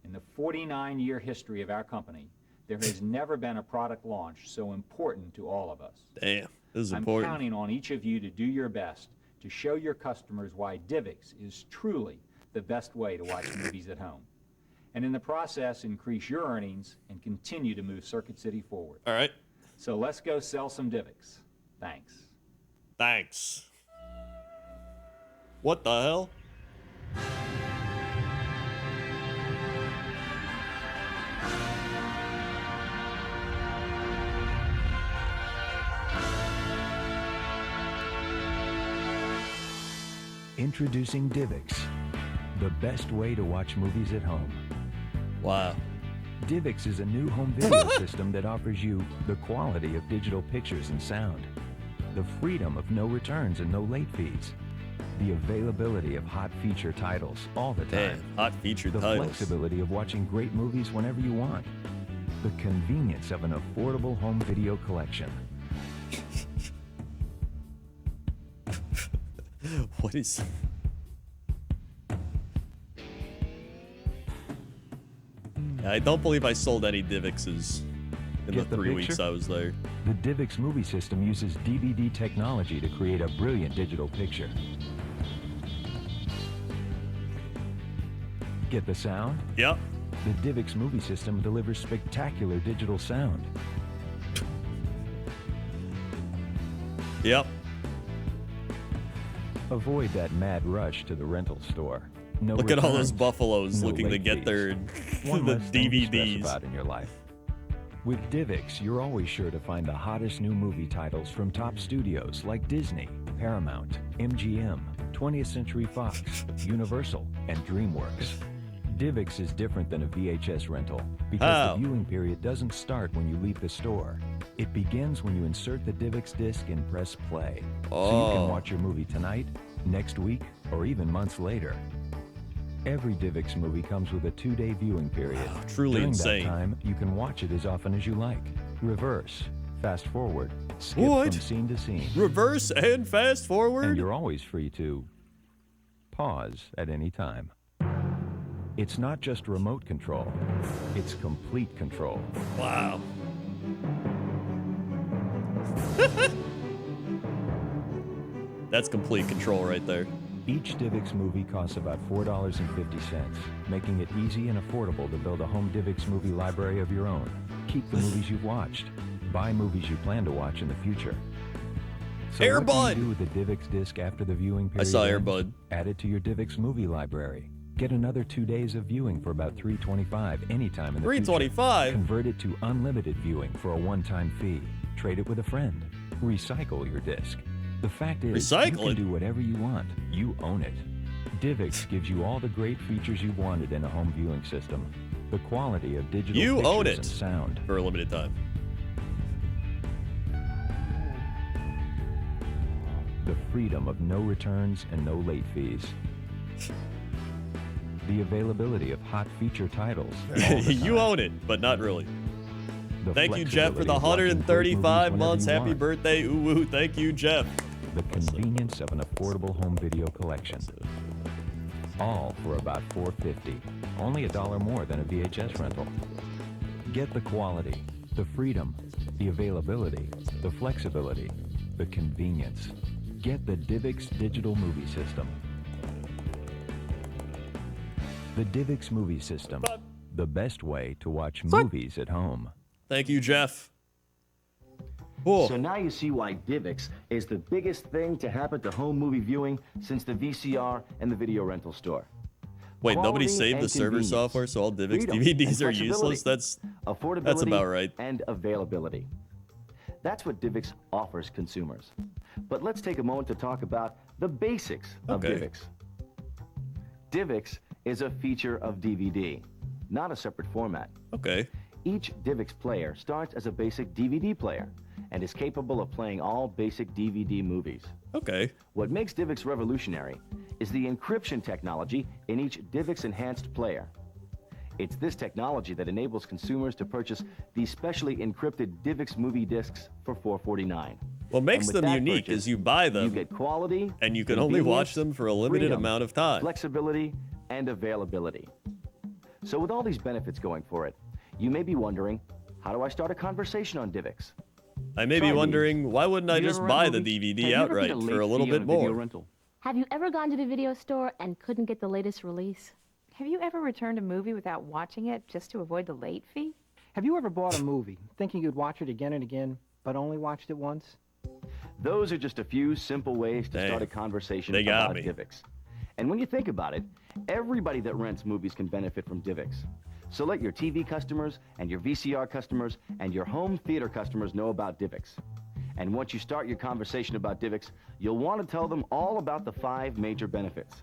In the 49-year history of our company, there has never been a product launch so important to all of us. Damn, this is I'm important. counting on each of you to do your best to show your customers why Divx is truly the best way to watch movies at home. And in the process, increase your earnings and continue to move Circuit City forward. All right. So let's go sell some Divx. Thanks. Thanks. What the hell? Introducing Divx, the best way to watch movies at home. Wow. Divx is a new home video system that offers you the quality of digital pictures and sound, the freedom of no returns and no late fees, the availability of hot feature titles all the time, Damn, hot feature the titles. flexibility of watching great movies whenever you want, the convenience of an affordable home video collection. What is... I don't believe I sold any Divx's in Get the 3 picture? weeks I was there. The Divx movie system uses DVD technology to create a brilliant digital picture. Get the sound? Yep. The Divx movie system delivers spectacular digital sound. Yep. Avoid that mad rush to the rental store. No Look at all those returns, buffaloes no looking to late get fees. their One the less thing to stress DVDs. about in your life. With Divx, you're always sure to find the hottest new movie titles from top studios like Disney, Paramount, MGM, 20th Century Fox, Universal, and DreamWorks. Divx is different than a VHS rental because How? the viewing period doesn't start when you leave the store. It begins when you insert the Divx disc and press play. So you Oh. can watch your movie tonight, next week, or even months later. Every Divx movie comes with a 2-day viewing period. truly During insane. that time, you can watch it as often as you like. Reverse, fast forward, skip What? from scene to scene. Reverse and fast forward? And you're always free to pause at any time. It's not just remote control, it's complete control. Wow. That's complete control right there. Each DivX movie costs about $4.50, making it easy and affordable to build a home DivX movie library of your own. Keep the movies you've watched. Buy movies you plan to watch in the future. So Air Bud! What do you do with the DivX disc after the viewing period? I saw Air ends? Bud. Add it to your DivX movie library. Get another 2 days of viewing for about $3.25 anytime in the future. $3.25? Convert it to unlimited viewing for a one-time fee. Trade it with a friend. Recycle your disc. The fact is, you can do whatever you want. You own it. DivX gives you all the great features you wanted in a home viewing system. The quality of digital pictures and sound. For a limited time. The freedom of no returns and no late fees. The availability of hot feature titles. You own it, but not really. The Thank you, Jeff, for the flexibility of watching great 135 movies months. whenever you Happy want. birthday. Ooh, woo. Thank you, Jeff. The convenience of an affordable home video collection. All for about $4.50. Only $1 more than a VHS rental. Get the quality, the freedom, the availability, the flexibility, the convenience. Get the DivX digital movie system. The DivX movie system. The best way to watch movies at home. Thank you, Jeff. So now you see why DivX is the biggest thing to happen to home movie viewing since the VCR and the video rental store. Wait, nobody Quality saved the and server convenience, software, so all DivX freedom DVDs and are useless? affordability, That's about right. And availability. That's what DivX offers consumers. But let's take a moment to talk about the basics of DivX. DivX is a feature of DVD, not a separate format. Okay. Each DivX player starts as a basic DVD player and is capable of playing all basic DVD movies. Okay. What makes DivX revolutionary is the encryption technology in each DivX enhanced player. It's this technology that enables consumers to purchase these specially encrypted DivX movie discs for $4.49. What makes them unique is you buy them, you get quality, and you can only watch them for a limited freedom, amount of time. Flexibility and availability. So with all these benefits going for it, you may be wondering, how do I start a conversation on DivX? I may be wondering, why wouldn't I just buy the DVD outright for a little bit more? Have you ever gone to the video store and couldn't get the latest release? Have you ever returned a movie without watching it just to avoid the late fee? Have you ever bought a movie thinking you'd watch it again and again, but only watched it once? Those are just a few simple ways to start a conversation about DivX. And when you think about it, everybody that rents movies can benefit from DivX. So let your TV customers and your VCR customers and your home theater customers know about DivX. And once you start your conversation about DivX, you'll want to tell them all about the 5 major benefits.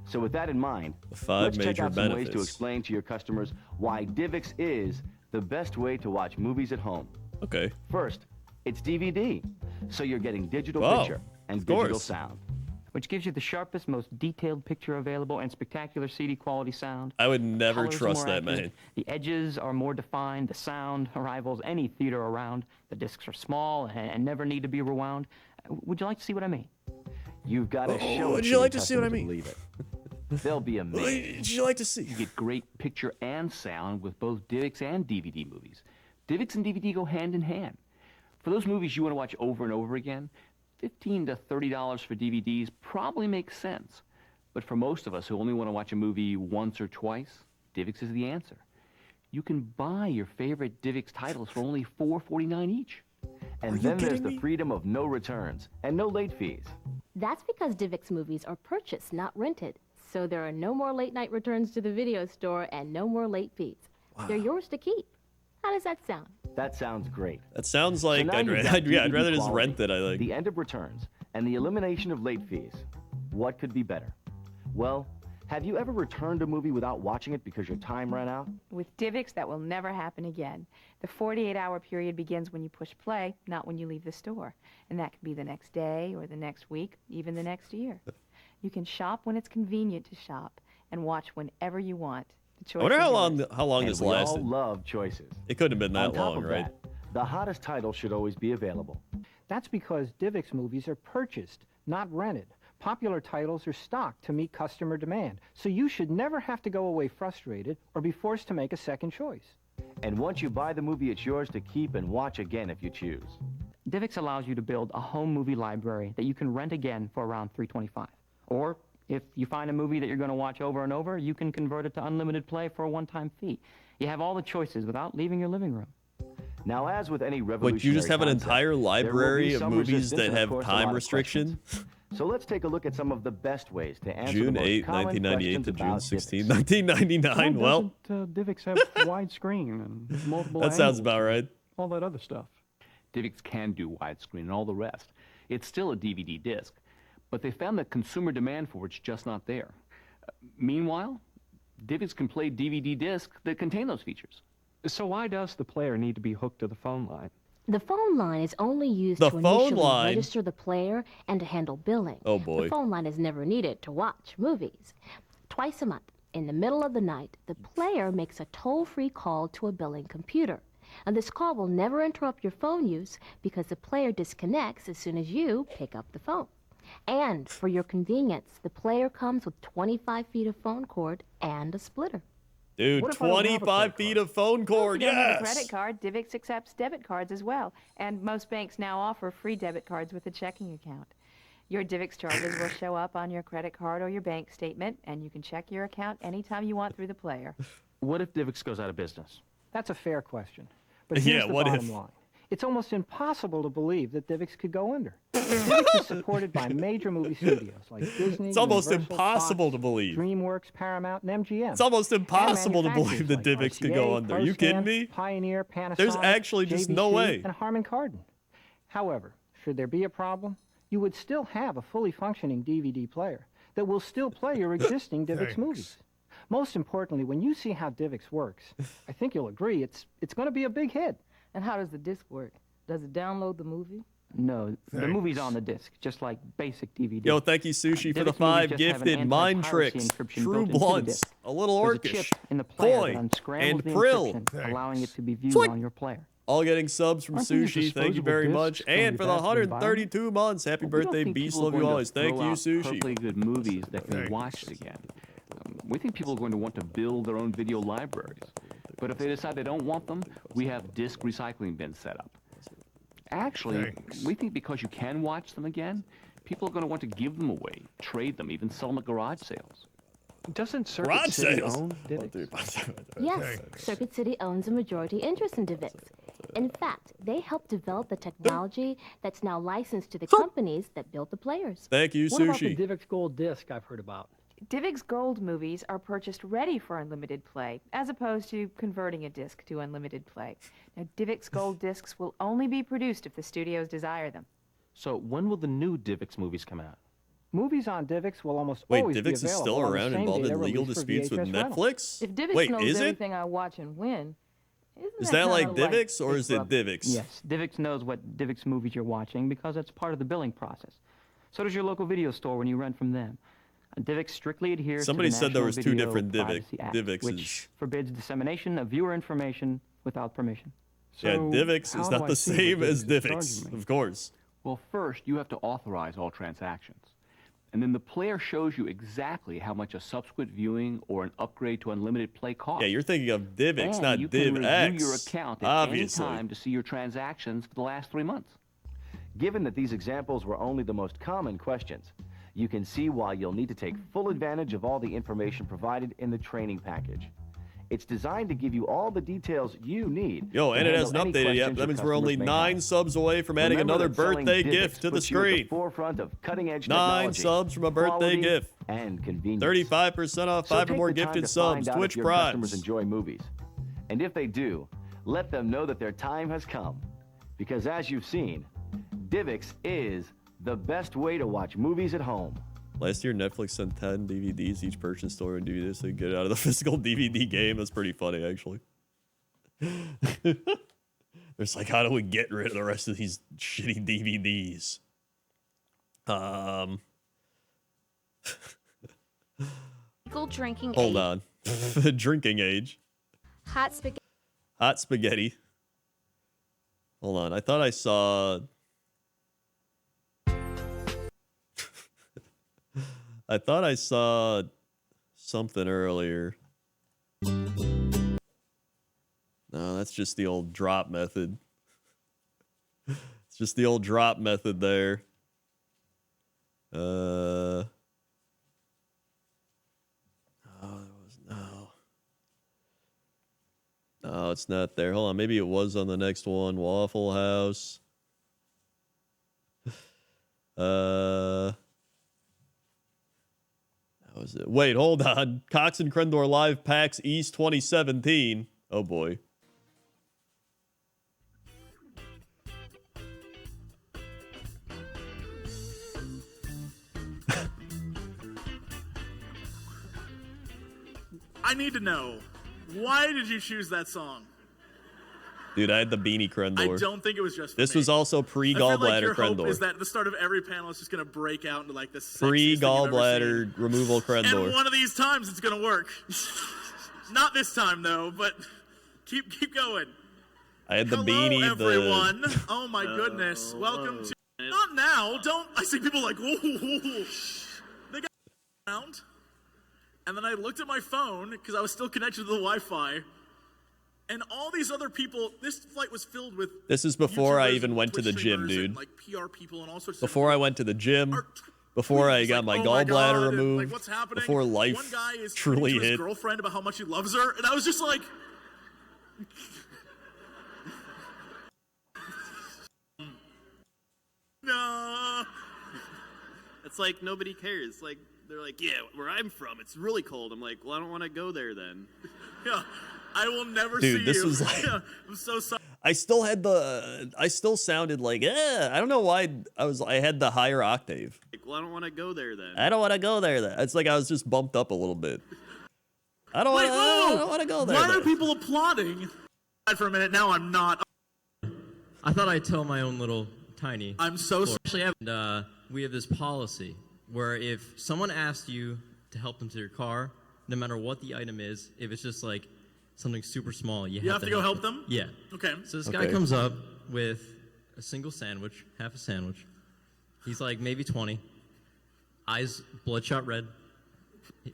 So with that in mind, let's check out some ways to explain to your customers why DivX is the best way to watch movies at home. Okay. First, it's DVD, so you're getting digital picture and digital sound. Which gives you the sharpest, most detailed picture available and spectacular CD quality sound. I would never Colors are trust more that, accurate, man. The edges are more defined, the sound rivals any theater around. The discs are small and never need to be rewound. Would you like to see what I mean? You've got to show it. Would to you your like to see what I customers mean? Believe it. They'll be amazed. Would you like to see? You get great picture and sound with both DivX and DVD movies. DivX and DVD go hand in hand. For those movies you want to watch over and over again, $15 to $30 for DVDs probably makes sense. But for most of us who only want to watch a movie once or twice, DivX is the answer. You can buy your favorite DivX titles for only $4.49 each. And then there's the freedom of no returns and no late fees. That's because DivX movies are purchased, not rented. So there are no more late night returns to the video store and no more late fees. They're yours to keep. How does that sound? That sounds great. That sounds like So now I'd you've got rather DVD just quality, rent it. I think. The end of returns and the elimination of late fees. What could be better? Well, have you ever returned a movie without watching it because your time ran out? With DivX, that will never happen again. The 48-hour period begins when you push play, not when you leave the store. And that can be the next day or the next week, even the next year. You can shop when it's convenient to shop and watch whenever you want. The choice I wonder is how long And this we lasted. all love choices. It couldn't have been that On top long, of right? that, the hottest title should always be available. That's because DivX movies are purchased, not rented. Popular titles are stocked to meet customer demand, so you should never have to go away frustrated or be forced to make a second choice. And once you buy the movie, it's yours to keep and watch again if you choose. DivX allows you to build a home movie library that you can rent again for around $325. Or if you find a movie that you're going to watch over and over, you can convert it to unlimited play for a one-time fee. You have all the choices without leaving your living room. Now, as with any revolutionary Wait, you just have an concept, entire there will be library of some movies resistance that and, of have course, a time lot of restriction? questions. So let's take a look at some of the best ways to answer June the most 8, common 1998 to questions June about 16, DivX. 1999. Well, DivX have widescreen and multiple that sounds angles about right. all that other stuff. DivX can do widescreen and all the rest. It's still a DVD disc, but they found that consumer demand for it's just not there. Meanwhile, DivX can play DVD discs that contain those features. So why does the player need to be hooked to the phone line? The phone line is only used The to phone initially line? register the player and to handle billing. Oh, boy. The phone line is never needed to watch movies. Twice a month, in the middle of the night, the player makes a toll-free call to a billing computer. And this call will never interrupt your phone use because the player disconnects as soon as you pick up the phone. And for your convenience, the player comes with 25 feet of phone cord and a splitter. Dude, 25 feet of phone cord, If you don't have a yes! credit card, DivX accepts debit cards as well. And most banks now offer free debit cards with a checking account. Your DivX charges will show up on your credit card or your bank statement, and you can check your account anytime you want through the player. What if DivX goes out of business? That's a fair question. But here's Yeah, the what bottom if? line. It's almost impossible to believe that DivX could go under. DivX is supported by major movie studios like Disney, It's almost Universal, impossible Fox, to believe. DreamWorks, Paramount, and MGM. It's almost And impossible to believe that manufacturers DivX could go RCA, under. Are you kidding ProScan, me? Pioneer, Panasonic, There's actually just no JVC, way. and Harman Kardon. However, should there be a problem, you would still have a fully functioning DVD player that will still play your existing DivX Thanks. movies. Most importantly, when you see how DivX works, I think you'll agree it's going to be a big hit. And how does the disc work? Does it download the movie? No, the Thanks. movie's on the disc, just like basic DVD. Yo, thank you, Sushi, for the DivX movies 5 just have an gifted. Mind anti-piracy Tricks, encryption True built into the Blunts, disc. a little There's a orcish, chip in the player Koi, that unscrambles and the Prill. encryption, allowing it to be viewed Swick. on your player. All getting subs from Aren't these Sushi. Thank you disposable very discs much. gonna And be for the bad for the 132 months, happy We don't birthday, think Beast. people are Love you going to always. Thank throw you, out Sushi. perfectly good movies that can be Thanks. watched again. We think people are going to want to build their own video libraries. But if they decide they don't want them, we have disc recycling bins set up. Actually, Thanks. we think because you can watch them again, people are going to want to give them away, trade them, even sell them at garage sales. Doesn't Circuit Garage City sales. own DivX? Yes, Thanks. Circuit City owns a majority interest in DivX. In fact, they helped develop the technology that's now licensed to the companies that built the players. Thank you, What about the Sushi. DivX Gold disc I've heard about? DivX Gold movies are purchased ready for unlimited play, as opposed to converting a disc to unlimited play. Now, DivX Gold discs will only be produced if the studios desire them. So when will the new DivX movies come out? Movies on DivX will almost Wait, always be DivX is available still on the around same involved day in they're legal released for disputes with VHS rental. Netflix? If DivX Wait, knows is it? everything I watch and when, isn't Is that like kinda DivX or is it Divix? Yes, DivX knows what DivX movies you're watching because it's part of the billing process. So does your local video store when you rent from them. DivX strictly adheres Somebody to the said there National was two Video different Privacy Act, Divixes. which forbids dissemination of viewer information without permission. Yeah, Divix is not the same as Divix, charging me? of course. Well, first, you have to authorize all transactions. And then the player shows you exactly how much a subsequent viewing or an upgrade to unlimited play costs. Yeah, you're thinking of DivX, And not you can DivX. review your account at obviously. any time to see your transactions for the last 3 months. Given that these examples were only the most common questions, you can see why you'll need to take full advantage of all the information provided in the training package. It's designed to give you all the details you need. Yo, to and it handle hasn't any updated yet. questions That your means we're only customers may 9 have. subs away from adding Remember another that selling birthday DivX gift to the puts you at screen. forefront of cutting-edge 9 technology, subs from a birthday quality, gift. and convenience. 35% off So 5 or take more the time gifted to subs. find out Twitch if your customers Primes. enjoy movies. And if they do, let them know that their time has come. Because as you've seen, DivX is the best way to watch movies at home. Last year, Netflix sent 10 DVDs each person store and DVDs so you get out of the physical DVD game. That's pretty funny, actually. It's like, how do we get rid of the rest of these shitty DVDs? Legal drinking Hold age. on. Drinking age. Hot spaghetti. Hot spaghetti. Hold on. I thought I saw... I thought I saw something earlier. No, that's just the old drop method. It's Just the old drop method there. Oh, no, it's not there. Hold on, maybe it was on the next one. Waffle House. That was it. Wait, hold on. Cox and Crendor Live PAX East 2017. Oh boy. I need to know, why did you choose that song? Dude, I had the beanie Crendor. I don't think it was just for This me. was also pre-gallbladder I feel like your Crendor. hope is that at the start of every panel it's just going to break out into like this Pre-gallbladder removal Crendor. And one of these times it's going to work. Not this time though, but keep going. I had the Hello, beanie. everyone. Oh my goodness. Welcome to. Not now. Don't. I see people like, whoa. They got around. And then I looked at my phone because I was still connected to the Wi-Fi. And all these other people, this flight was filled with. This is before I YouTubers even and went to the Twitch gym, streamers dude. and, like PR people and all sorts Before I went to the gym. Before I got my oh gallbladder God, and, removed. like, what's happening? Before One life guy is truly to his hit. girlfriend about how much he loves her, and I was just like. No. It's like nobody cares. Like they're like, yeah, where I'm from, it's really cold. I'm like, well, I don't want to go there then. Yeah, I will never Dude, see this you. was like- Yeah, I'm so sorry. I still sounded like, I don't know why I had the higher octave. Like, well, I don't want to go there then. I don't want to go there then. It's like I was just bumped up a little bit. I don't want to go there. Why then. are people applauding? For a minute, now I'm not. I thought I'd tell my own little tiny. I'm so sorry. Actually, we have this policy where if someone asks you to help them to your car, no matter what the item is, if it's just like something super small, you have to go help them? Yeah. Okay. So this guy comes up with a single sandwich, half a sandwich. He's like maybe 20. Eyes bloodshot red.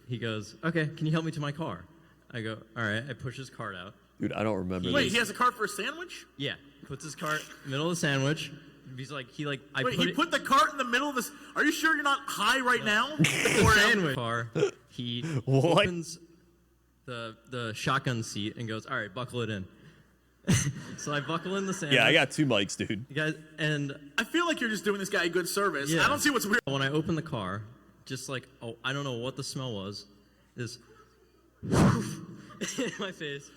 He goes, okay, can you help me to my car? I go, all right. I push his cart out. Dude, I don't remember Wait, this. he has a cart for a sandwich? Yeah. Puts his cart in the middle of the sandwich. He's like, Wait, he put the cart in the middle of this. Are you sure you're not high right now? Or sandwich car. He What? opens the shotgun seat and goes, all right, buckle it in. So I buckle in the sandwich. Yeah, I got 2 mics, dude. You guys, and I feel like you're just doing this guy a good service. yeah. I don't see what's weird. When I open the car, just like, I don't know what the smell was. This in my face.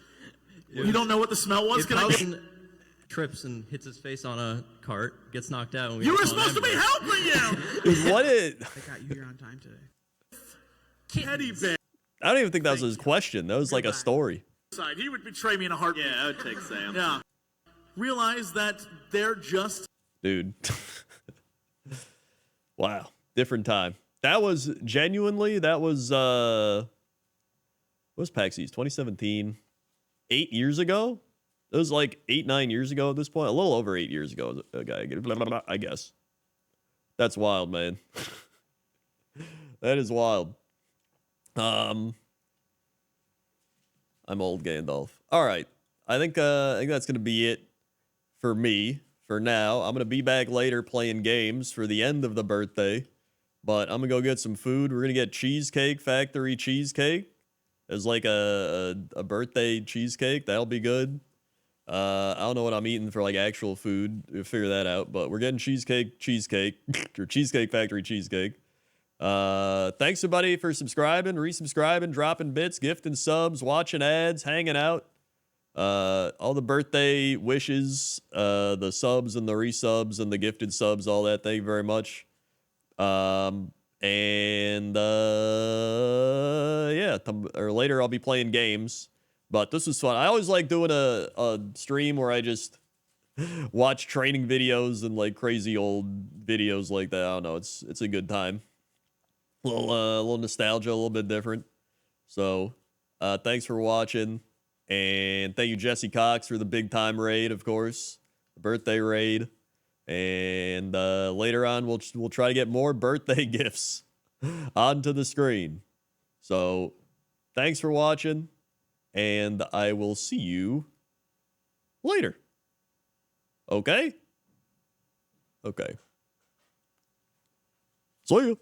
You don't know what the smell was? Can I trips and hits his face on a cart, gets knocked out. And You were supposed to be helping him! Dude, what it? I got you here on time today. Teddy bear. I don't even think that was his question. That was like a story. Side. He would betray me in a heartbeat. Yeah, I would take Sam. Yeah. Realize that they're just. Dude. Wow. Different time. That was genuinely, that was what was PAX East? 2017. 8 years ago? It was like 8-9 years ago at this point. A little over 8 years ago, I guess. That's wild, man. That is wild. I'm old Gandalf. All right. I think that's gonna be it for me for now. I'm gonna be back later playing games for the end of the birthday. But I'm gonna go get some food. We're gonna get Cheesecake Factory cheesecake. It's like a birthday cheesecake. That'll be good. I don't know what I'm eating for like actual food. We'll figure that out. But we're getting cheesecake or Cheesecake Factory cheesecake. Thanks everybody for subscribing, resubscribing, dropping bits, gifting subs, watching ads, hanging out. All the birthday wishes, the subs and the resubs and the gifted subs, all that. Thank you very much. Yeah, or later I'll be playing games, but this was fun. I always like doing a stream where I just watch training videos and like crazy old videos like that. I don't know. It's a good time. A little nostalgia, a little bit different. So, thanks for watching, and thank you Jesse Cox for the big time raid, of course, the birthday raid. And later on, we'll try to get more birthday gifts onto the screen. So, thanks for watching, and I will see you later. Okay? Okay. See ya.